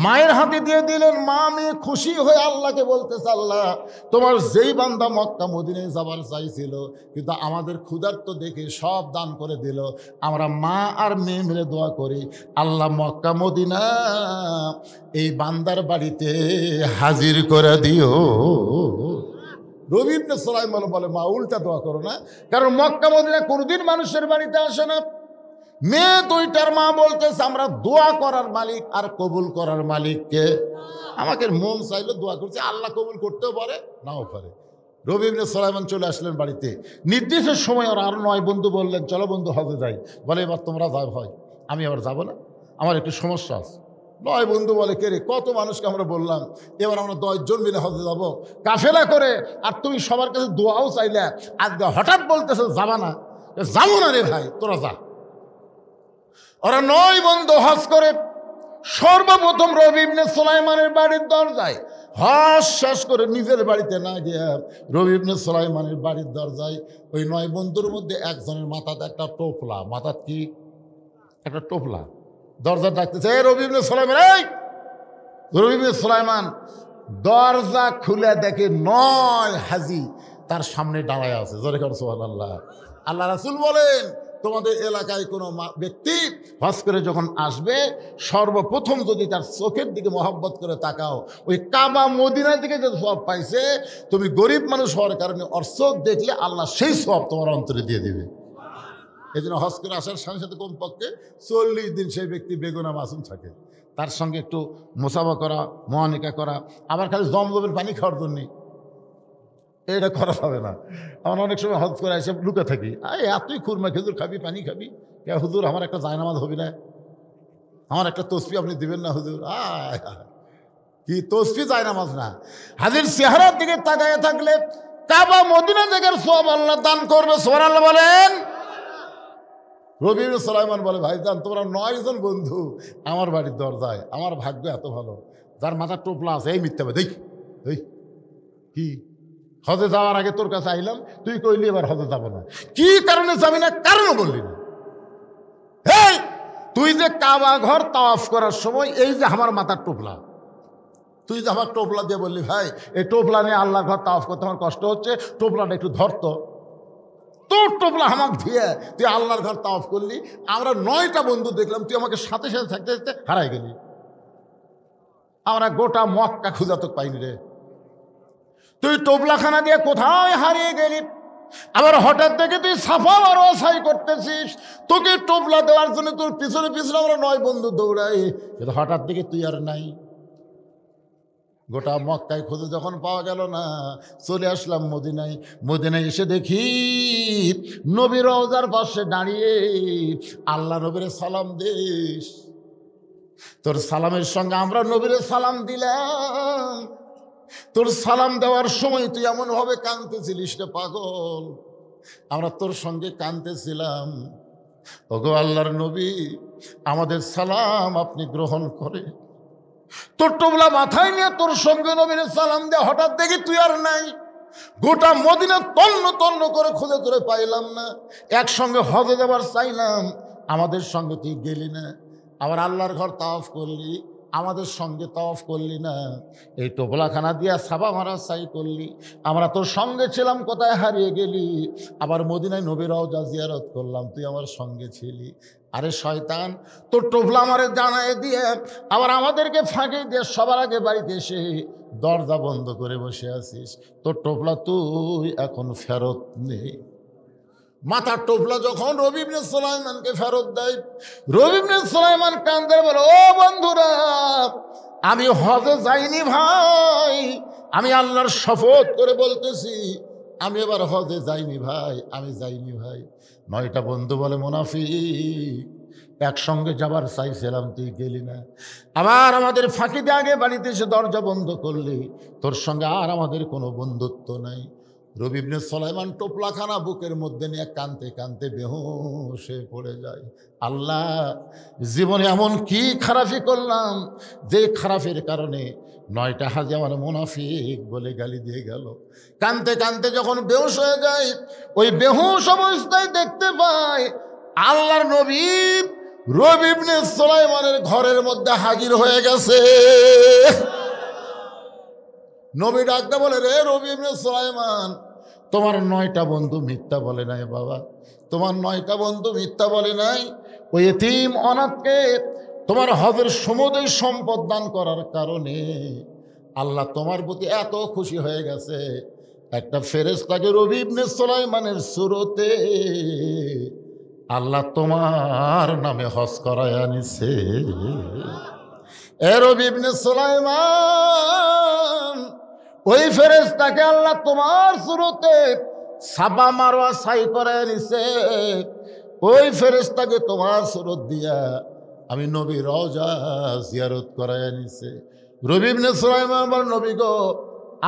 মায়ের হাতে দিয়ে দিলেন। মা মেয়ে খুশি হয়ে আল্লাহকে বলতেছে, আল্লাহ তোমার যেই বান্দা মক্কা মদিনায় যাবার চাইছিল কিন্তু আমাদের ক্ষুধার্ত দেখে সব দান করে দিল, আমরা মা আর মেয়ে মিলে দোয়া করি, আল্লাহ মক্কা মদিনা এই বান্দার বাড়িতে হাজির করে দিও। রবি ইবনে সুলাইমান বলে, মা উল্টা দোয়া করো না, কারণ মক্কা মদিনা কোনোদিন মানুষের বাড়িতে আসে না। মেয়ে দুইটার মা বলতেছে, আমরা দোয়া করার মালিক আর কবুল করার মালিককে, আমাকে মন চাইলে দোয়া করছে, আল্লাহ কবুল করতেও পারে নাও পারে। রবি ইবনে সুলাইমান চলে আসলেন বাড়িতে, নির্দিষ্ট সময় ওর আর 9 বন্ধু বললেন, চলো বন্ধু হজে যাই। বলে, এবার তোমরা যাও, হয় আমি আবার যাবো না, আমার একটু সমস্যা আছে। 9 বন্ধু বলে, কে রে, কত মানুষকে আমরা বললাম, এবার আমরা 10 জন মিলে হজে যাবো কাফেলা করে, আর তুমি সবার কাছে দোয়াও চাইলে, আজকে হঠাৎ বলতেছে যাবা না। যাবো না রে ভাই, তোরা যা। ওরা 9 বন্ধু হজ করে সর্বপ্রথম রবি ইবনে সুলাইমানের বাড়ির দরজায় হজ শেষ করে নিজের বাড়িতে না গিয়ে রবি ইবনে সুলাইমানের বাড়ির দরজায় ওই 9 বন্ধুর মধ্যে একজনের মাথাতে একটা টোপলা, মাথার কি একটা টোপলা, দরজা ডাকতেছে, রবি ইবনে সুলাইমান, এই রবি ইবনে সুলাইমান দরজা খুলে দেখে 9 হাজি তার সামনে দাঁড়ায় আছে। জোরে করে সুবহানাল্লাহ। আল্লাহ রাসূল বলেন, তোমাদের এলাকায় কোনো ব্যক্তি হজ করে যখন আসবে, সর্বপ্রথম যদি তার চোখের দিকে মহব্বত করে তাকাও, ওই কাবা মদিনার দিকে যে সওয়াব পাইছে, তুমি গরিব মানুষ হওয়ার কারণে ওর চোখ দেখলে আল্লাহ সেই সওয়াব তোমার অন্তরে দিয়ে দিবে। এই জন্য হজ করে আসার সাথে সাথে কমপক্ষে 40 দিন সেই ব্যক্তি বেগুনা মাসুম থাকে, তার সঙ্গে একটু মোসাফা করা, মুআনিকা করা, আবার খালি জমজমের পানি খাওয়ার জন্য এটা করা হবে না। আমার অনেক সময় হজ করে এসে লুকে থাকি, এতই খুরমা খেজুর খাবি, পানি খাবি, হুজুর আমার একটা জায়নামাজ হবি না, আমার একটা তসবি আপনি দিবেন না হুজুর? কি তসবি জায়নামাজ না, হাজির চেহারার দিকে তাকায় থাকলে কাবা মদিনা জায়গার সওয়াব আল্লাহ দান করবে। সুবহানাল্লাহ বলেন। রবি ইবনে সুলাইমান বলে, ভাইজান তোমরা 9 জন বন্ধু আমার বাড়ির দরজায়, আমার ভাগ্য এত ভালো, যার মাথার টোপলা আছে, এই মিথ্যা দেখ এই কি হজে যাওয়ার আগে তোর কাছে আইলাম, তুই কইলি এবার হজে যাবো না, কি কারণে যাবি না? কারণও বললি না। এই তুই যে কাবা ঘর তাওয়াফ করার সময় এই যে আমার মাথার টোপলা, তুই যে আমার টোপলা দিয়ে বললি ভাই এই টোপলা নিয়ে আল্লাহর ঘর তাওয়াফ করতে আমার কষ্ট হচ্ছে, টোপলাটা একটু ধরতো, তোর টোপলা আমাক দিয়ে তুই আল্লাহর ঘর তাওয়াফ করলি। আমরা 9টা বন্ধু দেখলাম, তুই আমাকে সাথে সাথে থাকতে থাকতে হারাই গেলি। আমরা গোটা মক্কা খুঁজা তো পাইনি রে। তুই টোপলাখানা দিয়ে কোথায় হারিয়ে গেলি? আবার হঠাৎ থেকে তুই সাফা মারোয়া সাই করতেছিস, তোকে টোপলা দেওয়ার জন্য তোর পিছনে পিছনে আমরা 9 বন্ধু দৌড়াই, কিন্তু হঠাৎ থেকে তুই আর নাই। গোটা মক্কায় খুঁজে যখন পাওয়া গেল না, চলে আসলাম মদিনায়। মদিনায় এসে দেখি নবী রওজার পাশে দাঁড়িয়ে আল্লাহ নবীরে সালাম দিস। তোর সালামের সঙ্গে আমরা নবীরে সালাম দিলাম। তোর সালাম দেওয়ার সময় তুই এমন ভাবে কাঁদতেছিলিস রে পাগল, আমরা তোর সঙ্গে কাঁদতেছিলাম। ওগো আল্লাহর নবী, আমাদের সালাম আপনি গ্রহণ করে। তোর টোপলা মাথায় নিয়ে তোর সঙ্গে নবীর সালাম দেয়া, হঠাৎ দেখি তুই আর নাই। গোটা মদিনা তন্ন তন্ন করে খুঁজে তোরে পাইলাম না। একসঙ্গে হজে যাবার চাইলাম, আমাদের সঙ্গে তুই গেলি না। আবার আল্লাহর ঘর তাওয়াফ করলি, আমাদের সঙ্গে তাওয়াফ করলি না। এই টোপলাখানা দিয়া সাবা মারা সাই করলি, আমরা তোর সঙ্গে ছিলাম, কোথায় হারিয়ে গেলি? আবার মদিনায় নবী রওজা জিয়ারত করলাম, তুই আমার সঙ্গে ছিলি। আরে শয়তান, তোর টোপলা আমারে জানায় দিয়ে আবার আমাদেরকে ফাঁকি দিয়ে সবার আগে বাড়িতে এসে দরজা বন্ধ করে বসে আছিস। তোর টোপলা তুই এখন ফেরত নেই। মাথার টোপলা যখন রবি ইবনে সুলাইমানকে ফেরত দেয়, রবি ইবনে সুলাইমান কান্দে বলে, ও বন্ধুরা, আমি হজে যাইনি ভাই, আমি আল্লাহর শপথ করে বলতেছি আমি এবার হজে যাইনি ভাই, আমি যাইনি ভাই। 9টা বন্ধু বলে, মুনাফিক, একসঙ্গে যাবার চাইছিলাম তুই গেলি না। আবার আমাদের ফাঁকি দিয়ে আগে বাড়িতে এসে দরজা বন্ধ করলি, তোর সঙ্গে আর আমাদের কোনো বন্ধুত্ব নাই। রবি ইবনে সুলাইমান টোপলাখানা বুকের মধ্যে নিয়ে কাঁদতে কাঁদতে বেহুশ হয়ে পড়ে যায়। আল্লাহ, জীবনে এমন কি খারাপি করলাম যে খারাপের কারণে 9টা হাজি আমার মুনাফিক বলে গালি দিয়ে গেল। কাঁদতে কাঁদতে যখন বেহুশ হয়ে যায়, ওই বেহুশ অবস্থায় দেখতে পায় আল্লাহর নবী রবি ইবনে সুলাইমানের ঘরের মধ্যে হাজির হয়ে গেছে। নবী ডাকতে বলে, রে রবি ইবনে সুলাইমান, তোমার 9টা বন্ধু মিথ্যা বলে নাই বাবা, তোমার 9টা বন্ধু মিথ্যা বলে নাই। ওই এতিম অনাথকে তোমার হজের সমুদয় সম্পদ দান করার কারণে আল্লাহ তোমার প্রতি এত খুশি হয়ে গেছে, একটা ফেরেশতাকে রবি ইবনে সুলাইমানের সুরতে আল্লাহ তোমার নামে হজ করায় আনিছে। এ রবি ইবনে সুলাইমান, ওই ফেরেশতাকে আল্লাহ তোমার সুরতে সাবা মারওয়া সাই করে নিছে। ওই ফেরেশতাকে তোমার সুরত দিয়া আমি নবী রওজা জিয়ারত করায় নিছে। রবি ইবনে সুলাইমান বল, নবী গো,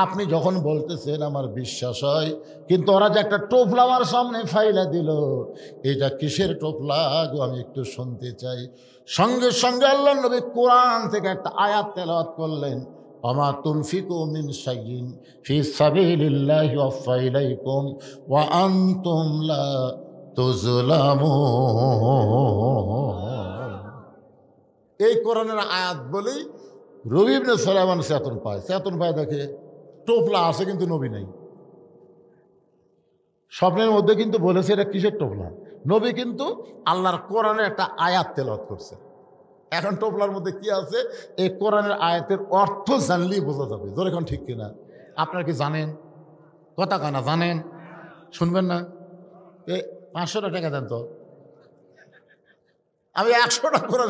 আপনি যখন বলতেছেন আমার বিশ্বাস হয়, কিন্তু ওরা যে একটা টোপলা আমার সামনে ফাইলা দিল, এটা কিসের টোপলা গো, আমি একটু শুনতে চাই। সঙ্গে সঙ্গে আল্লাহ নবী কোরআন থেকে একটা আয়াত তেলাওয়াত করলেন, ওমা তুনফিকু মিন শাইইন ফি সাবিলিল্লাহি ওয়াফা ইলাইকুম ওয়া আনতুম লা তুযলামুন। এই কোরআনের আয়াত বলেই রবি ইবনে সুলাইমান চেতন পায়, দেখে টোপলা আছে কিন্তু নবী নেই। স্বপ্নের মধ্যে কিন্তু বলেছে এটা কিসের টোপলা, নবী কিন্তু আল্লাহর কোরআনের একটা আয়াত তেলাওয়াত করছে। এখন টোপলার মধ্যে কি আছে, এই কোরআনের আয়াতের অর্থ জানলেই বোঝা যাবে। জোরে এখন ঠিক কিনা? আপনারা কি জানেন? কথা কানা জানেন? শুনবেন না? 500 টাকা দেন তো, আমি 100 টাকা করে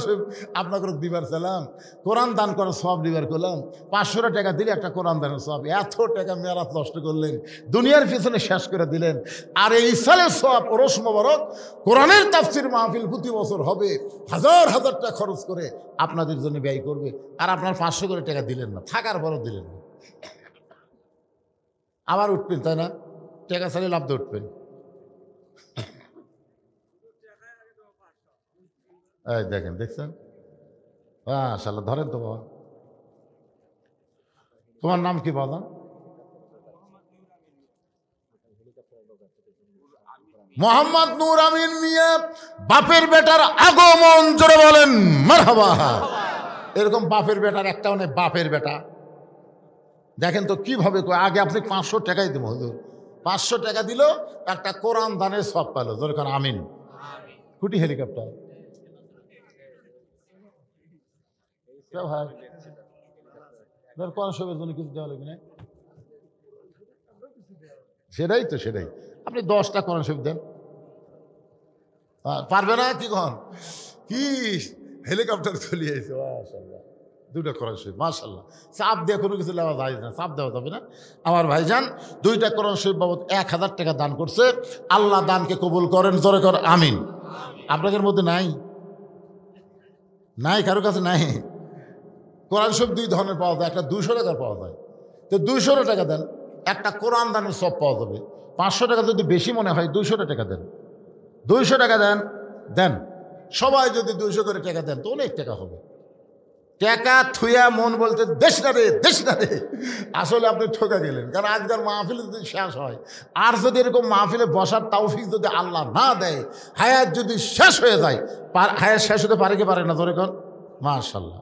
আপনাকে দিবার চাইলাম, কোরআন দান করার সব দিবার করলাম। 500 টাকা দিলে একটা কোরআন দানের সব, এত টাকা মেরাত নষ্ট করলেন, দুনিয়ার পিছনে শেষ করে দিলেন। আর এই সালের সব ওরস মোবারক কোরআনের তাফসির মাহফিল প্রতি বছর হবে, হাজার হাজার টাকা খরচ করে আপনাদের জন্য ব্যয় করবে, আর আপনার 500 করে টাকা দিলেন না, থাকার পরও দিলেন না। আবার উঠবেন, তাই না? টাকা চালিয়ে লাভ দিয়ে উঠবেন। এই দেখেন, দেখছেন? মাশাআল্লাহ, ধরেন তো বাবা। তোমার নাম কি বাবা? মোহাম্মদ নূর আমিন মিয়া বাপের বেটার আগমন, জোরে বলেন মারহাবা। এরকম বাপের বেটার একটাও নেই, বাপের বেটা। দেখেন তো কিভাবে, আগে আপনি 500 টাকাই দেবো হুজুর, 500 টাকা দিল, একটা কোরআন দানের সব পেল, জোরে কোন আমিন। কুটি হেলিকপ্টার ভাই, কোরআন শরীফের জন্য কিছু দেওয়া লাগবে না, সেটাই তো, সেটাই। আপনি 10টা কোরআন শরীফ দেন, পারবে না কি কখন, কি হেলিকপ্টার চলিয়ে আইছে, মাশাআল্লাহ। 2টা কোরআন শরীফ, মাশাআল্লাহ। চাপ দিয়ে কোনো কিছু নেওয়া যায় না, চাপ দেওয়া যাবে না। আমার ভাইজান 2টা কোরআন শরীফ বাবদ 1000 টাকা দান করছে। আল্লাহ দানকে কবুল করেন, জোরে কর আমিন। আপনাদের মধ্যে নাই, নাই কারো কাছে নাই। কোরআন শরীফ 2 ধরনের পাওয়া যায়, একটা 200 টাকার পাওয়া যায়। তো 200 টাকা দেন, একটা কোরআন দানের সব পাওয়া যাবে। 500 টাকা যদি বেশি মনে হয় 200 টাকা দেন, 200 টাকা দেন, দেন। সবাই যদি 200 করে টাকা দেন তো অনেক টাকা হবে। টাকা থুয়া মন বলতে দেশ না রে, দেশ না রে, আসলে আপনি ঠকে গেলেন। কারণ আজকাল মাহফিল যদি শেষ হয়, আর যদি এরকম মাহফিলে বসার তৌফিক যদি আল্লাহ না দেয়, হায়াত যদি শেষ হয়ে যায়, হায়াত শেষ হতে পারে কি পারে না, ধরে কন মাশাআল্লাহ।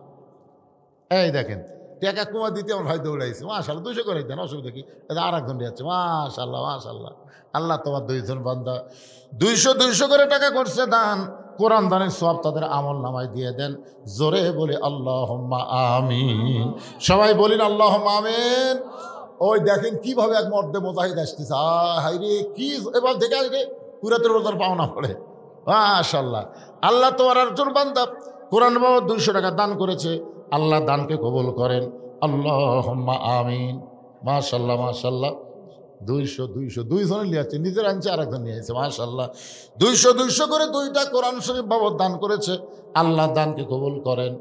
এই দেখেন টাকা কুমা দিতে আমার ভাই দৌড়াইছে, মাশাআল্লাহ। 200 করে দেন, অসুবিধা কি, আর একজন যাচ্ছে, মাশাআল্লাহ মাশাআল্লাহ। আল্লাহ তোমার 2জন বান্দা 200 করে টাকা করছে দান, কোরআন দানের সব তাদের আমল নামায় দিয়ে দেন। জোরে বলে আল্লাহুম্মা আমিন। সবাই বলেন আল্লাহুম্মা আমিন। ওই দেখেন কিভাবে এক মর্দে মুজাহিদ আসতেছে, হাই রে কি, এবার দেখে আসবে কুরাতের রোজার পাওনা পড়ে, মাশাআল্লাহ। আল্লাহ তোমার একজন বান্দা কোরআন বাবদ 200 টাকা দান করেছে, আল্লাহ দানকে কবুল করেন, আল্লাহুম্মা আমিন। মাশাআল্লাহ মাশাআল্লাহ। 200 2জনে নিয়ে আসছে, নিজের আনছে আর একজন নিয়ে আসছে, মাশাআল্লাহ। 200 করে 2টা কোরআন শরীফ বাবদ দান করেছে, আল্লাহ দানকে কবুল করেন।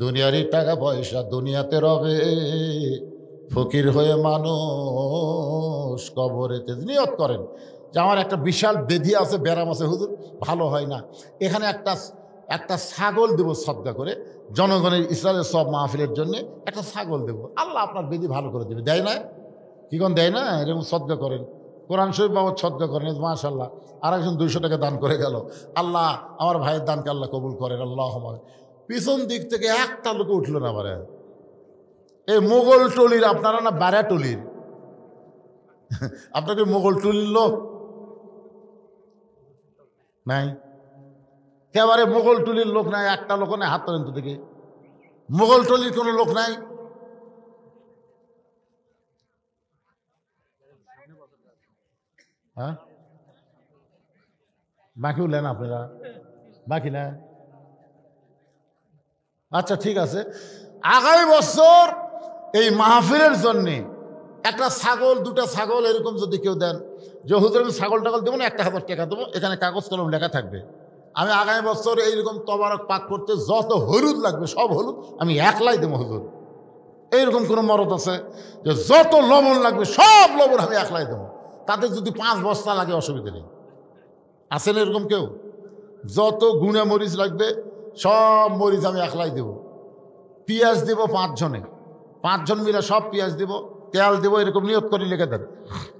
দুনিয়ারই টাকা পয়সা দুনিয়াতে রবে, ফকির হয়ে মানুষ কবরেতে। নিয়ত করেন যে আমার একটা বিশাল বেধি আছে, ব্যারাম আছে হুজুর, ভালো হয় না, এখানে একটা ছাগল দেব সদকা করে, জনগণের ইসরায়েলের সব মাহফিলের জন্য একটা ছাগল দেব, আল্লাহ আপনার বেধি ভালো করে দেবে। দেয় না কি কোন, দেয় না? এরকম সদকা করেন, কোরআন শরীফ বাবদ সদকা করেন, মাশাআল্লাহ। আর একজন 200 টাকা দান করে গেল, আল্লাহ আমার ভাইয়ের দানকে আল্লাহ কবুল করেন, আল্লাহ। পিছন দিক থেকে একটা লোক উঠলো না, আবার এই মোগল টলির, আপনারা না বারা টলির, আপনাকে মোগল টলির লোক নাই, একেবারে মোগল টলির লোক নাই, একটা লোক নাই, হাত তোলেন তো দেখে, মোগল টলির কোনো লোক নাই। হ্যাঁ, বাকিও নেন আপনারা, বাকি না? আচ্ছা ঠিক আছে, আগামী বছর এই মাহফিলের জন্যে একটা ছাগল, 2টা ছাগল এরকম যদি কেউ দেন, যে হুজুর আমি ছাগল টাগল দেবো না, 1000 টাকা দেবো, এখানে কাগজ কলম লেখা থাকবে, আমি আগামী বছর এইরকম তবারক পাক করতে যত হলুদ লাগবে সব হলুদ আমি একলাই দেবো হুজুর। এইরকম কোনো মরদ আছে যে যত লবণ লাগবে সব লবণ আমি একলাই দেবো, তাদের যদি 5 বস্তা লাগে অসুবিধা নেই? আছেন এরকম কেউ? যত গুঁড়া মরিচ লাগবে সব মরিচ আমি একলাই দেব। পেঁয়াজ দেব 5 জনে, 5 জন মিলে সব পেঁয়াজ দেব, তেল দেব, এরকম নিয়ত করে লিখে দেন।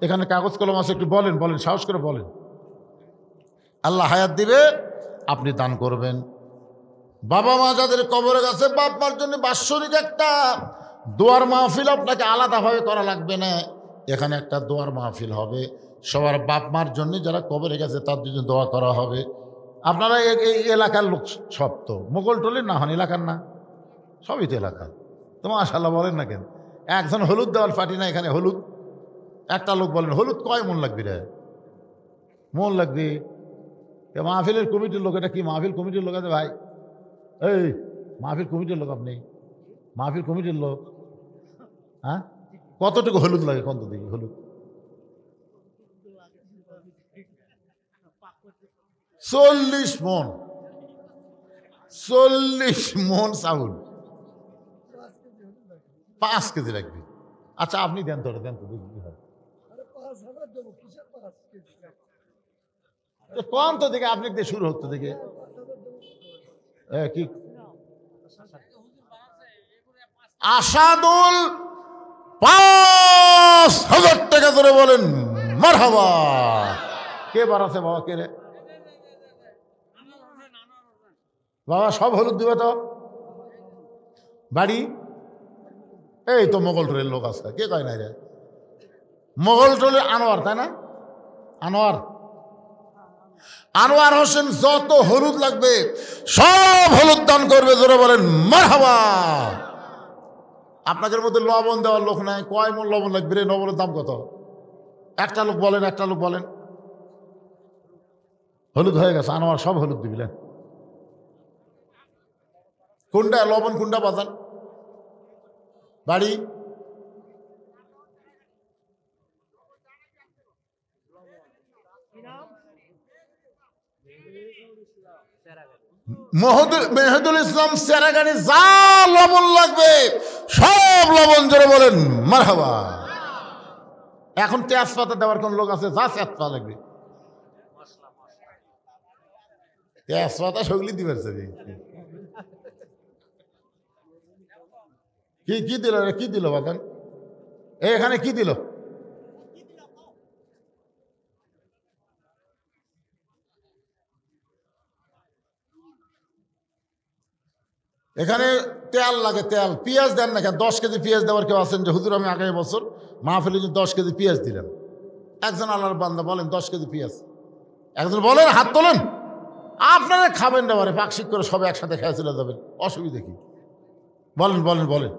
এখানে কাগজ কলম আছে, একটু বলেন, বলেন, সাহস করে বলেন। আল্লাহ হায়াত দিবে, আপনি দান করবেন। বাবা মা যাদের কবরে গেছে, বাপ মার জন্য বাৎসরিক একটা দোয়ার মাহফিল আপনাকে আলাদাভাবে করা লাগবে না, এখানে একটা দোয়ার মাহফিল হবে সবার বাপ মার জন্য, যারা কবরে গেছে তার জন্য দোয়া করা হবে। আপনারা এই এলাকার লোক সব তো মোগল টলির না হন, এলাকার না, সবই তো এলাকার। তো মাশাআল্লাহ বলেন না কেন? একজন হলুদ দেওয়ার পার্টি না এখানে, হলুদ একটা লোক বলেন হলুদ কয় মন লাগবে রে? মন লাগবে? মাহফিলের কমিটির লোক, এটা কি মাহফিল কমিটির লোক আছে ভাই? এই মাহফিল কমিটির লোক আপনি, মাহফিল কমিটির লোক, হ্যাঁ কতটুকু হলুদ লাগে কত দিকে? হলুদ 40 মন, 40 মন চাউল, 5 কেজি লাগবে। আচ্ছা আপনি দেন তো, দেন তো দেখি কি হয়। কোন তো দেখে আপনি দিয়ে শুরু হতো দেখে কি আসাদুল 5000 টাকা ধরে বলেন মারহাবা। কে বাড়াছে বাবা? কে রে বাবা? সব হলুদ দিবে তো। বাড়ি এই তো মোগল টোলের লোক আছে, কে কয় নাই রে? মোগল টোলের আনোয়ার, তাই না? আনোয়ার, আনোয়ার হোসেন যত হলুদ লাগবে সব হলুদ দান করবে। জোরে বলেন মারহাবা। আপনাদের মধ্যে লবণ দেওয়ার লোক নাই, কয় মন লবণ লাগবে রে? লবণের দাম কত? একটা লোক বলেন, একটা লোক বলেন। হলুদ হয়ে গেছে, আনোয়ার সব হলুদ দিবিলেন। কোনটা লবণ, কোনটা বাজান? বাড়ি মেহেদুল ইসলাম সেরাগানি। যা লবণ লাগবে সব লবণ, জোরে বলেন মারহাবা। এখন তেজপাতা দেওয়ার কোন লোক আছে? যা তেজপাতা লাগবে তেজপাতা সগলি দিবে। কি কি দিল রে? কি দিল বাদান? এখানে কি দিল? এখানে তেল লাগে, তেল। পেঁয়াজ দেন না কেন? 10 কেজি পেঁয়াজ দেওয়ার কেউ আছেন যে হুজুর আমি আগামী বছর মাহফিলে 10 কেজি পেঁয়াজ দিলাম? একজন আল্লাহর বান্দা বলেন 10 কেজি পেঁয়াজ। একজন বলেন, হাত তোলেন। আপনারা খাবেন না মানে পাকশিক করে সবাই একসাথে খেয়ে চলে যাবেন, অসুবিধা কি? বলেন বলেন বলেন।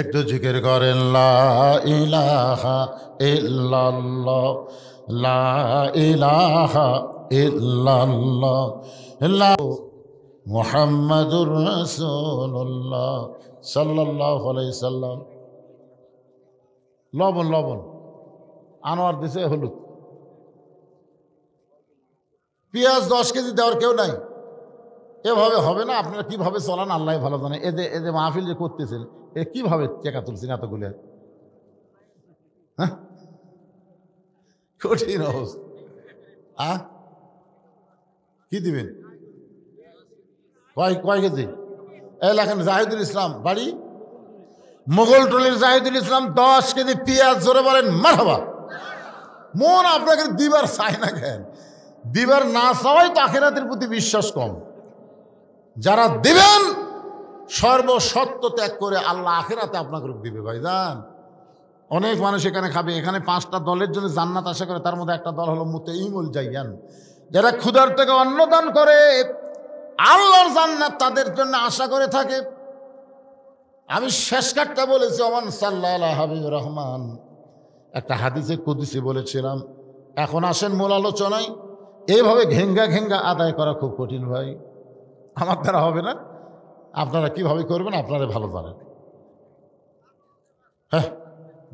একটু জিকির করেন লা ইলাহা ইল্লাল্লাহ, লা ইলাহা ইল্লাল্লাহ, লা মুহাম্মাদুর রাসূলুল্লাহ সাল্লাল্লাহু আলাইহি সাল্লাম। লবণ লবণ, আনোয়ার দিছে হলুদ। পেঁয়াজ 10 কেজি দেওয়ার কেউ নাই। এভাবে হবে না। আপনারা কিভাবে চলান আল্লাহ ভালো জানে। এদের মাহফিল যে করতেছেন এ কিভাবে টেকা তুলছেন এতগুলো? হ্যাঁ, কঠিন অবস্থা। কি দিবেন? কয় কেজি? এই লেখেন জাহিদুল ইসলাম, বাড়ি মোগল টলির জাহিদুল ইসলাম 10 কেজি পেঁয়াজ। জোরে বলেন মারহাবা। মন আপনাকে দিবার চায় না কেন? দিবার না চাওয়াই তো আখিরাতের প্রতি বিশ্বাস কম। যারা দিবেন সর্বসত্য ত্যাগ করে আল্লাহ আখিরাতে আপনাকে দিবে ভাইজান। অনেক মানুষ এখানে খাবে। এখানে 5টা দলের জন্য জান্নাত আশা করে, তার মধ্যে একটা দল হলো মুতাইমুল জাইয়ান। যারা ক্ষুধার থেকে অন্ন দান করে আল্লাহর জান্নাত তাদের জন্য আশা করে থাকে। আমি শেষ কাটটা বলেছি ওমান সাল্লাল্লাহু হাবিবুর রহমান, একটা হাদিসে কুদসি বলেছিলাম। এখন আসেন মূল আলোচনায়। এইভাবে ঘেঙ্গা ঘেঙ্গা আদায় করা খুব কঠিন ভাই, আমার দ্বারা হবে না। আপনারা কিভাবে করবেন আপনারা ভালো জানেন। হ্যাঁ,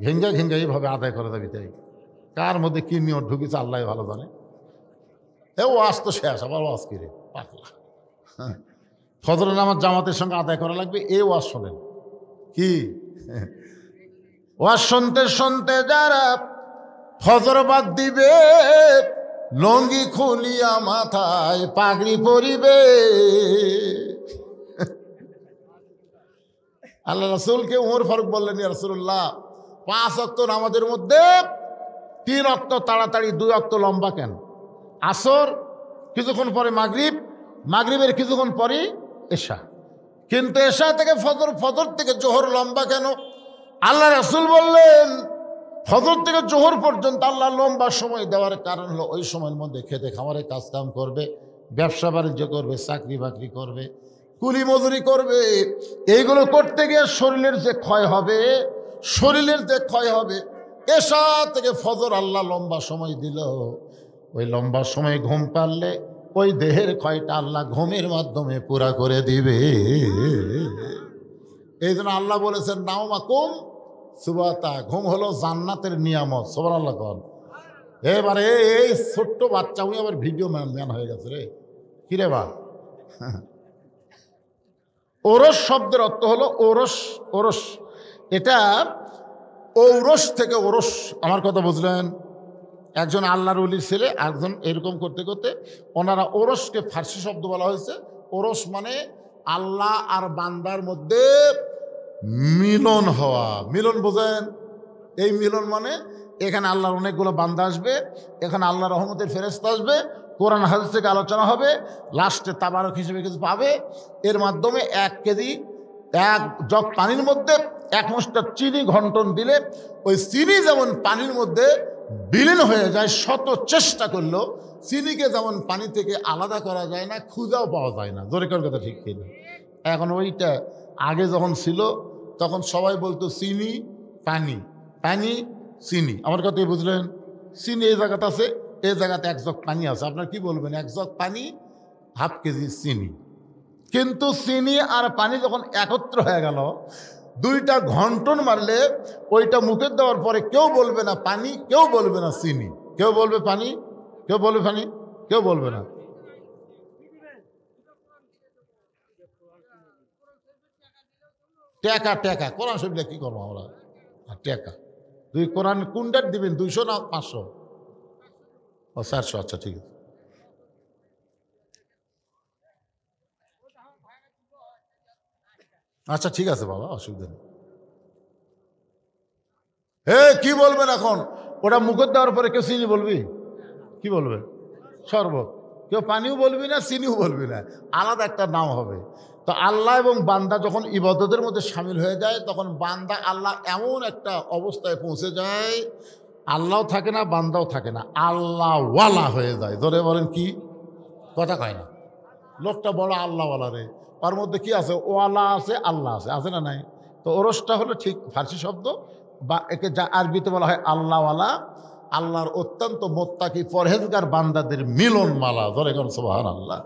ঘেঙ্গা ঘেঙ্গা এইভাবে আদায় করা যাবে, তাই কার মধ্যে কি নিয়ম ঢুকেছে আল্লাহ ভালো জানে। এ ওয়াজ তো শেষ, আবার ওয়াজ কিরে পাকলা। ফজরের নামাজ জামাতের সঙ্গে আদায় করা লাগবে, এই ওয়াজ শোনেন। কি ওয়াজ শুনতে শুনতে যারা ফজর বাদ দিবে, লঙ্গি খুলিয়া মাথায় পাগড়ি পরিবে। আল্লাহ রাসূলকে ওমর ফারুক বললেন, ইয়া রাসূলুল্লাহ 5 ওয়াক্ত নামাজের মধ্যে 3 ওয়াক্ত তাড়াতাড়ি, 2 ওয়াক্ত লম্বা কেন? আসর কিছুক্ষণ পরে মাগরিব, মাগরিবের কিছুক্ষণ পরে এশা, কিন্তু এশা থেকে ফজর, ফজর থেকে জোহর লম্বা কেন? আল্লাহ রাসূল বললেন ফজর থেকে জোহর পর্যন্ত আল্লাহ লম্বা সময় দেওয়ার কারণ হলো ওই সময়ের মধ্যে খেতে খামারে কাজ কাম করবে, ব্যবসা বাণিজ্য করবে, চাকরি বাকরি করবে, কুলি মজুরি করবে। এইগুলো করতে গিয়ে শরীরের যে ক্ষয় হবে, শরীরের যে ক্ষয় হবে, এশা থেকে ফজর আল্লাহ লম্বা সময় দিল। ওই লম্বা সময় ঘুম পারলে ওই দেহের ক্ষয়টা আল্লাহ ঘুমের মাধ্যমে পুরা করে দিবে। এই জন্য আল্লাহ বলেছেন নাওমাকুম সুবাতা, ঘুম হলো জান্নাতের নিয়ামত। সুবহানাল্লাহ কন। এবারে এই ছোট্ট বাচ্চা উনি আবার ভিডিও ম্যান হয়ে গেছে রে, কিরে বা? ওরস শব্দের অর্থ হলো ওরস, ওরস। এটা ঔরস থেকে ওরস। আমার কথা বুঝলেন? একজন আল্লাহর ওলির ছেলে, একজন এরকম করতে করতে ওনারা ওরসকে ফার্সি শব্দ বলা হয়েছে। ওরস মানে আল্লাহ আর বান্দার মধ্যে মিলন হওয়া। মিলন বোঝেন? এই মিলন মানে এখানে আল্লাহর অনেকগুলো বান্দা আসবে, এখানে আল্লাহ রহমতের ফেরেশতা আসবে, কোরআন হাদিস থেকে আলোচনা হবে, লাস্টে তাবারক হিসেবে কিছু পাবে। এর মাধ্যমে 1 কেজি 1 জগ পানির মধ্যে 1 মুষ্টা চিনি ঘন্টন দিলে ওই চিনি যেমন পানির মধ্যে বিলীন হয়ে যায়, শত চেষ্টা করলেও চিনিকে যেমন পানি থেকে আলাদা করা যায় না, খুঁজাও পাওয়া যায় না। জোরে করার কথা ঠিক কিনা? এখন ওইটা আগে যখন ছিল তখন সবাই বলতো চিনি পানি, পানি চিনি। আমার কথাই বুঝলেন? চিনি এই জায়গাতে আছে, এই জায়গাতে 1 জগ পানি আছে। আপনার কি বলবেন? 1 জগ পানি, 1/2 কেজি চিনি। কিন্তু চিনি আর পানি যখন একত্র হয়ে গেল, 2টা ঘন্টন মারলে ওইটা মুখে দেওয়ার পরে কেউ বলবে না পানি, কেউ বলবে না চিনি, কেউ বলবে পানি, কেউ বলবে পানি, কেউ বলবে না। টেকা টেকা কোরআন শরীফ কি করবো আমরা? টেকা তুই কোরআন কোনটার দিবেন? 200 না 500? ও 400। আচ্ছা ঠিক আছে। আচ্ছা ঠিক আছে বাবা, অসুবিধা নেই। হে কি বলবেন এখন? ওটা মুখে দেওয়ার পরে কেউ চিনি বলবি? কি বলবে? শরবত। কেউ পানিও বলবি না, চিনিও বলবি না, আলাদা একটা নাম হবে। তো আল্লাহ এবং বান্দা যখন ইবাদতের মধ্যে সামিল হয়ে যায়, তখন বান্দা আল্লাহ এমন একটা অবস্থায় পৌঁছে যায়, আল্লাহও থাকে না, বান্দাও থাকে না, আল্লাহ ওয়ালা হয়ে যায়। ধরে বলেন কি কথা কয় না? লোকটা বড় আল্লাহওয়ালা রে, ওর মধ্যে কি আছে? ওয়ালা আছে, আল্লাহ আছে, আছে না নাই? তো ওরসটা হলো ঠিক ফার্সি শব্দ, বা একে যা আরবিতে বলা হয় আল্লাহওয়ালা, আল্লাহর অত্যন্ত মোত্তাকি পরহেজগার বান্দাদের মিলন মালা। ধরে এখন সুবহানাল্লাহ।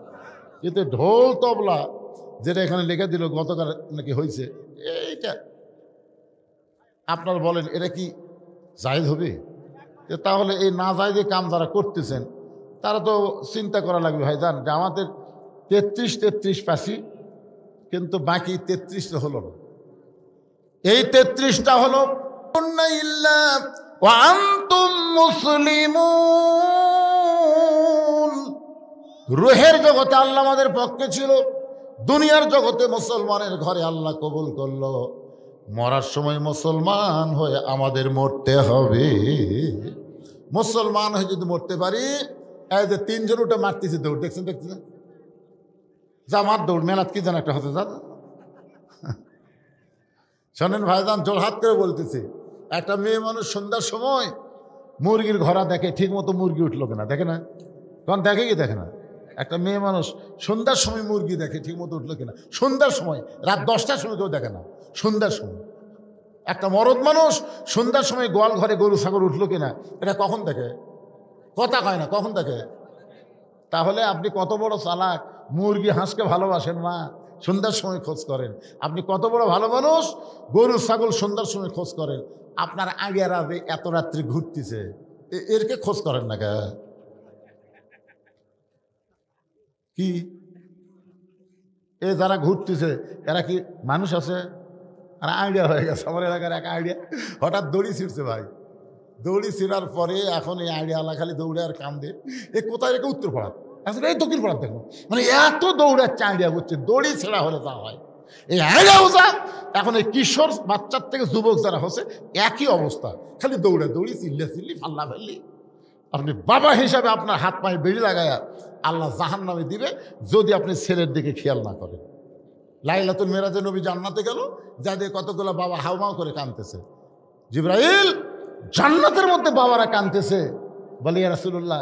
কিন্তু ঢোল তবলা যেটা এখানে লিখে দিল গতকাল নাকি হয়েছে, এইটা আপনারা বলেন এটা কি জায়েজ হবে? তাহলে এই না জায়েজে কাম যারা করতেছেন তারা তো চিন্তা করা লাগবে ভাই, জান যে আমাদের 33 পাসি, কিন্তু বাকি 33 হলো না। এই 33টা হলো রুহের জগতে আল্লাহ আমাদের পক্ষে ছিল, দুনিয়ার জগতে মুসলমানের ঘরে আল্লাহ কবুল করলো। মরার সময় মুসলমান হয়ে আমাদের মরতে হবে। মুসলমান হয়ে যদি মরতে পারি, এই যে 3 জন উঠে মারতেছে দৌড়, দেখছেন দেখছেন? জামাত দৌড়, মেলাত কি যেন একটা হতে যান। শোনেন ভাইজান, জোরহাত করে বলতেছে, একটা মেয়ে মানুষ সন্ধ্যার সময় মুরগির ঘোড়া দেখে, ঠিক মতো মুরগি উঠলো কিনা দেখে না? তখন দেখে কি দেখে না? একটা মেয়ে মানুষ সন্ধ্যার সময় মুরগি দেখে, ঠিক মতো উঠলো কিনা। সন্ধ্যার সময়, রাত 10টার সময় কেউ দেখে না, সন্ধ্যার সময়। একটা মরদ মানুষ সন্ধ্যার সময় গোয়াল ঘরে গরু ছাগল উঠলো কিনা, এটা কখন দেখে? কথা কয় না, কখন দেখে? তাহলে আপনি কত বড় চালাক, মুরগি হাঁসকে ভালোবাসেন না, সন্ধ্যার সময় খোঁজ করেন। আপনি কত বড় ভালো মানুষ, গরু ছাগল সন্ধ্যার সময় খোঁজ করেন। আপনার আগে রাতে এত রাত্রি ঘুরতেছে, এরকে খোঁজ করেন না কে? কি এ যারা ঘুরতেছে এরা কি মানুষ আছে? আর আইডিয়া হয়ে গেছে আমার এলাকার এক আইডিয়া, হঠাৎ দড়ি ছিঁড়ছে ভাই। দৌড়ি ছিঁড়ার পরে এখন এই আইডিয়ালা খালি দৌড়ে আর কান্দে, এ কোথায় রেখে উত্তর পাড়াত, আসলে এই দক্ষিণ পাড়াত দেখো, মানে এত দৌড়াচ্ছে আইডিয়া করছে, দড়ি ছেঁড়া হলে তা হয়। এই আইডিয়া বোঝা এখন এই কিশোর বাচ্চার থেকে যুবক যারা হচ্ছে একই অবস্থা, খালি দৌড়ে দৌড়ি, চিল্লে চিল্লি, ফাল্লা ফাল্লি। আপনি বাবা হিসাবে আপনার হাত পায়ে বেড়ি লাগায়া আল্লাহ জাহান্নামে দিবে যদি আপনি ছেলের দিকে খেয়াল না করেন। লাইলাতুল মেরাজে নবী জান্নাতে গেল, যাদের কতগুলো বাবা হাউমাউ করে কাঁদতেছে। জিবরাইল, জান্নাতের মধ্যে বাবারা কাঁদতেছে, বলে ইয়া রাসূলুল্লাহ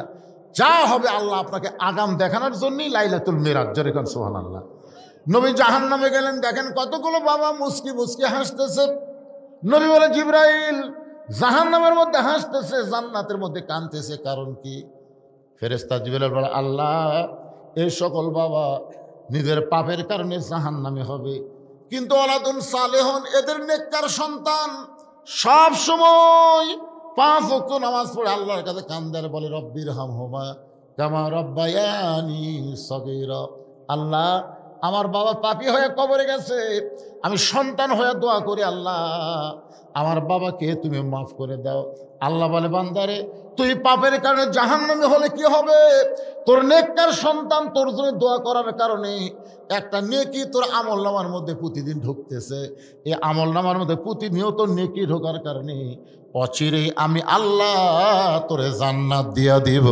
যা হবে আল্লাহ আপনাকে আগাম দেখানোর জন্যই লাইলাতুল মেরাজ। জোরে কোন সুবহানাল্লাহ। নবী জাহান্নামে গেলেন, দেখেন কতগুলো বাবা মুস্কি মুস্কি হাসতেছে। নবী বলে জিবরাইল, জাহান্নামের মধ্যে হাসতেছে, জান্নাতের মধ্যে কাঁদতেছে, কারণ কি? ফেরেশতা জিবরাইল বলে আল্লাহ এই সকল বাবা নিজের পাপের কারণে জাহান্নামে হবে, কিন্তু ওয়ালাদুন সালেহুন, এদের নেককার সন্তান সব সময় 5 ওয়াক্ত নামাজ পড়ে আল্লাহর কাছে কান্দে, বলে রব্বির হামহুমা কামা রব্বায়ানি সগীরা। আল্লাহ আমার বাবা পাপী হয়ে কবরে গেছে, আমি সন্তান হয়ে দোয়া করি, আল্লাহ আমার বাবাকে তুমি মাফ করে দাও। আল্লাহ বলে, বান্দারে তুই পাপের কারণে জাহান্নামী হলে কি হবে? তোর নেককার সন্তান তোর জন্য দোয়া করার কারণে একটা নেকি তোর আমলনামার মধ্যে প্রতিদিন ঢুকতেছে। এই আমলনামার মধ্যে প্রতিনিয়ত নেকি ঢোকার কারণে অচিরেই আমি আল্লাহ তোরে জান্নাত দিয়া দিব।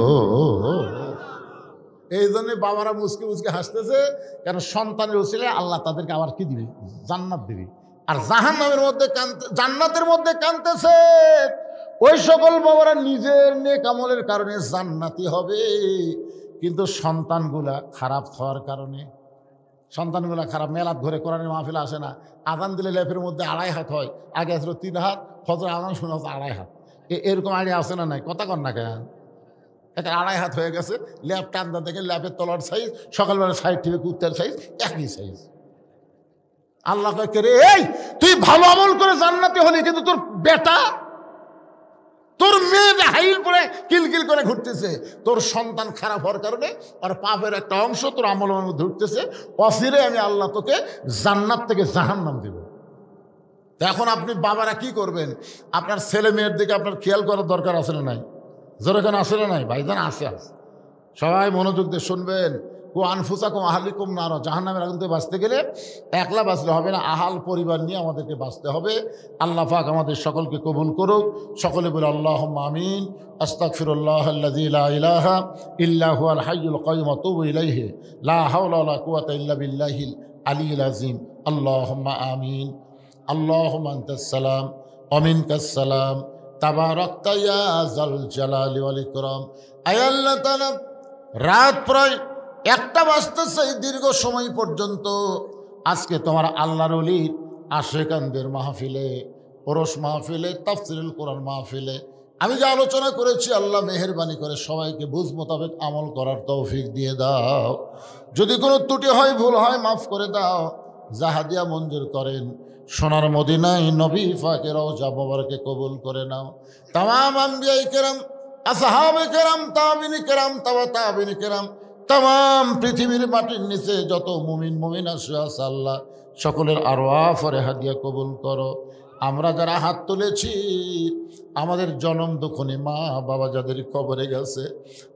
এই জন্য বাবারা মুসকে মুসকে হাসতেছে, কেন সন্তানের উসিলে আল্লাহ তাদেরকে আবার কি দিবি? জান্নাত দিবি। আর জাহান্নামের মধ্যে জান্নাতের মধ্যে কাঁদতেছে ওই সকল বাবারা নিজের নেক আমলের কারণে জান্নাতি হবে, কিন্তু সন্তানগুলা খারাপ হওয়ার কারণে, সন্তানগুলা খারাপ। মেলাত ঘরে কোরআনের মাহফিল আসে না, আজান দিলে লেপের মধ্যে 2.5 হাত হয়, আগে আসলো 3 হাত, ফজর আজান শোনা হচ্ছে 2.5 হাত। এরকম আইডিয়া আসে না? নাই কথা কর না কেন? এটা 2.5 হাত হয়ে গেছে, ল্যাপ টান্দা দেখে ল্যাপের তলার সাইজ, সকালবেলা সাইড থেকে কুত্তার সাইজ একই সাইজ। আল্লাহ কে রে, এই তুই ভালো আমল করে জান্নাতি হলি, কিন্তু তোর বেটা, তোর মেয়ে হাইল পরে কিলকিল করে ঘুরতেছে, তোর সন্তান খারাপ হওয়ার কারণে আর পাপের একটা অংশ তোর আমলের মধ্যে ঘুরতেছে। অচিরে আমি আল্লাহ তোকে জান্নাত থেকে জাহান্নাম দেব। এখন আপনি বাবারা কি করবেন? আপনার ছেলে মেয়ের দিকে আপনার খেয়াল করার দরকার আছে না নাই? জোরে কেন আসে না নাই? ভাইজান আছে। সবাই মনোযোগ দিয়ে শুনবেন। ও আনফুসাকুম আহলিকুম নার, জাহান্নামের আগুন থেকে বাঁচতে গেলে একলা বাঁচলে হবে না, আহাল পরিবার নিয়ে আমাদেরকে বাঁচতে হবে। আল্লাহ পাক আমাদের সকলকে কবুল করুক। সকলে বলে আল্লাহুম্মা আমিন। আস্তাগফিরুল্লাহাল্লাযী লা ইলাহা ইল্লা হুয়াল হাইয়ুল কাইয়্যুম ওয়া আতুবু ইলাইহি লা হাওলা ওয়ালা কুওয়াতা ইল্লা বিল্লাহিল আলিয়্যিল আযীম। আল্লাহুম্মা আমিন। আল্লাহুম্মা আনতাস সালাম ওয়া মিনকাস সালাম তাবারাকতা ইয়া যাল জালালি ওয়াল ইকরাম। আয় আল্লাহ তাআলা, রাত প্রায় 1টা বাজতেছে, দীর্ঘ সময় পর্যন্ত আজকে তোমার আল্লাহর ওলির আশেকানদের মাহফিলে, ওরস মাহফিলে, তাফসীরুল কোরআন মাহফিলে আমি যে আলোচনা করেছি, আল্লাহ মেহেরবানি করে সবাইকে বুঝ মোতাবেক আমল করার তৌফিক দিয়ে দাও। যদি কোনো ত্রুটি হয়, ভুল হয়, মাফ করে দাও। জাহাদিয়া মঞ্জুর করেন। সোনার মদিনায় নবী পাকের রওজা মোবারকে কবুল করে নাও। তামাম আম্বিয়ায়ে কেরাম, আসহাবে কেরাম, তাবিঈন কেরাম, তাবিঈন কেরাম, তাম পৃথিবীর মাটির নিচে যত মুমিন মুমিনা আছে আল্লাহ সকলের আরওয়াহ ফরহাদিয়া কবুল করো। আমরা যারা হাত তুলেছি, আমাদের জনম দুঃখনী মা বাবা যাদের কবরে গেছে,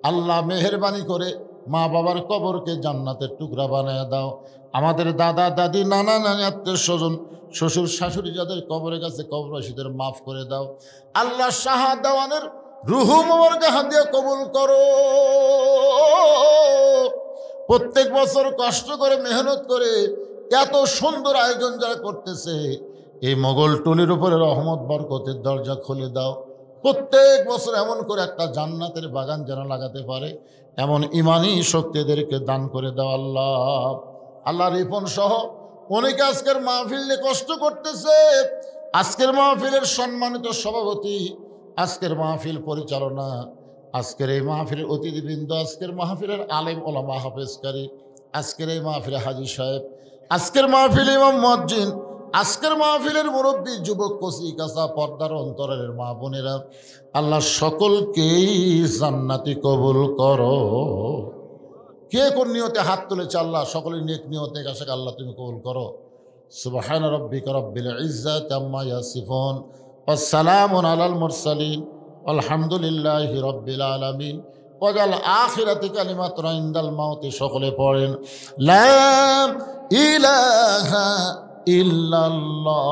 আল্লাহ মেহেরবানি করে মা বাবার কবরকে জান্নাতের টুকরা বানায় দাও। আমাদের দাদা দাদি, নানা নানি, আত্মীয় স্বজন, শ্বশুর শাশুড়ি যাদের কবরে গেছে, কবরবাসীদের মাফ করে দাও। আল্লাহ শাহাদাওয়ানের রুহু মোবারকে হাদিয়া কবুল করো। প্রত্যেক বছর কষ্ট করে মেহনত করে এত সুন্দর আয়োজন যারা করতেছে, এই মোগল টুলির উপরে রহমত বরকতের দরজা খুলে দাও। প্রত্যেক বছর এমন করে একটা জান্নাতের বাগান যেন লাগাতে পারে, এমন ইমানি শক্তিদেরকে দান করে দাও আল্লাহ। আল্লাহ রিপন সহ অনেকে আজকের মাহফিল নিয়ে কষ্ট করতেছে। আজকের মাহফিলের সম্মানিত সভাপতি, আজকের মাহফিল পরিচালনা, আজকের এই মাহফিলের অতিথিবৃন্দ, আজকের মাহফিলের আলেম ওলামা হাফেজকারী, আজকের এই মাহফিলে হাজী সাহেব, আজকের মাহফিল ইমাম মুয়াজ্জিন, আজকের মাহফিলের মুরব্বী, যুবক, কচি কাঁচা, পর্দার অন্তরের মা বোনেরা, আল্লাহ সকলকেই জান্নাতি কবুল করো। কে কোন নিয়তে হাত তুলেছে আল্লাহ সকলের নেক নিয়তে কাছে আল্লাহ তুমি কবুল করো। সুবহান রাব্বিকা রাব্বিল ইজ্জাতি আম্মা ইয়াসিফুন ওয়াস সালামুন আলাল মুরসালিন আলহামদুলিল্লাহি রাব্বিল আলামিন। ওয়াজাল আখিরাতি কালিমাতুন ইনদাল মাউতি। সকলে পড়েন লা ইলাহা ইল্লাল্লাহ।